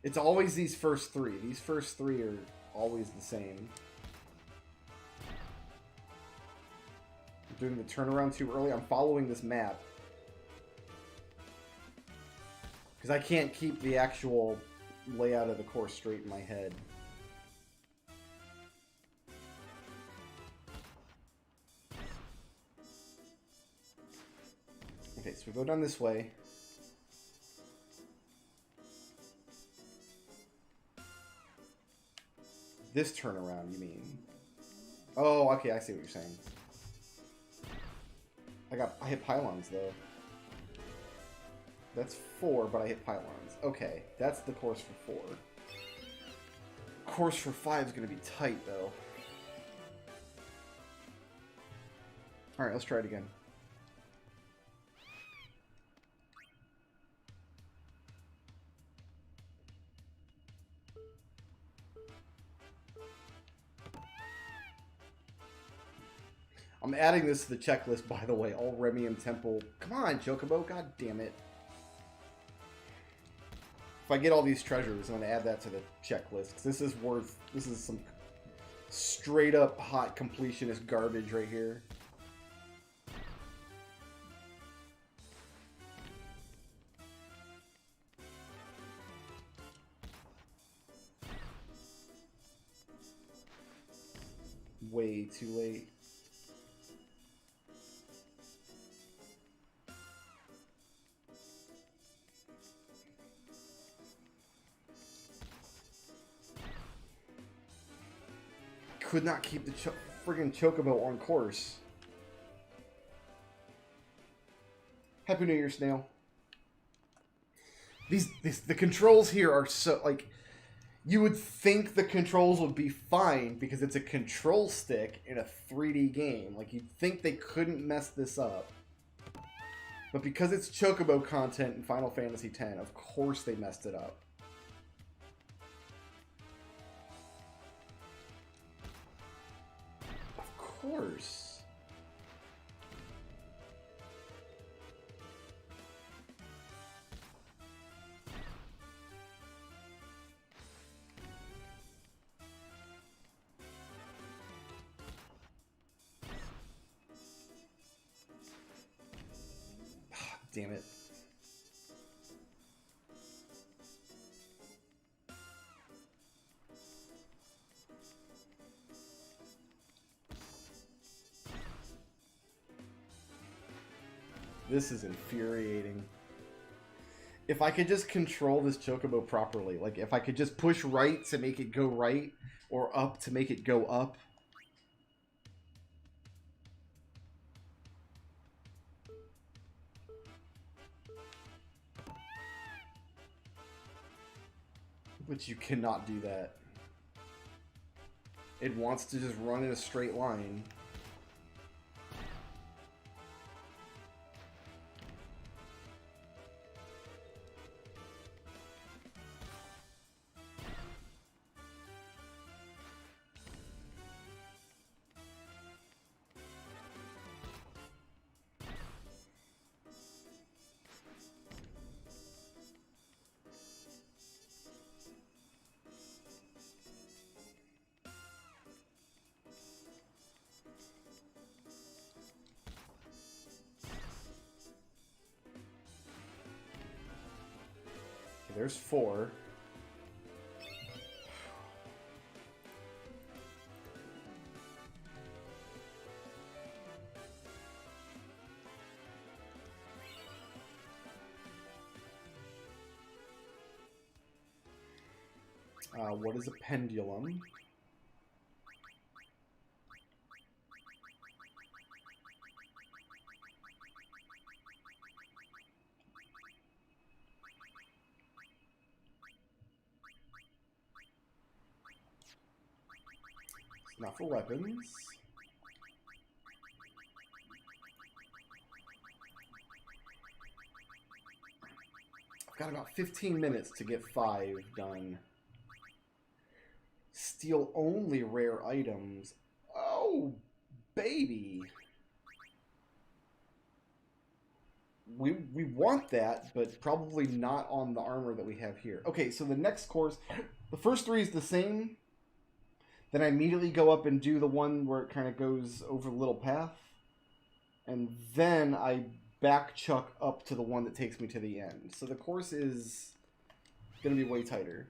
It's always these first three. These first three are always the same. I'm doing the turnaround too early. I'm following this map. Because I can't keep the actual layout of the course straight in my head. Okay, so we go down this way. This turnaround, you mean? Oh, okay, I see what you're saying. I hit pylons, though. That's 4, but I hit pylons. Okay, that's the course for 4. Course for 5 is going to be tight, though. Alright, let's try it again. I'm adding this to the checklist, by the way. All Remium Temple. Come on, Chocobo. God damn it. If I get all these treasures, I'm going to add that to the checklist. Because this is worth... This is some straight up hot completionist garbage right here. Way too late. Could not keep the friggin' Chocobo on course. Happy New Year, Snail. The controls here are so, like, you would think the controls would be fine because it's a control stick in a 3D game. Like, you'd think they couldn't mess this up. But because it's Chocobo content in Final Fantasy X, of course they messed it up. Of course. Damn it. This is infuriating. If I could just control this Chocobo properly, like if I could just push right to make it go right, or up to make it go up. But you cannot do that. It wants to just run in a straight line. There's 4. What is a pendulum? Not for weapons. I've got about 15 minutes to get 5 done. Steal only rare items. Oh, baby. We want that, but probably not on the armor that we have here. Okay, so the next course, the first 3 is the same. Then I immediately go up and do the one where it kind of goes over the little path. And then I back chuck up to the one that takes me to the end. So the course is going to be way tighter.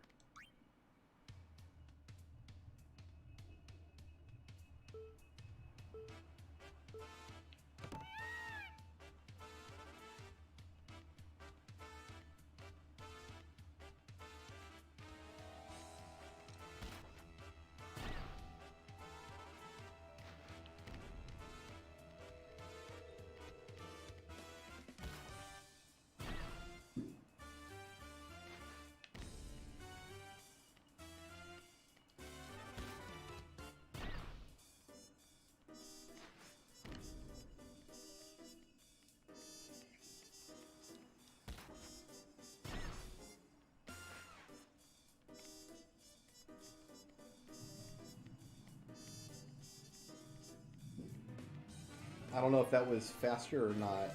I don't know if that was faster or not.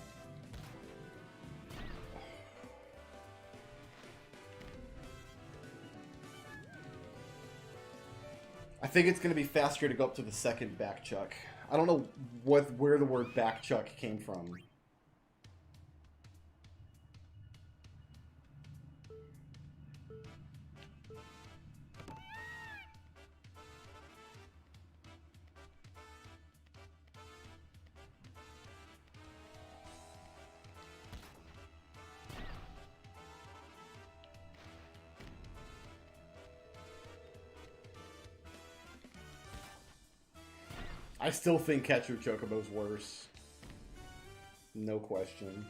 I think it's going to be faster to go up to the second back chuck. I don't know where the word back chuck came from. I still think Catcher Chocobo's worse. No question.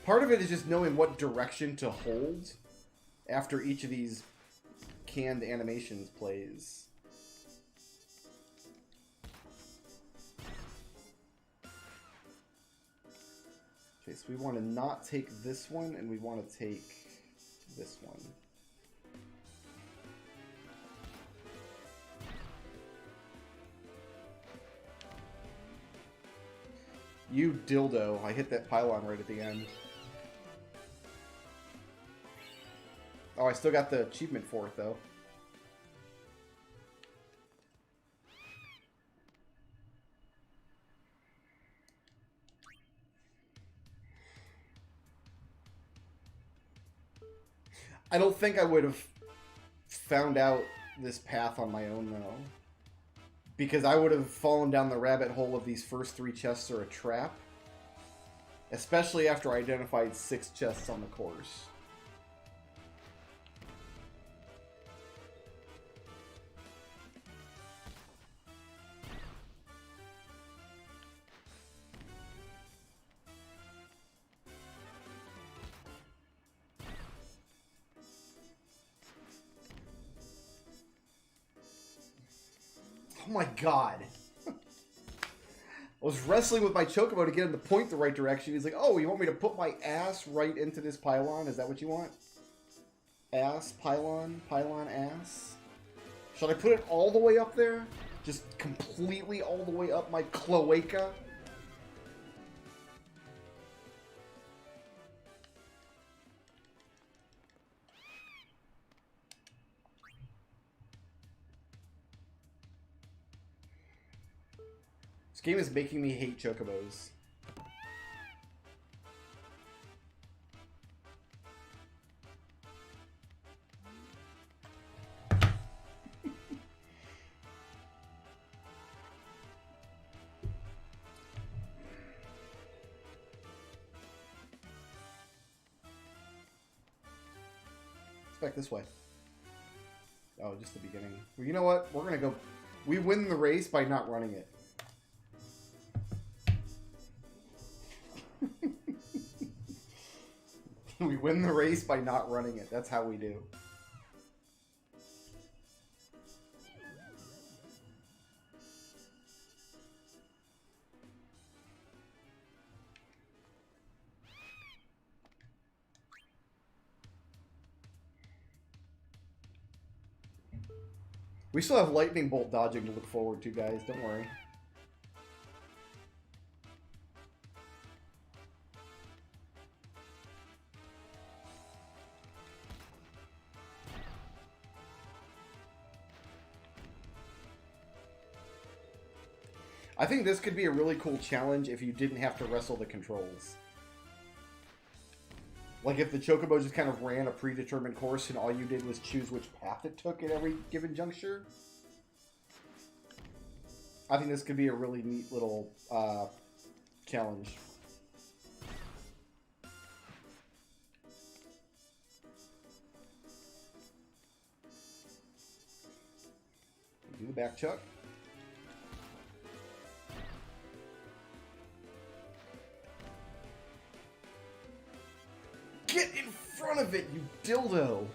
Part of it is just knowing what direction to hold after each of these canned animations plays. Okay, so we want to not take this one, and we want to take this one. You dildo. I hit that pylon right at the end. Oh, I still got the achievement for it, though. I don't think I would have found out this path on my own, though. Because I would have fallen down the rabbit hole of these first 3 chests are a trap. Especially after I identified 6 chests on the course. Oh my god. I was wrestling with my chocobo to get him to point the right direction. He's like, oh, you want me to put my ass right into this pylon? Is that what you want? Ass, pylon, pylon, ass? Should I put it all the way up there? Just completely all the way up my cloaca? This game is making me hate chocobos. It's back this way. Oh, just the beginning. Well, you know what? We're gonna go... We win the race by not running it. We win the race by not running it. That's how we do. We still have lightning bolt dodging to look forward to, guys. Don't worry. I think this could be a really cool challenge if you didn't have to wrestle the controls. Like if the chocobo just kind of ran a predetermined course and all you did was choose which path it took at every given juncture. I think this could be a really neat little challenge. Do the back chuck. Get in front of it, you dildo!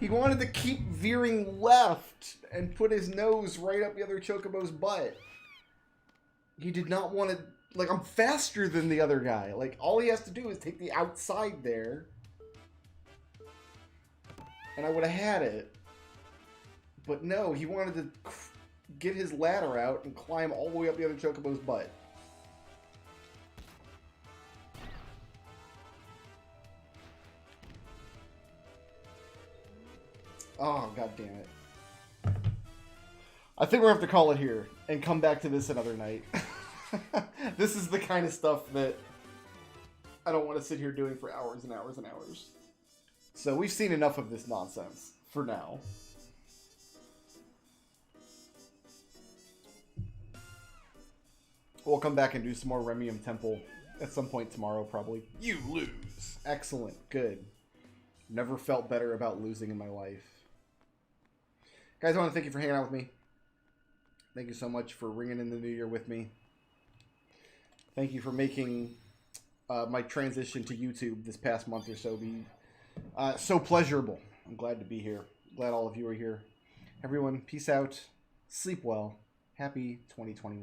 He wanted to keep veering left and put his nose right up the other chocobo's butt. He did not want to... Like, I'm faster than the other guy. Like, all he has to do is take the outside there. And I would have had it. But no, he wanted to get his ladder out and climb all the way up the other chocobo's butt. Oh, god damn it. I think we're going to have to call it here and come back to this another night. This is the kind of stuff that I don't want to sit here doing for hours and hours and hours. So we've seen enough of this nonsense for now. We'll come back and do some more Remium Temple at some point tomorrow, probably. You lose. Excellent. Good. Never felt better about losing in my life. Guys, I want to thank you for hanging out with me. Thank you so much for ringing in the new year with me. Thank you for making my transition to YouTube this past month or so be so pleasurable. I'm glad to be here. Glad all of you are here. Everyone, peace out. Sleep well. Happy 2021.